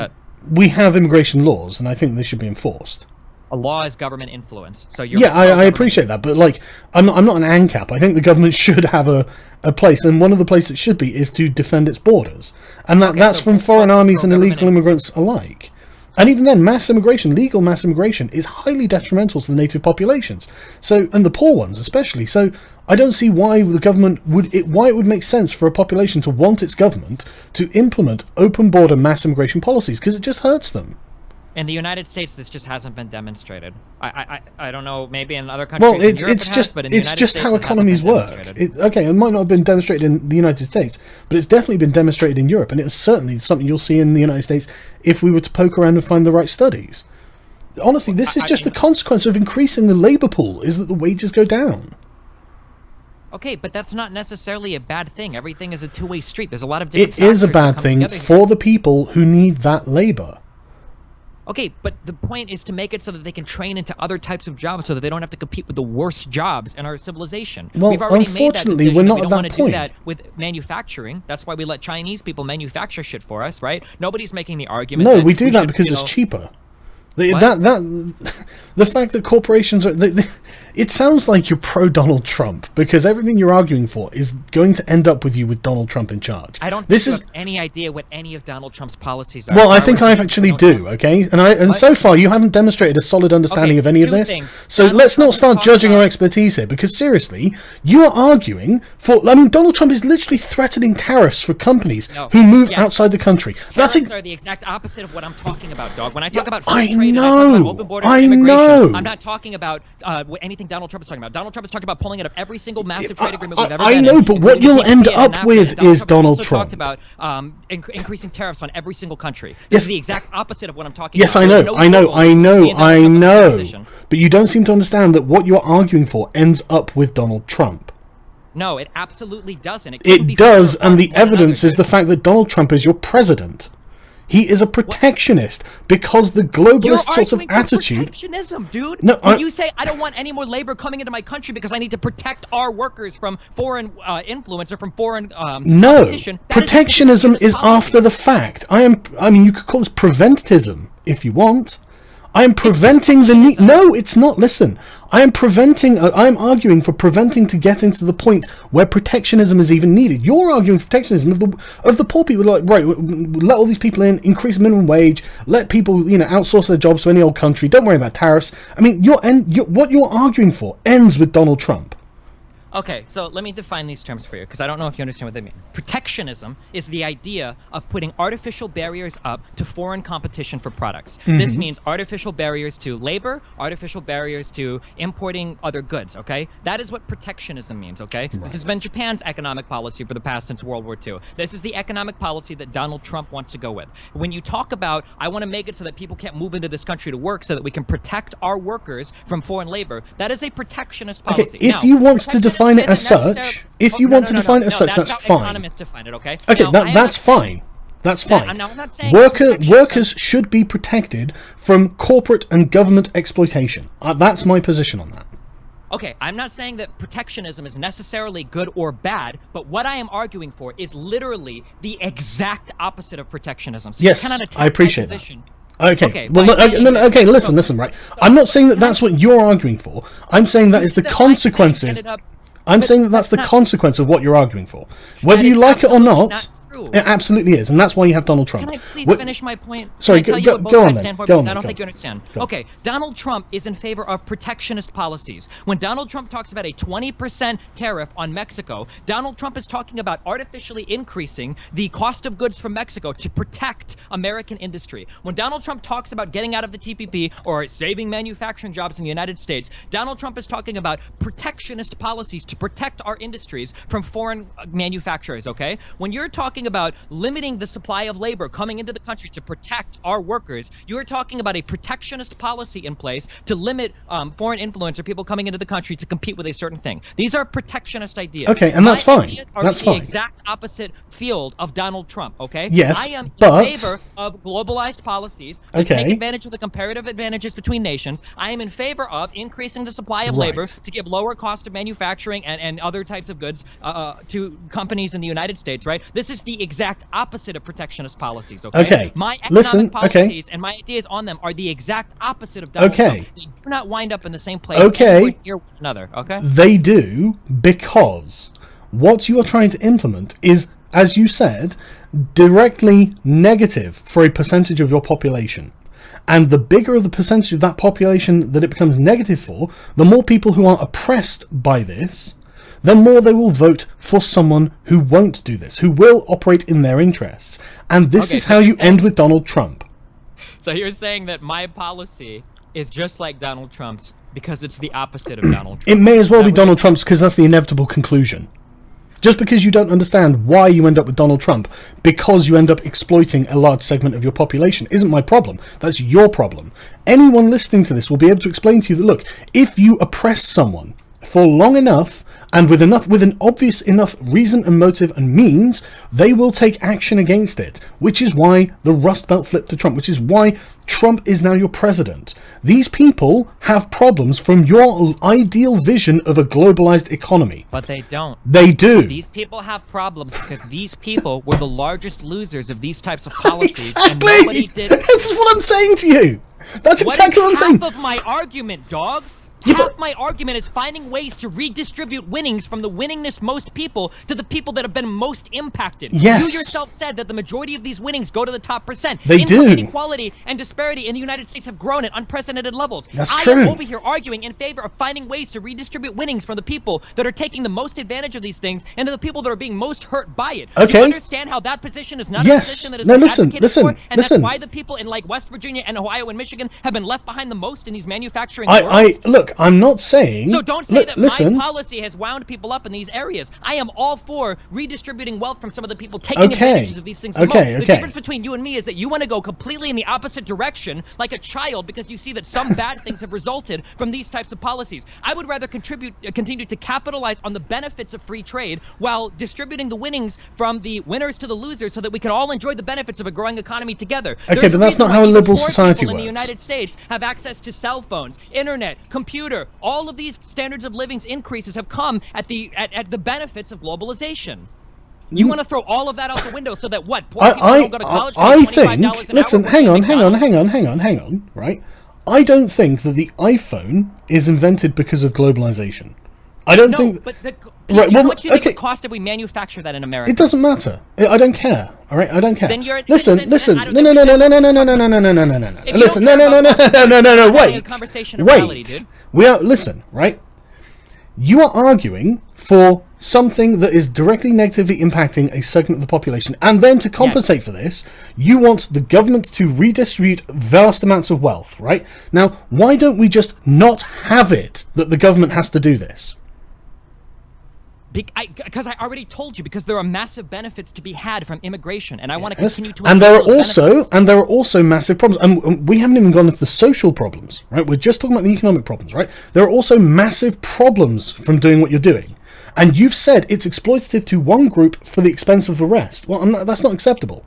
we have immigration laws, and I think they should be enforced. A law is government influence, so you're. Yeah, I appreciate that, but like, I'm not an ANCAP. I think the government should have a place, and one of the places it should be is to defend its borders, and that's from foreign armies and illegal immigrants alike. And even then, legal mass immigration, is highly detrimental to the native populations. So, and the poor ones especially. So, I don't see why the government why it would make sense for a population to want its government to implement open border mass immigration policies, because it just hurts them. In the United States, this just hasn't been demonstrated. I don't know, maybe in other countries. Well, it's just how economies work. It might not have been demonstrated in the United States, but it's definitely been demonstrated in Europe, and it's certainly something you'll see in the United States if we were to poke around and find the right studies. Honestly, this is just the consequence of increasing the labour pool, is that the wages go down. Okay, but that's not necessarily a bad thing. Everything is a two-way street. There's a lot of different factors. It is a bad thing for the people who need that labour. Okay, but the point is to make it so that they can train into other types of jobs so that they don't have to compete with the worst jobs in our civilization. Well, we've already unfortunately, made that decision. we're not we don't at want that to do point. that with manufacturing. That's why we let Chinese people manufacture shit for us, right? Nobody's making the argument. No, we do that because it's cheaper. The fact that corporations are... it sounds like you're pro-Donald Trump, because everything you're arguing for is going to end up with you with Donald Trump in charge. I don't think you have any idea what any of Donald Trump's policies are. Well, I think I actually do, okay? And so far, you haven't demonstrated a solid understanding of any of this. So let's not start judging our expertise here, because seriously, you are arguing for... I mean, Donald Trump is literally threatening tariffs for companies who move outside the country. Tariffs are the exact opposite of what I'm talking about, dog. When I talk about free trade, open border immigration, I'm not talking about anything Donald Trump is talking about. Donald Trump is talking about pulling out of every single massive trade agreement we've ever I know, but what you'll end up with is Donald Trump. Talked about increasing tariffs on every single country. This is the exact opposite of what I'm talking about. Yes, I know. But you don't seem to understand that what you're arguing for ends up with Donald Trump. No, it absolutely doesn't. It does, and the evidence is the fact that Donald Trump is your president. He is a protectionist because the globalist sort of attitude. Protectionism, dude. No, when you say I don't want any more labor coming into my country because I need to protect our workers from foreign influence or from foreign competition. Protectionism is after the fact. I mean, you could call this preventism if you want. I am preventing the need. No, it's not. Listen, I am arguing for preventing to getting to the point where protectionism is even needed. You're arguing for protectionism of the poor people. Like, right, let all these people in, increase minimum wage, let people, outsource their jobs to any old country. Don't worry about tariffs. I mean, what you're arguing for ends with Donald Trump. Okay, so let me define these terms for you, because I don't know if you understand what they mean. Protectionism is the idea of putting artificial barriers up to foreign competition for products. Mm-hmm. This means artificial barriers to labor, artificial barriers to importing other goods, okay? That is what protectionism means, okay? Right. This has been Japan's economic policy for the past since World War II. This is the economic policy that Donald Trump wants to go with. When you talk about, I want to make it so that people can't move into this country to work so that we can protect our workers from foreign labor, that is a protectionist policy. Okay, if you want to define it as such, that's fine. Economists define it, okay? Okay, that's fine. That's fine. I'm not saying workers should be protected from corporate and government exploitation. That's my position on that. Okay, I'm not saying that protectionism is necessarily good or bad, but what I am arguing for is literally the exact opposite of protectionism. So Yes, you cannot attack I appreciate my that. position. Okay. Well, okay. Listen. Right. I'm not saying that that's what you're arguing for. I'm saying that is the consequences. I'm saying that that's the consequence of what you're arguing for, whether you like it or not. It absolutely is, and that's why you have Donald Trump. Can I please finish my point? Sorry, go on then. I don't think you understand. Okay, Donald Trump is in favor of protectionist policies. When Donald Trump talks about a 20% tariff on Mexico, Donald Trump is talking about artificially increasing the cost of goods from Mexico to protect American industry. When Donald Trump talks about getting out of the TPP or saving manufacturing jobs in the United States, Donald Trump is talking about protectionist policies to protect our industries from foreign manufacturers, okay? When you're talking about limiting the supply of labor coming into the country to protect our workers, you're talking about a protectionist policy in place to limit foreign influence or people coming into the country to compete with a certain thing. These are protectionist ideas. Okay, and that's fine. That's fine. The exact opposite field of Donald Trump, okay? Yes, I am in favor of globalized policies that take advantage of the comparative advantages between nations. I am in favor of increasing the supply of labor to give lower cost of manufacturing and other types of goods to companies in the United States, right? This is the exact opposite of protectionist policies, okay? My economic policies and my ideas on them are the exact opposite of Donald Trump. They do not wind up in the same place near one another, okay? They do, because what you are trying to implement is, as you said, directly negative for a percentage of your population. And the bigger the percentage of that population that it becomes negative for, the more people who are oppressed by this, the more they will vote for someone who won't do this, who will operate in their interests. And this is how you end with Donald Trump. So you're saying that my policy is just like Donald Trump's because it's the opposite of Donald Trump? It may as well be Donald Trump's because that's the inevitable conclusion. Just because you don't understand why you end up with Donald Trump, because you end up exploiting a large segment of your population, isn't my problem. That's your problem. Anyone listening to this will be able to explain to you that, look, if you oppress someone for long enough, and with an obvious enough reason and motive and means, they will take action against it. Which is why the Rust Belt flipped to Trump. Which is why Trump is now your president. These people have problems from your ideal vision of a globalized economy. But they don't. They do. These people have problems because these people were the largest losers of these types of policies. Exactly. And nobody did. That's what I'm saying to you. That's exactly what I'm saying. Half of my argument, dog? Half my argument is finding ways to redistribute winnings from the winningest most people to the people that have been most impacted. Yes. You yourself said that the majority of these winnings go to the top percent. They do. Inequality and disparity in the United States have grown at unprecedented levels. That's true. I am over here arguing in favor of finding ways to redistribute winnings from the people that are taking the most advantage of these things and to the people that are being most hurt by it. Okay. Do you understand how that position is not a position that is advocated for? And that's why the people in like West Virginia and Ohio and Michigan have been left behind the most in these manufacturing Look, I'm not saying. So don't say that my policy has wound people up in these areas. I am all for redistributing wealth from some of the people taking advantages of these things. The difference between you and me is that you want to go completely in the opposite direction, like a child, because you see that some bad things have resulted from these types of policies. I would rather continue to capitalize on the benefits of free trade while distributing the winnings from the winners to the losers so that we can all enjoy the benefits of a growing economy together. Okay, but that's not how a liberal society works. In the United States have access to cell phones, internet, computer, all of these standards of living increases have come at the benefits of globalization. You want to throw all of that out the window so that what? Poor people don't go to college. I think. Listen, hang on. Right? I don't think that the iPhone is invented because of globalization. I don't think. But how much do you think it cost if we manufacture that in America? It doesn't matter. I don't care. All right, I don't care. Then you're listen. No. Listen, no. Wait. We are listen, right? You are arguing for something that is directly negatively impacting a segment of the population, and then to compensate for this, you want the government to redistribute vast amounts of wealth, right? Now, why don't we just not have it that the government has to do this? Because I already told you, because there are massive benefits to be had from immigration, and I want to continue to. And there are also massive problems, and we haven't even gone into the social problems, right? We're just talking about the economic problems, right? There are also massive problems from doing what you're doing, and you've said it's exploitative to one group for the expense of the rest. Well, that's not acceptable.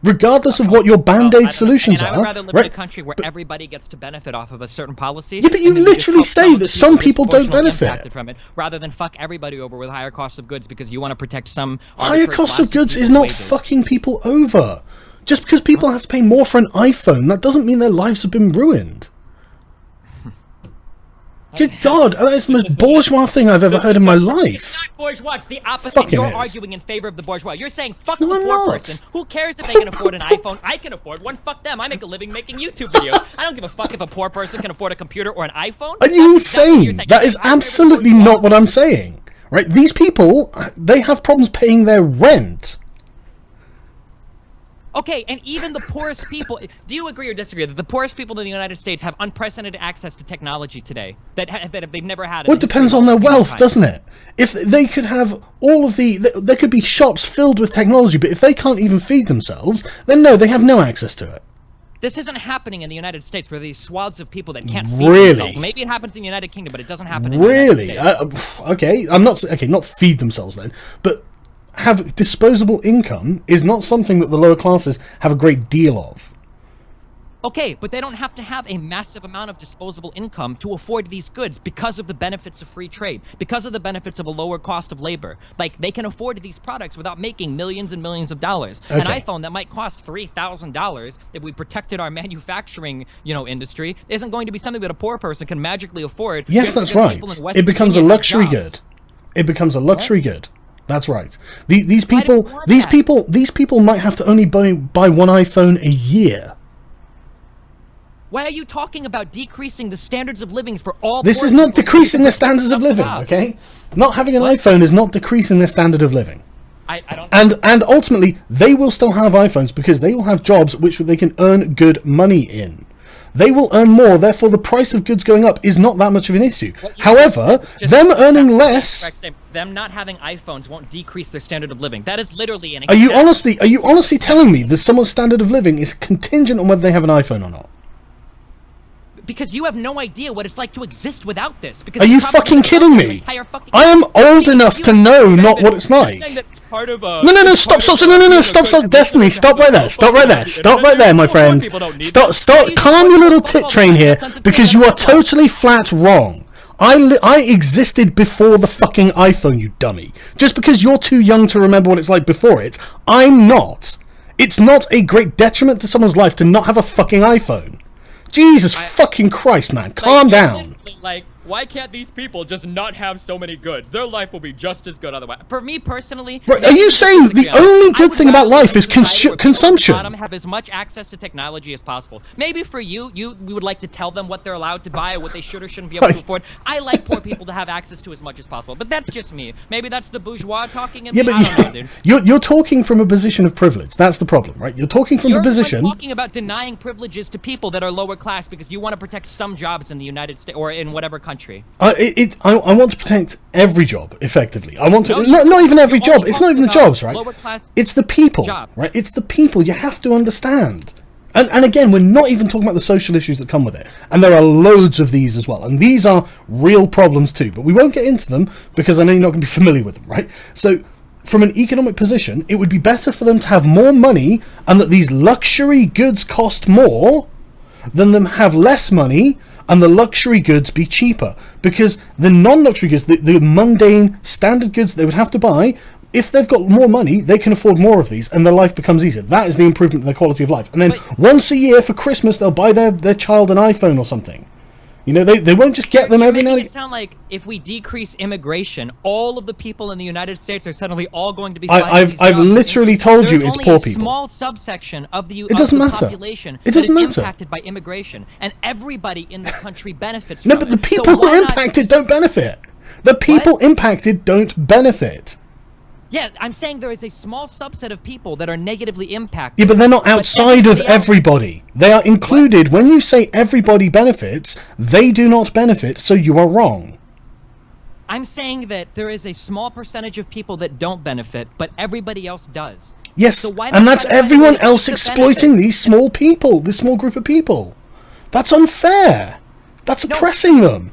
regardless of what your band-aid solutions I are. would rather live in a country where everybody gets to benefit off of a certain policy. Yeah, but you literally say that some people don't benefit from it, rather than fuck everybody over with higher costs of goods because you want to protect some. Higher costs of goods is not fucking people over. Just because people have to pay more for an iPhone, that doesn't mean their lives have been ruined. Good God, that is the most bourgeois thing I've ever heard in my life. It's not bourgeois, it's the opposite. Fucking You're is. arguing in favor of the bourgeois. You're saying fuck No, the I'm poor not. person. Who cares if they can afford an iPhone? I can afford one. Fuck them. I make a living making YouTube videos. I don't give a fuck if a poor person can afford a computer or an iPhone. Are you That's exactly what insane? you're saying. That is I favor the absolutely bourgeois. not what I'm saying. Right? These people, they have problems paying their rent. Okay, and even the poorest people, do you agree or disagree that the poorest people in the United States have unprecedented access to technology today that they've never had? Well, it depends on their wealth, doesn't it? If they could have all of there could be shops filled with technology, but if they can't even feed themselves, then no, they have no access to it. This isn't happening in the United States where these swaths of people that can't feed Really? themselves. Maybe it happens in the United Kingdom, but it doesn't happen in the Really? United States. Okay, not feed themselves then, but have disposable income is not something that the lower classes have a great deal of. Okay, but they don't have to have a massive amount of disposable income to afford these goods because of the benefits of free trade, because of the benefits of a lower cost of labor. Like, they can afford these products without making millions and millions of dollars. Okay. An iPhone that might cost $3,000 if we protected our manufacturing, industry, isn't going to be something that a poor person can magically afford. Yes, just that's because right. people in West It becomes a Virginia have luxury jobs. good. It becomes a luxury good. That's right. These Why do you people, want these that? people, these people might have to only buy one iPhone a year. Why are you talking about decreasing the standards of living for all? This poor is not people so decreasing they their can standards of pick up living, jobs? okay? Not having an What? iPhone is not decreasing their standard of living. I don't. And ultimately, they will still have iPhones because they will have jobs which they can earn good money in. They will earn more, therefore the price of goods going up is not that much of an issue. However, them earning less... Them not having iPhones won't decrease their standard of living. That is literally an. Are you honestly telling me that someone's standard of living is contingent on whether they have an iPhone or not? Because you have no idea what it's like to exist without this. Because Are you probably fucking have kidding your me? entire fucking- I am old You- enough you- to know you're not saying what that- it's you're like. saying that it's part of a- No, it's stop, part stop, of no, a- stop, Destiny, stop right there, stop right there, stop right there, my friend. Stop, calm your little tit train here, because you are totally flat wrong. I existed before the fucking iPhone, you dummy. Just because you're too young to remember what it's like before it, I'm not. It's not a great detriment to someone's life to not have a fucking iPhone. Jesus fucking Christ, man, calm down. Like, why can't these people just not have so many goods? Their life will be just as good otherwise. For me personally, Right, are you saying the only good thing about life is consumption? Have as much access to technology as possible. Maybe for you, we would like to tell them what they're allowed to buy or what they should or shouldn't be able to afford. I like poor people to have access to as much as possible, but that's just me. Maybe that's the bourgeois talking in Yeah, me. but I don't know, dude. you're talking from a position of privilege. That's the problem, right? You're talking from You're the position. talking about denying privileges to people that are lower class because you want to protect some jobs in the United States or in whatever country. I want to protect every job, effectively. I want to No, not even every you're job. only It's not even the talking about jobs, right? lower class It's the people, job. right? It's the people. You have to understand. And again, we're not even talking about the social issues that come with it. And there are loads of these as well. And these are real problems too. But we won't get into them because I know you're not going to be familiar with them, right? So from an economic position, it would be better for them to have more money and that these luxury goods cost more than them have less money and the luxury goods be cheaper. Because the non-luxury goods, the mundane standard goods they would have to buy, if they've got more money, they can afford more of these and their life becomes easier. That is the improvement in their quality of life. And then once a year for Christmas, they'll buy their child an iPhone or something. You know, they won't just get them every You're now making and it sound like if we decrease immigration, all of the people in the United States are suddenly all going to be. I've literally told you it's poor people. There's only a small subsection of the doesn't matter. population It doesn't that is matter. impacted by immigration, and everybody in the country benefits. No, from but the it. people So who why are not impacted just- don't benefit. The people impacted don't benefit. Yeah, I'm saying there is a small subset of people that are negatively impacted. Yeah, but they're not outside of everybody else- everybody. They are included. When you say everybody benefits, they do not benefit, so you are wrong. I'm saying that there is a small percentage of people that don't benefit, but everybody else does. Yes, So why and not that's try to find a everyone way to else benefit? exploiting these small people, this small group of people. That's unfair. That's oppressing them.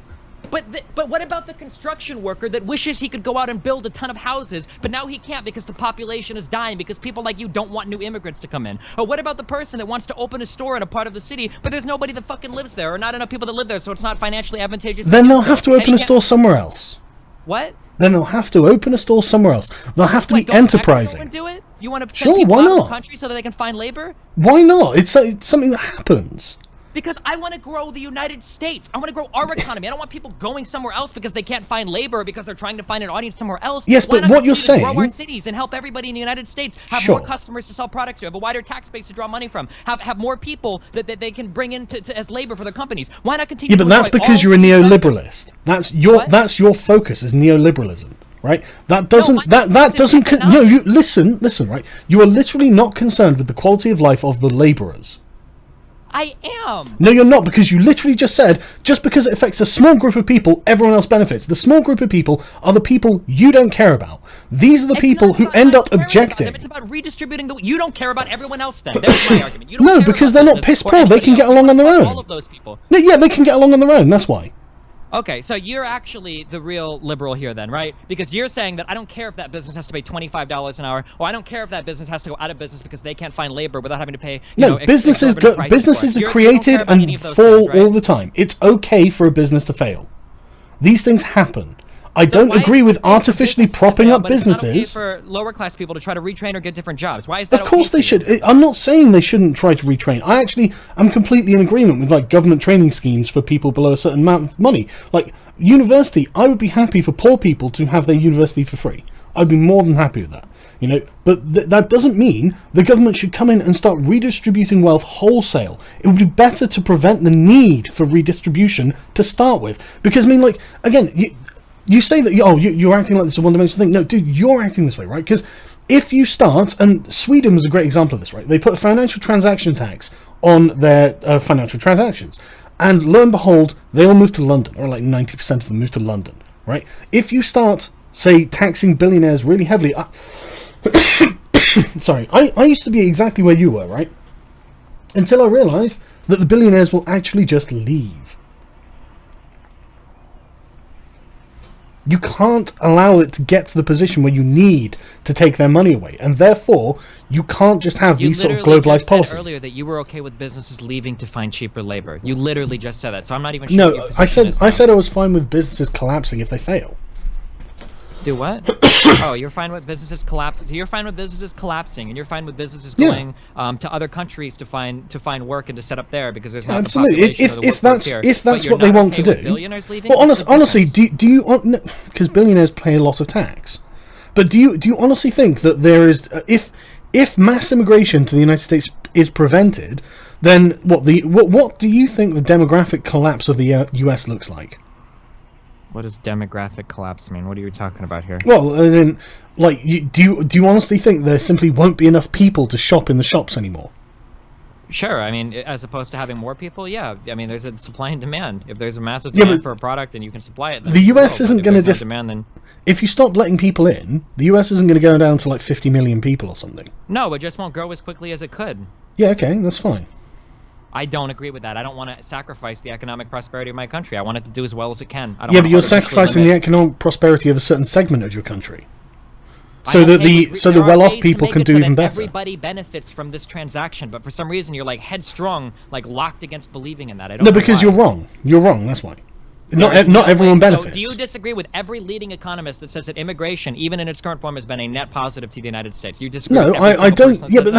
But what about the construction worker that wishes he could go out and build a ton of houses, but now he can't because the population is dying because people like you don't want new immigrants to come in? Or what about the person that wants to open a store in a part of the city, but there's nobody that fucking lives there, or not enough people that live there, so it's not financially advantageous? Then they'll have to open a store somewhere else. What? Then they'll have to open a store somewhere else. They'll have to be enterprising. And do it? You want to sure, send people why out of not? the country so that they can find labor? Why not? It's something that happens. Because I want to grow the United States. I want to grow our economy. I don't want people going somewhere else because they can't find labor or because they're trying to find an audience somewhere else. Yes, but what you're saying... grow our cities and help everybody in the United States have more customers to sell products to, have a wider tax base to draw money from, have more people that they can bring in as labor for their companies. Why not continue? Yeah, but that's because you're a neoliberalist. That's your focus is neoliberalism. Right? That doesn't no, you listen, right? You are literally not concerned with the quality of life of the laborers. I am. No, you're not, because you literally just said, just because it affects a small group of people, everyone else benefits. The small group of people are the people you don't care about. These are the people who end up objecting. It's about redistributing the... You don't care about everyone else then. There's my argument. You don't no, because they're not piss poor. They can get along on their own. All of those people. No, yeah, they can get along on their own. That's why. Okay, so you're actually the real liberal here then, right? Because you're saying that I don't care if that business has to pay $25 an hour, or I don't care if that business has to go out of business because they can't find labor without having to pay. Businesses are created and fall all the time. It's okay for a business to fail. These things happen. I don't agree with artificially propping up businesses. It's not okay for lower class people to try to retrain or get different jobs. Why is that? Of course they should. I'm not saying they shouldn't try to retrain. I'm completely in agreement with like government training schemes for people below a certain amount of money. Like university, I would be happy for poor people to have their university for free. I'd be more than happy with that. But that doesn't mean the government should come in and start redistributing wealth wholesale. It would be better to prevent the need for redistribution to start with. Because again, you say that you're acting like this is a one-dimensional thing. No, dude, you're acting this way, right? Because if you start, and Sweden was a great example of this, right? They put a financial transaction tax on their financial transactions, and lo and behold, they all moved to London, or like 90% of them moved to London, right? If you start, say, taxing billionaires really heavily, sorry, I used to be exactly where you were, right? Until I realised that the billionaires will actually just leave. You can't allow it to get to the position where you need to take their money away, and therefore you can't just have these sort of globalized policies. You earlier that you were okay with businesses leaving to find cheaper labor. You literally just said that, so I'm not even sure. No, I said I was fine with businesses collapsing if they fail. Do what? Oh, you're fine with businesses collapsing. So you're fine with businesses collapsing, and you're fine with businesses going to other countries to find work and to set up there because there's not absolutely. The population If that's what they want to do. Billionaires leaving. Well, honestly, do you because billionaires pay a lot of tax, but do you honestly think that there is if mass immigration to the United States is prevented, then what do you think the demographic collapse of the U.S. looks like? What does demographic collapse mean? What are you talking about here? Well, as in, like, do you honestly think there simply won't be enough people to shop in the shops anymore? Sure. I mean, as opposed to having more people, yeah. I mean, there's a supply and demand. If there's a massive demand for a product and you can supply it, then the U.S. isn't going to just... demand, then... If you stop letting people in, the U.S. isn't going to go down to like 50 million people or something. No, it just won't grow as quickly as it could. Yeah, okay, that's fine. I don't agree with that. I don't want to sacrifice the economic prosperity of my country. I want it to do as well as it can. Yeah, but you're sacrificing the economic prosperity of a certain segment of your country, so that the well-off people can do even better. Everybody benefits from this transaction, but for some reason you're like headstrong, like locked against believing in that. I don't know because you're wrong. You're wrong. That's why. Not everyone benefits. So do you disagree with every leading economist that says that immigration, even in its current form, has been a net positive to the United States? You disagree? No, I don't. Yeah, but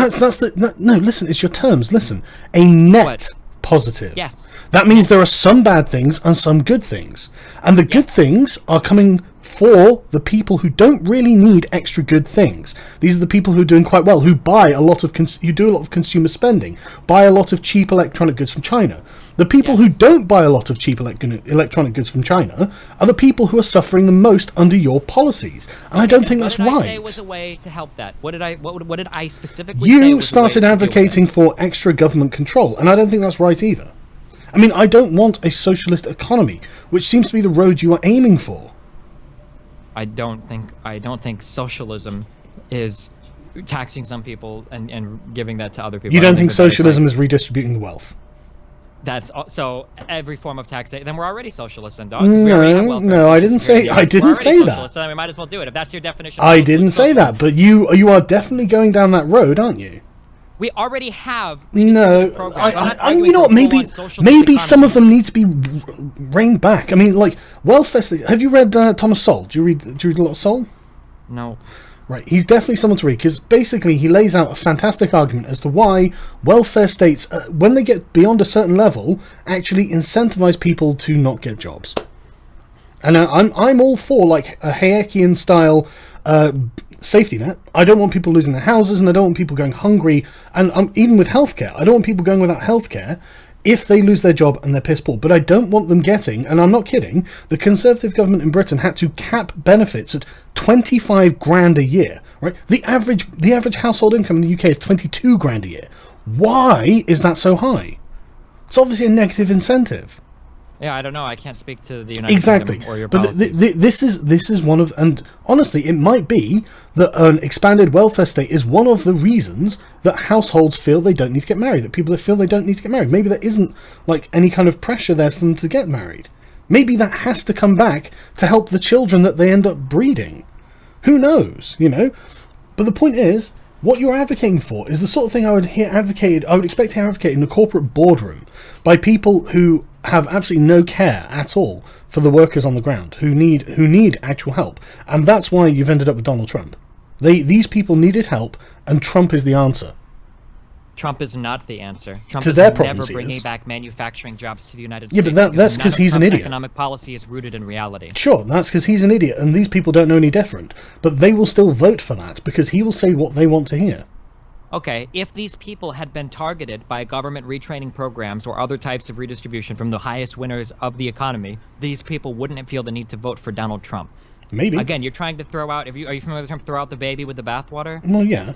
no. Listen, it's your terms. Listen, a net positive. Yes. That means there are some bad things and some good things, and the good things are coming for the people who don't really need extra good things. These are the people who are doing quite well, who buy a lot of who do a lot of consumer spending, buy a lot of cheap electronic goods from China. The people who don't buy a lot of cheap electronic goods from China are the people who are suffering the most under your policies, and I don't think that's right. What did I say was a way to help that? What did I specifically say? You started advocating for extra government control, and I don't think that's right either. I mean, I don't want a socialist economy, which seems to be the road you are aiming for. I don't think socialism is taxing some people and giving that to other people. You don't think socialism is redistributing the wealth? So every form of taxation. Then we're already socialists, and dogs. We already have welfare No, I didn't say. I didn't say that. So then we might as well do it if that's your definition. I didn't say that, but you are definitely going down that road, aren't you? We already have. No, you know what? Maybe some of them need to be reined back. I mean, like welfare. Have you read Thomas Sowell? Do you read a lot of Sowell? No. Right, he's definitely someone to read, because basically he lays out a fantastic argument as to why welfare states, when they get beyond a certain level, actually incentivize people to not get jobs. And I'm all for like a Hayekian style safety net. I don't want people losing their houses, and I don't want people going hungry. And even with healthcare, I don't want people going without healthcare if they lose their job and they're piss poor. But I don't want them getting, and I'm not kidding, the Conservative government in Britain had to cap benefits at 25 grand a year, right? The average household income in the UK is 22 grand a year. Why is that so high? It's obviously a negative incentive. Yeah, I don't know. I can't speak to the United Kingdom or your policies. But this is one of, and honestly, it might be that an expanded welfare state is one of the reasons that households feel they don't need to get married, that people feel they don't need to get married. Maybe there isn't like any kind of pressure there for them to get married. Maybe that has to come back to help the children that they end up breeding. Who knows, you know? But the point is, what you're advocating for is the sort of thing I would expect to hear advocated in a corporate boardroom by people who have absolutely no care at all for the workers on the ground who need actual help. And that's why you've ended up with Donald Trump. These people needed help, and Trump is the answer. Trump is not the answer. Trump to is their never problems, bringing back manufacturing jobs to the United States. Yeah, but that's because he's an idiot. Economic policy is rooted in reality. Sure, that's because he's an idiot, and these people don't know any different. But they will still vote for that because he will say what they want to hear. Okay, if these people had been targeted by government retraining programs or other types of redistribution from the highest winners of the economy, these people wouldn't feel the need to vote for Donald Trump. Maybe. Again, you're trying to throw out. Are you familiar with the term "throw out the baby with the bathwater"? Well, yeah.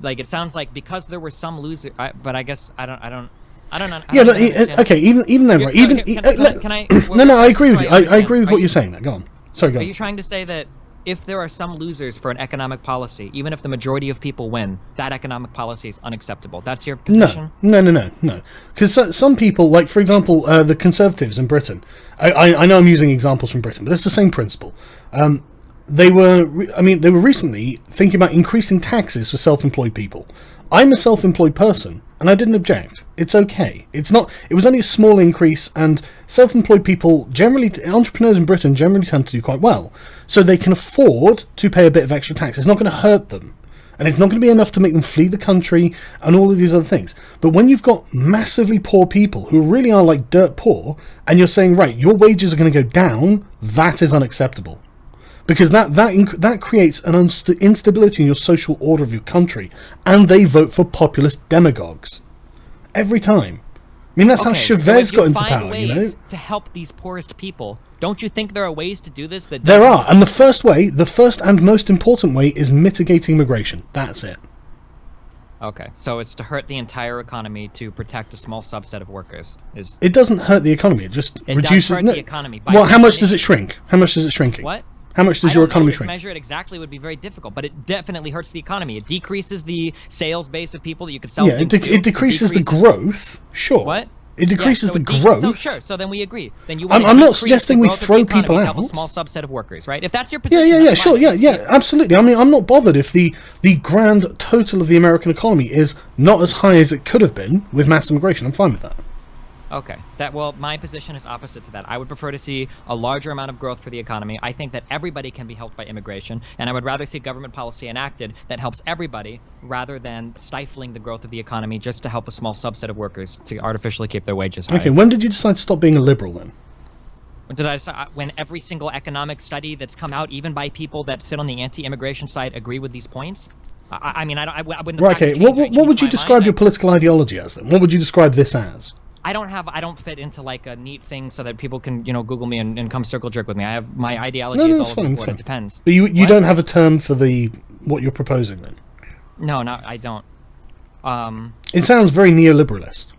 Like it sounds like because there were some losers, but I guess I don't know. Yeah, but okay. Even then, right? Can I? No, I agree with you. I agree with what you're saying. There, go on. Sorry, go on. Are you trying to say that if there are some losers for an economic policy, even if the majority of people win, that economic policy is unacceptable? That's your position? No. Because some people, like for example, the Conservatives in Britain. I know I'm using examples from Britain, but it's the same principle. They were recently thinking about increasing taxes for self-employed people. I'm a self-employed person, and I didn't object. It's okay. It was only a small increase, and self-employed people entrepreneurs in Britain generally tend to do quite well. So they can afford to pay a bit of extra tax. It's not going to hurt them. And it's not going to be enough to make them flee the country and all of these other things. But when you've got massively poor people who really are like dirt poor, and you're saying, right, your wages are going to go down, that is unacceptable. Because that creates an instability in your social order of your country, and they vote for populist demagogues every time. I mean, that's how Chavez got into power. You know, to help these poorest people. Don't you think there are ways to do this? There are, and the first and most important way is mitigating immigration. That's it. Okay, so it's to hurt the entire economy to protect a small subset of workers. It doesn't hurt the economy. It just reduces the economy. Well, how much does it shrink? How much is it shrinking? What? How much does your economy shrink? To measure it exactly would be very difficult, but it definitely hurts the economy. It decreases the sales base of people that you could sell. Yeah, it decreases the growth. Sure. What? It decreases the growth. So sure. So then we agree. Then you. I'm not suggesting we throw people out. Help a small subset of workers, right? If that's your position. Yeah, sure. Yeah, absolutely. I mean, I'm not bothered if the grand total of the American economy is not as high as it could have been with mass immigration. I'm fine with that. Okay. My position is opposite to that. I would prefer to see a larger amount of growth for the economy. I think that everybody can be helped by immigration, and I would rather see government policy enacted that helps everybody rather than stifling the growth of the economy just to help a small subset of workers to artificially keep their wages high. Okay, when did you decide to stop being a liberal then? When every single economic study that's come out, even by people that sit on the anti-immigration side, agree with these points? I wouldn't. Right, okay. What would you describe your political ideology as then? What would you describe this as? I don't fit into like a neat thing so that people can, Google me and come circle jerk with me. I have my ideology is all over the board. It depends. But you don't have a term for what you're proposing then? No, I don't. It sounds very neoliberalist.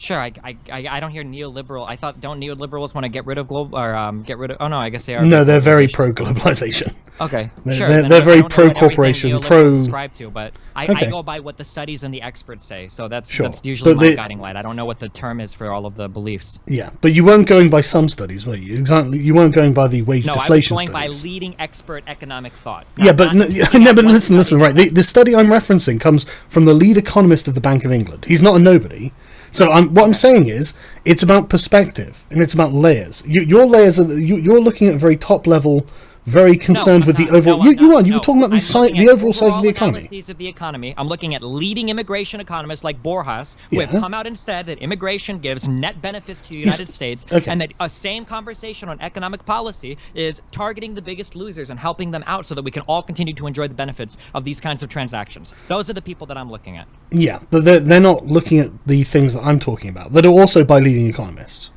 Sure, I don't hear neoliberal. I thought, don't neoliberals want to get rid of global or get rid of? Oh no, I guess they are. No, they're very pro-globalization. Okay, They're, sure. they're very pro-corporation, pro. Subscribe to, but I go by what the studies and the experts say. So that's usually But my guiding light. I don't know what the term is for all of the beliefs. Yeah, but you weren't going by some studies, were you? Exactly, you weren't going by the wage deflation studies. No, I was going by leading expert economic thought. But listen, right? The study I'm referencing comes from the lead economist of the Bank of England. He's not a nobody. So what I'm saying is, it's about perspective and it's about layers. Your layers are you're looking at a very top level, very concerned with the overall. You were talking about the overall size of the economy. Of the economy. I'm looking at leading immigration economists like Borjas, who have come out and said that immigration gives net benefits to the United States, and that a same conversation on economic policy is targeting the biggest losers and helping them out so that we can all continue to enjoy the benefits of these kinds of transactions. Those are the people that I'm looking at. Yeah, but they're not looking at the things that I'm talking about, that are also by leading economists.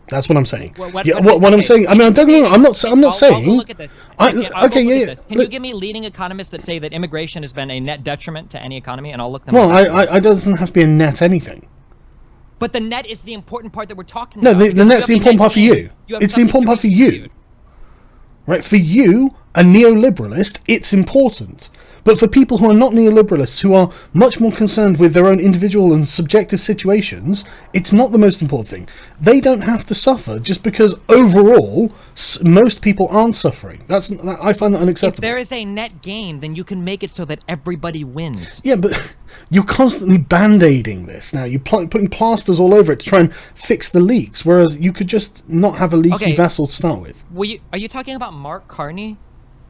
That's what I'm saying. What I'm saying. I mean, don't get me wrong. I'm not saying. I'll look at this. Can you give me leading economists that say that immigration has been a net detriment to any economy, and I'll look them up. Well, it doesn't have to be a net anything. But the net is the important part that we're talking about. No, the net's the important part for you. It's the important part for you. Right? For you, a neoliberalist, it's important. But for people who are not neoliberalists, who are much more concerned with their own individual and subjective situations, it's not the most important thing. They don't have to suffer just because overall most people aren't suffering. I find that unacceptable. If there is a net gain, then you can make it so that everybody wins. Yeah, but you're constantly band-aiding this now. You're putting plasters all over it to try and fix the leaks, whereas you could just not have a leaky vessel to start with. Are you talking about Mark Carney?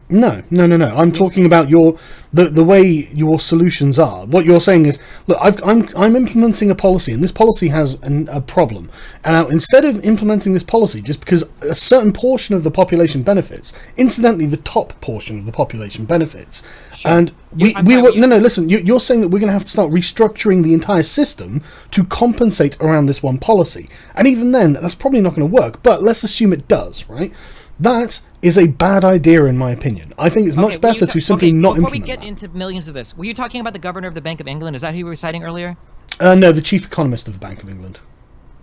No. I'm talking about the way your solutions are. What you're saying is, look, I'm implementing a policy, and this policy has a problem. And now, instead of implementing this policy just because a certain portion of the population benefits, incidentally, the top portion of the population benefits, and listen, you're saying that we're going to have to start restructuring the entire system to compensate around this one policy. And even then, that's probably not going to work. But let's assume it does, right? That is a bad idea, in my opinion. I think it's much better to simply not implement Before we get into millions of this, were you talking about the governor of the Bank of England? Is that who you were citing earlier? No, the chief economist of the Bank of England.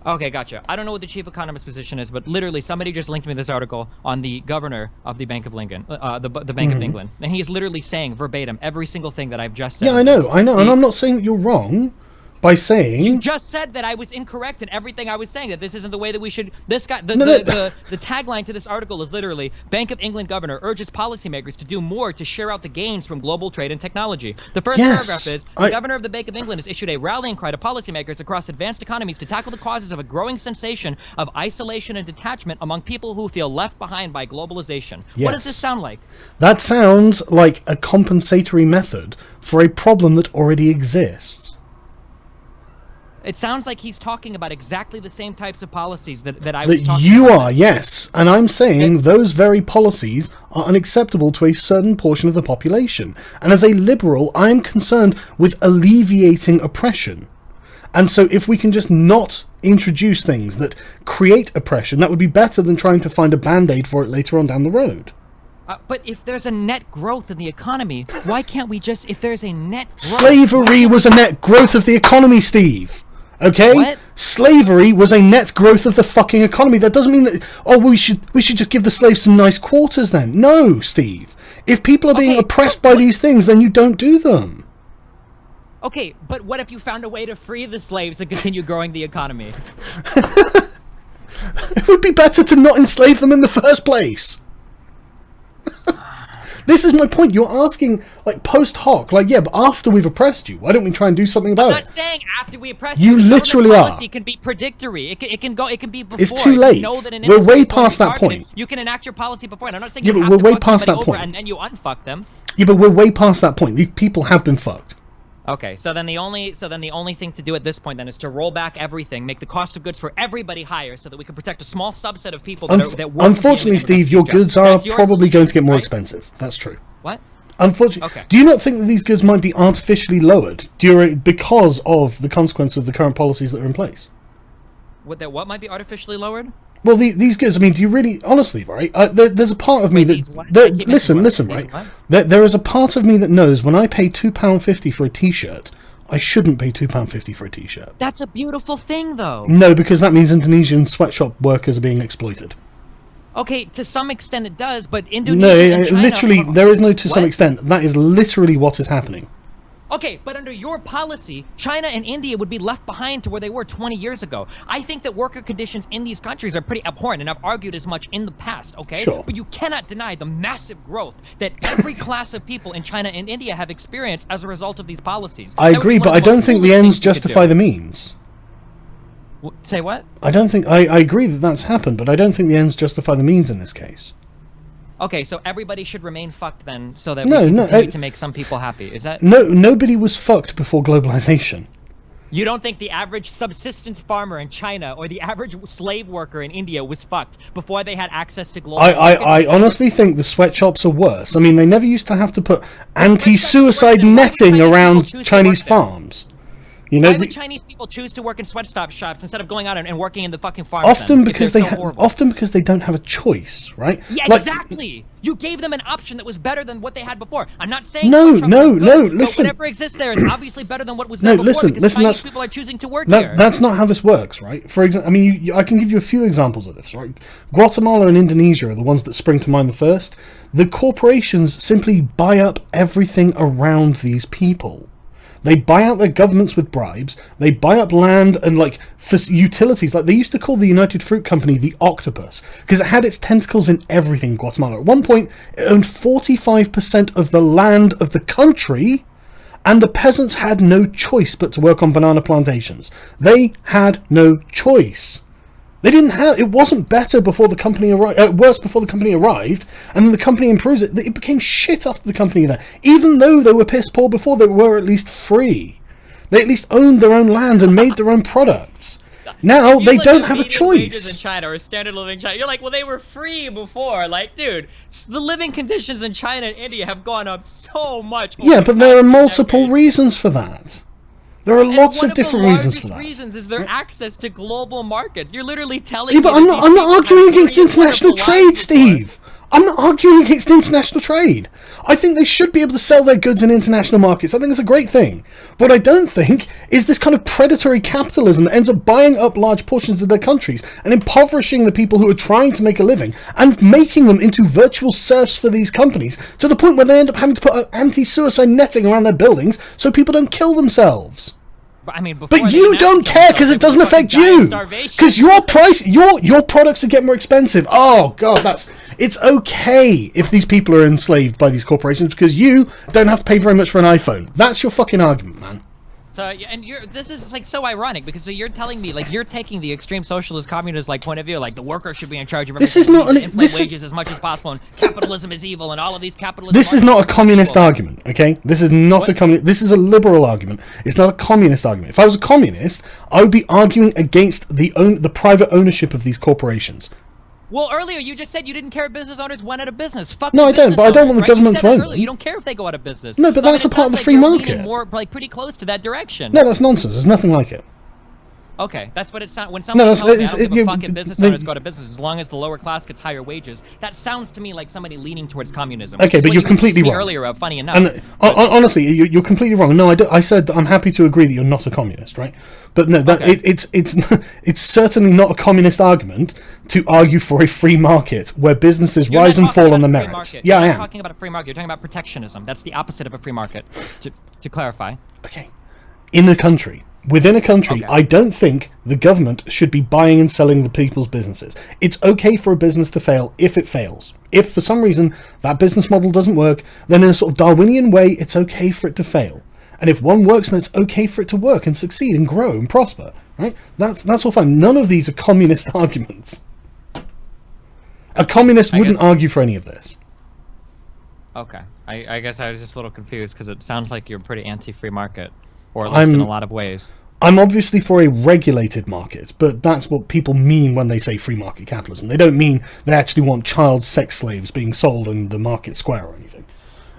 Okay, gotcha. I don't know what the chief economist position is, but literally somebody just linked me this article on the governor of the Bank of England, the Bank of England, and he is literally saying verbatim every single thing that I've just said. Yeah, I know, and I'm not saying that you're wrong. By saying you just said that I was incorrect in everything I was saying, that this isn't the way that we should. This guy, the tagline to this article is literally Bank of England governor urges policymakers to do more to share out the gains from global trade and technology. The first paragraph is the governor of the Bank of England has issued a rallying cry to policymakers across advanced economies to tackle the causes of a growing sensation of isolation and detachment among people who feel left behind by globalization. Yes. What does this sound like? That sounds like a compensatory method for a problem that already exists. It sounds like he's talking about exactly the same types of policies that I was talking about. You are, yes. And I'm saying those very policies are unacceptable to a certain portion of the population. And as a liberal, I'm concerned with alleviating oppression. And so if we can just not introduce things that create oppression, that would be better than trying to find a band-aid for it later on down the road. But if there's a net growth in the economy, why can't we just, if there's a net growth... Slavery was a net growth of the economy, Steve. Okay? What? Slavery was a net growth of the fucking economy. That doesn't mean that, we should just give the slaves some nice quarters then. No, Steve. If people are being oppressed by these things, then you don't do them. Okay, but what if you found a way to free the slaves and continue growing the economy? It would be better to not enslave them in the first place. This is my point. You're asking, like, post hoc, like, yeah, but after we've oppressed you, why don't we try and do something about it? I'm not saying after we oppress you. You literally are. Policy can be predictory. It can be before. It's too late. We're way past that point. You can enact your policy before, and I'm not saying you have to way fuck past that over point. and then you unfuck them. Yeah, but we're way past that point. These people have been fucked. Okay, so then the only thing to do at this point then is to roll back everything, make the cost of goods for everybody higher, so that we can protect a small subset of people that won't. Unfortunately, Steve, your goods are probably going to get more expensive. That's true. What? Unfortunately, okay. Do you not think that these goods might be artificially lowered because of the consequence of the current policies that are in place? What might be artificially lowered? Well, these goods. I mean, do you really, honestly, right? There's a part of me that listen, right? There is a part of me that knows when I pay £2.50 for a T-shirt, I shouldn't pay £2.50 for a t-shirt. That's a beautiful thing, though. No, because that means Indonesian sweatshop workers are being exploited. Okay, to some extent it does, but No, Indonesia and China... literally, there is no to some What? extent. That is literally what is happening. Okay, but under your policy, China and India would be left behind to where they were 20 years ago. I think that worker conditions in these countries are pretty abhorrent, and I've argued as much in the past, okay? Sure. But you cannot deny the massive growth that every class of people in China and India have experienced as a result of these policies. I That would agree, be one but of I the don't most think the foolish ends things you could justify do. the means. Say what? I don't think... I agree that that's happened, but I don't think the ends justify the means in this case. Okay, so everybody should remain fucked then, so that No, we can no, continue to make some people happy. Is that... No, nobody was fucked before globalization. You don't think the average subsistence farmer in China or the average slave worker in India was fucked before they had access to global markets? I honestly think the sweatshops are worse. I mean, they never used to have to put worse anti-suicide than why netting Chinese around people choose to Chinese work there. farms. You know, Why would Chinese people choose to work in sweatshop shops instead of going out and working in the fucking farms? often then, because they're they so horrible? often because they don't have a choice, right? Yeah, Like, exactly. You gave them an option that was better than what they had before. I'm not saying No, sweatshops no, are good, no, but listen. whatever exists there is obviously better than what was No, there before listen, because listen, Chinese that's- people are choosing to work here. That's not how this works, right? For example, I mean, I can give you a few examples of this, right? Guatemala and Indonesia are the ones that spring to mind the first. The corporations simply buy up everything around these people. They buy out their governments with bribes. They buy up land and, like, for utilities. Like, they used to call the United Fruit Company the octopus because it had its tentacles in everything in Guatemala. At one point, it owned 45% of the land of the country, and the peasants had no choice but to work on banana plantations. They had no choice. They didn't have... It wasn't better before the company arrived... worse before the company arrived, and then the company improves it. It became shit after the company there. Even though they were piss poor before, they were at least free. They at least owned their own land and made their own products. Now, they don't have a Wages in choice. China or standard living in China. You're like, well, they were free before. Like, dude, the living conditions in China and India have gone up so much. over Yeah, the but there are past few multiple decades. reasons for that. There are And lots one of different the reasons for largest that. reasons is their access to global markets. You're literally telling Yeah, me but that I'm these not people arguing have against experienced international wonderful trade, lives before. Steve. I'm not arguing against international trade. I think they should be able to sell their goods in international markets. I think it's a great thing. What I don't think is this kind of predatory capitalism that ends up buying up large portions of their countries and impoverishing the people who are trying to make a living and making them into virtual serfs for these companies to the point where they end up having to put anti-suicide netting around their buildings so people don't kill themselves. But, I mean, before But they you didn't don't have to care kill because it themselves, doesn't they would affect fucking die of you. starvation. Because your price, your products are getting more expensive. Oh god, it's okay if these people are enslaved by these corporations because you don't have to pay very much for an iPhone. That's your fucking argument, man. So, and this is like so ironic because so you're telling me like you're taking the extreme socialist communist like point of view like the worker should be in charge of everything. This is not we need an- to inflate this is- wages as much as possible and capitalism is evil and all of these capitalism. This is not a markets are communist evil. argument, okay? This is not a communist. This is a liberal argument. It's not a communist argument. If I was a communist, I would be arguing against the private ownership of these corporations. Well, earlier you just said you didn't care if business owners went out of business. Fuck. No, the I don't, business but I don't owners, want the right? government You said to that own earlier. them. You don't care if they go out of business. No, but So, I that's mean, a part it of the sounds free like you're leaning market. more like pretty close to that direction. No, that's nonsense. There's nothing like it. Okay, that's what it sounds. When somebody that's- tells me I it's- don't give you- a fuck if business they- owners go to business as long as the lower class gets higher wages, that sounds to me like somebody leaning towards communism. which Okay, is but what you're you completely accused me wrong. earlier of, funny enough. And honestly, you're completely wrong. No, I said that I'm happy to agree that you're not a communist, right? But no, that Okay. it's certainly not a communist argument to argue for a free market where businesses You're rise not and talking fall on about the a free merits. market. Yeah, You're I not am. talking about a free market. You're talking about protectionism. That's the opposite of a free market. To clarify. Okay. Within a country, Okay. I don't think the government should be buying and selling the people's businesses. It's okay for a business to fail if it fails. If for some reason that business model doesn't work, then in a sort of Darwinian way, it's okay for it to fail. And if one works, then it's okay for it to work and succeed and grow and prosper. Right? That's all fine. None of these are communist arguments. A communist wouldn't argue for any of this. Okay. I guess I was just a little confused because it sounds like you're pretty anti-free market, or at least in a lot of ways. I'm obviously for a regulated market, but that's what people mean when they say free market capitalism. They don't mean they actually want child sex slaves being sold in the market square or anything.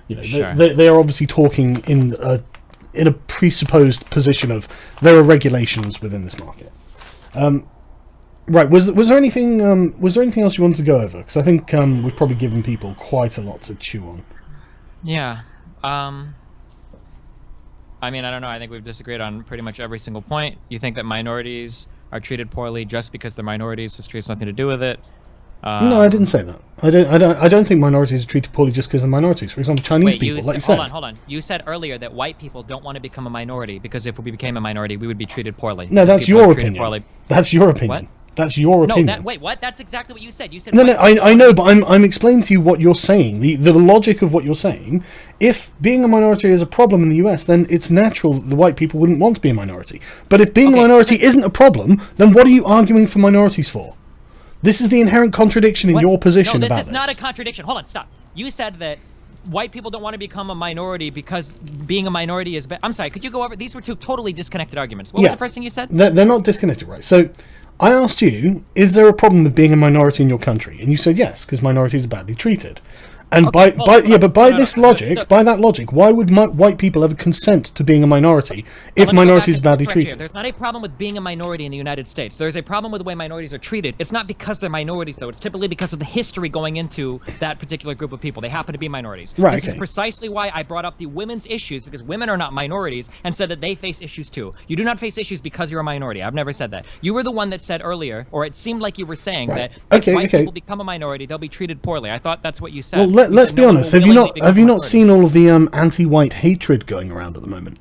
You know, Sure. they are obviously talking in a presupposed position of there are regulations within this market. Right? Was there anything else you wanted to go over? Because I think we've probably given people quite a lot to chew on. Yeah. I mean, I don't know. I think we've disagreed on pretty much every single point. You think that minorities are treated poorly just because they're minorities. History has nothing to do with it. No, I didn't say that. I don't think minorities are treated poorly just because they're minorities. For example, Chinese people, like you said. Hold on. You said earlier that white people don't want to become a minority because if we became a minority, we would be treated poorly. No, that's your opinion. That's your opinion. What? That's your opinion. No, wait, what? That's exactly what you said. You said no. I know, but I'm explaining to you what you're saying. The logic of what you're saying. If being a minority is a problem in the US, then it's natural that the white people wouldn't want to be a minority. But if being a minority isn't a problem, then what are you arguing for minorities for? This is the inherent contradiction in your position about this. No, this is not a contradiction. Hold on, stop. You said that white people don't want to become a minority because being a minority is... I'm sorry, could you go over... These were two totally disconnected arguments. What was the first thing you said? They're not disconnected, right? So I asked you, is there a problem with being a minority in your country? And you said yes, because minorities are badly treated. And by that logic, why would white people ever consent to being a minority if minorities are badly treated? There's not a problem with being a minority in the United States. There's a problem with the way minorities are treated. It's not because they're minorities, though. It's typically because of the history going into that particular group of people. They happen to be minorities. Right, This is precisely why I brought up the women's issues, because women are not minorities, and said that they face issues too. You do not face issues because you're a minority. I've never said that. You were the one that said earlier, or it seemed like you were saying that if white people become a minority, they'll be treated poorly. I thought that's what you said. Well, let's be honest. Have you not seen all of the anti-white hatred going around at the moment?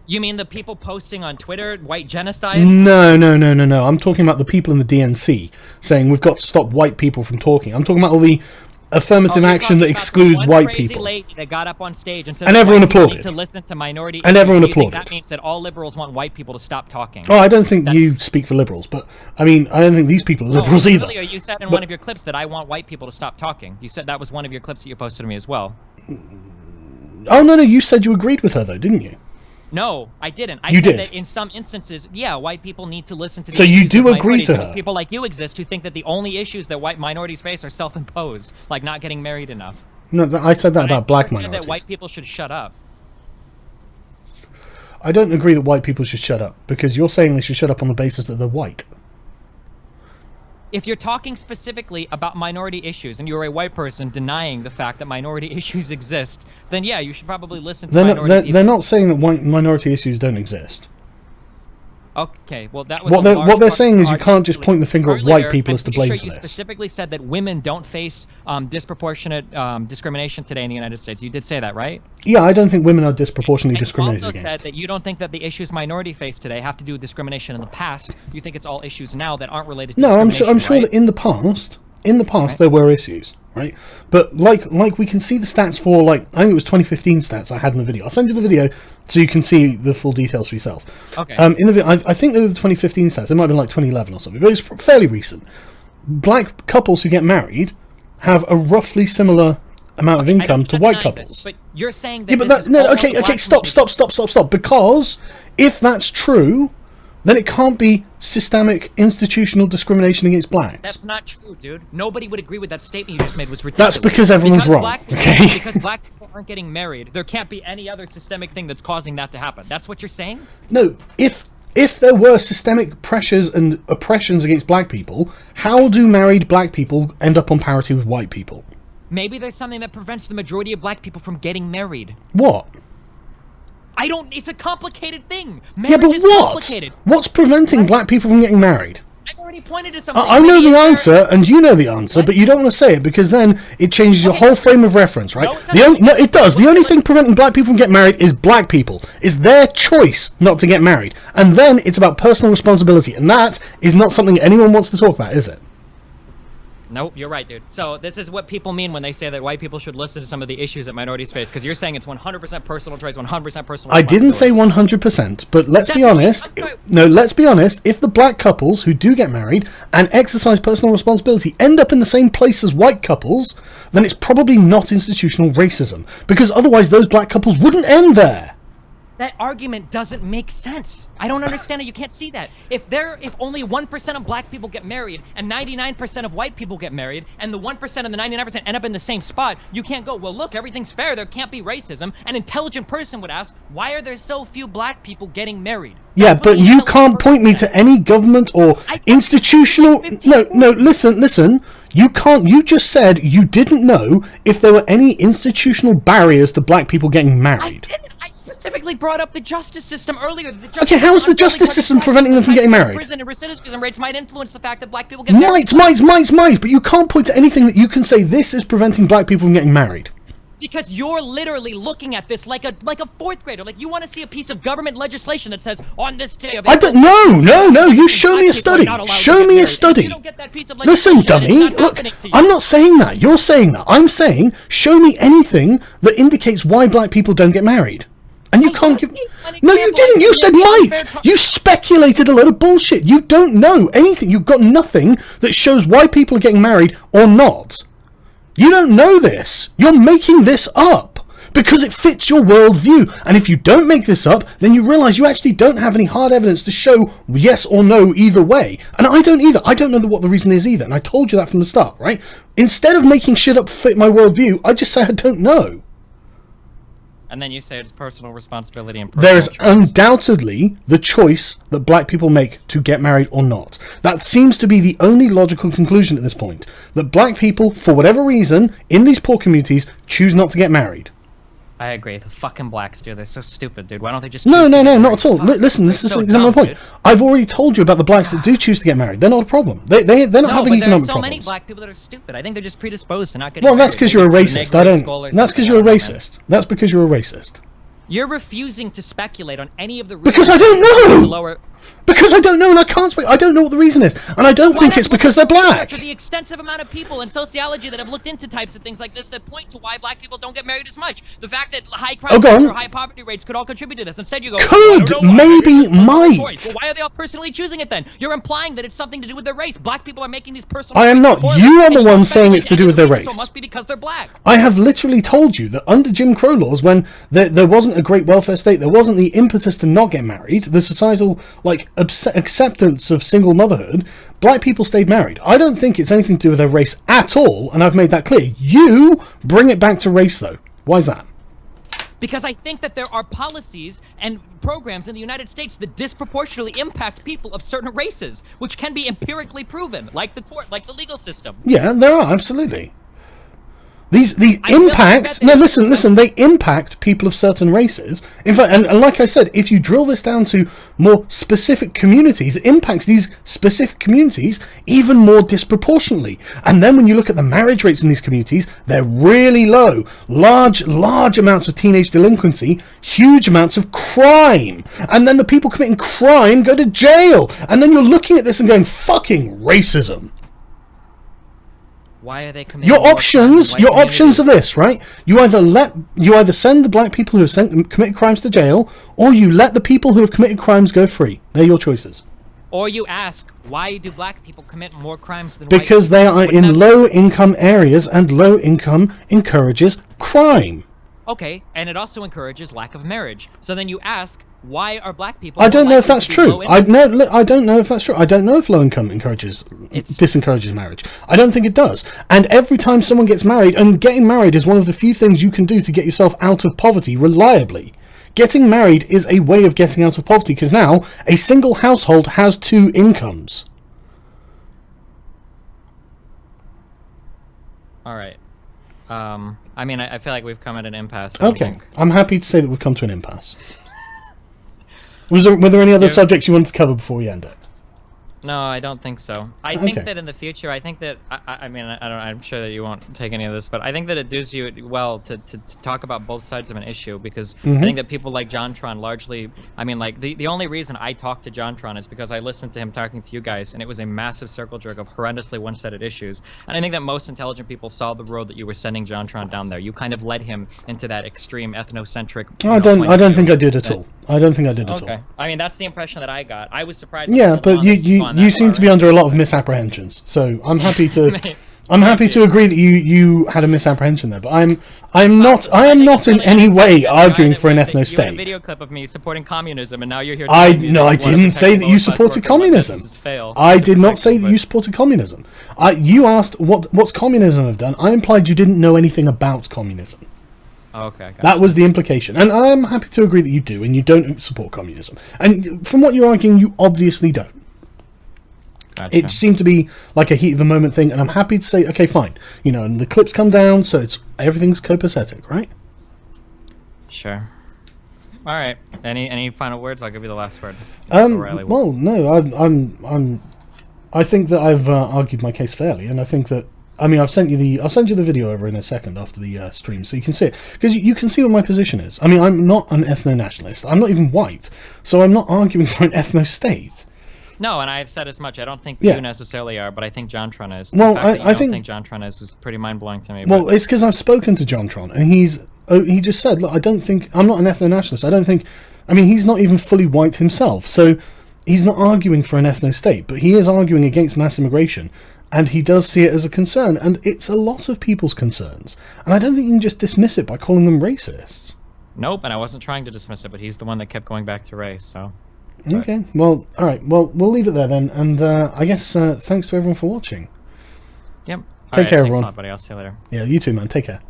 You mean the people posting on Twitter, white genocide? No. I'm talking about the people in the DNC saying we've got to stop white people from talking. I'm talking about all the affirmative action that excludes white people. Lady that got up on stage and said and everyone applauded. To listen to minority and everyone applauded. That means that all liberals want white people to stop talking. Oh, I don't think you speak for liberals, but I mean, I don't think these people are liberals either. Earlier you said in one of your clips that I want white people to stop talking. You said that was one of your clips that you posted to me as well. Oh no, you said you agreed with her though, didn't you? No, I didn't. I said that in some instances, white people need to listen to the So you do agree to her? Because people like you exist who think that the only issues that white minorities face are self-imposed, like not getting married enough. No, I said that about black minorities. That white people should shut up. I don't agree that white people should shut up, because you're saying they should shut up on the basis that they're white. If you're talking specifically about minority issues and you're a white person denying the fact that minority issues exist, then yeah, you should probably listen to they're not saying that white minority issues don't exist. Okay, well that was what they're saying is you can't just point the finger at white people as to blame for this. You specifically said that women don't face disproportionate discrimination today in the United States. You did say that, right? Yeah, I don't think women are disproportionately discriminated against. You also said that you don't think that the issues minority face today have to do with discrimination in the past. You think it's all issues now that aren't related to discrimination. No, I'm sure that in the past there were issues, right? But like we can see the stats for, like, I think it was 2015 stats I had in the video. I'll send you the video so you can see the full details for yourself. Okay. In the I think they were the 2015 stats. It might have been like 2011 or something, but it's fairly recent. Black couples who get married have a roughly similar amount of income to white couples. But you're saying that stop. Because if that's true, then it can't be systemic institutional discrimination against blacks. That's not true, dude. Nobody would agree with that statement you just made. Was ridiculous. That's because everyone's wrong. Because black people aren't getting married, there can't be any other systemic thing that's causing that to happen. That's what you're saying? No, if there were systemic pressures and oppressions against black people, how do married black people end up on parity with white people? Maybe there's something that prevents the majority of black people from getting married. What? It's a complicated thing. Marriage is complicated. What's preventing black people from getting married? I've already pointed to something. I know the answer, and you know the answer, but you don't want to say it because then it changes your whole frame of reference, right? No, it does. The only thing preventing black people from getting married is black people. It's their choice not to get married. And then it's about personal responsibility, and that is not something anyone wants to talk about, is it? Nope, you're right, dude. So this is what people mean when they say that white people should listen to some of the issues that minorities face, because you're saying it's 100% personal choice, 100% personal. I didn't say 100%, but let's be honest. No, let's be honest. If the black couples who do get married and exercise personal responsibility end up in the same place as white couples, then it's probably not institutional racism, because otherwise those black couples wouldn't end there. That argument doesn't make sense. I don't understand it. You can't see that. If only 1% of black people get married and 99% of white people get married, and the 1% and the 99% end up in the same spot, you can't go, well, look, everything's fair. There can't be racism. An intelligent person would ask, why are there so few black people getting married? Yeah, but you can't point me to any government or institutional... No, listen. You just said you didn't know if there were any institutional barriers to black people getting married. I didn't. specifically brought up the justice system earlier. Okay, how's the justice system preventing them from getting married? Prison and recidivism rates might influence the fact that black people get married. Might, but you can't point to anything that you can say this is preventing black people from getting married. Because you're literally looking at this like a fourth grader. Like, you want to see a piece of government legislation that says, on this day of... No, you show me a study. Show me a study. Listen, dummy, look, I'm not saying that. You're saying that. I'm saying, show me anything that indicates why black people don't get married. And you can't give... No, you didn't. You said might. You speculated a load of bullshit. You don't know anything. You've got nothing that shows why people are getting married or not. You don't know this. You're making this up because it fits your worldview. And if you don't make this up, then you realize you actually don't have any hard evidence to show yes or no either way. And I don't either. I don't know what the reason is either. And I told you that from the start, right? Instead of making shit up to fit my worldview, I just say I don't know. And then you say it's personal responsibility and there is undoubtedly the choice that black people make to get married or not. That seems to be the only logical conclusion at this point. That black people, for whatever reason, in these poor communities, choose not to get married. I agree. The fucking blacks, dude. They're so stupid, dude. Why don't they just... No, not at all. Listen, this is exactly my point. Dude. I've already told you about the blacks that do choose to get married. They're not a problem. They're not having economic problems. There are so many black people that are stupid. I think they're just predisposed to not getting married. Well, that's because you're a racist. That's because you're a racist. That's because you're a racist. You're refusing to speculate on any of the reasons. Because I don't know! Because I don't know, and I can't speak. I don't know what the reason is, and I don't think it's because they're black. The extensive amount of people in sociology that have looked into types of things like this that point to why black people don't get married as much. The fact that high crime rates or high poverty rates could all contribute to this. Instead, you go, maybe, might. Well, why are they all personally choosing it then? You're implying that it's something to do with their race. Black people are making these personal. I am not. You are the one saying it's to do with their race. So it must be because they're black. I have literally told you that under Jim Crow laws, when there wasn't a great welfare state, there wasn't the impetus to not get married, the societal acceptance of single motherhood, black people stayed married. I don't think it's anything to do with their race at all, and I've made that clear. You bring it back to race, though. Why is that? Because I think that there are policies and programs in the United States that disproportionately impact people of certain races, which can be empirically proven, like the court, like the legal system. Yeah, there are, absolutely. These impact... No, listen, they impact people of certain races. In fact, and like I said, if you drill this down to more specific communities, it impacts these specific communities even more disproportionately. And then when you look at the marriage rates in these communities, they're really low. Large amounts of teenage delinquency, huge amounts of crime. And then the people committing crime go to jail. And then you're looking at this and going, fucking racism. Why are they committing your options are this, right? You either send the black people who have committed crimes to jail, or you let the people who have committed crimes go free. They're your choices. Or you ask, why do black people commit more crimes than because they are in low-income areas, and low income encourages crime. Okay, and it also encourages lack of marriage. So then you ask, why are black people... I don't know if that's true. I don't know if that's true. I don't know if low income disencourages marriage. I don't think it does. And every time someone gets married, and getting married is one of the few things you can do to get yourself out of poverty reliably. Getting married is a way of getting out of poverty, because now a single household has 2 incomes. All right. I mean, I feel like we've come at an impasse. Okay. I'm happy to say that we've come to an impasse. Were there any other subjects you wanted to cover before we end it? No, I don't think so. I think that in the future, I think that I mean, I'm sure that you won't take any of this, but I think that it does you well to talk about both sides of an issue, because I think that people like JonTron largely, I mean, like the only reason I talked to JonTron is because I listened to him talking to you guys, and it was a massive circle jerk of horrendously one-sided issues. And I think that most intelligent people saw the road that you were sending JonTron down there. You kind of led him into that extreme ethnocentric. I don't think I did at all. I don't think I did at all. Okay. I mean, that's the impression that I got. I was surprised. Yeah, but you seem to be under a lot of misapprehensions. So I'm happy to to agree that you had a misapprehension there. But I am not in any way arguing for an ethno state. You had a video clip of me supporting communism, and now you're here. I didn't say that you supported communism. I did not say that you supported communism. You asked what's communism have done. I implied you didn't know anything about communism. Oh, okay. That was the implication. And I'm happy to agree that you do, and you don't support communism. And from what you're arguing, you obviously don't. Gotcha. It seemed to be like a heat of the moment thing, and I'm happy to say, okay, fine. You know, and the clips come down, so everything's copacetic, right? Sure. All right. Any final words? I'll give you the last word. O'Reilly will. Well, no, I think that I've argued my case fairly, and I think that I'll send you the video over in a second after the stream, so you can see it, because you can see what my position is. I mean, I'm not an ethno-nationalist. I'm not even white, so I'm not arguing for an ethno-state. No, and I've said as much. I don't think Yeah. you necessarily are, but I think JonTron is. Well, the fact that you I don't think JonTron is was pretty mind-blowing to me. Well, it's because I've spoken to JonTron, and he just said, look, I'm not an ethno-nationalist. I don't think, he's not even fully white himself, so he's not arguing for an ethno-state, but he is arguing against mass immigration, and he does see it as a concern, and it's a lot of people's concerns, and I don't think you can just dismiss it by calling them racists. Nope, and I wasn't trying to dismiss it, but he's the one that kept going back to race, so... Okay, well, alright, well, we'll leave it there then, and I guess thanks to everyone for watching. Yep. Take care, thanks everyone. a lot, buddy. I'll see you later. Yeah, you too, man. Take care.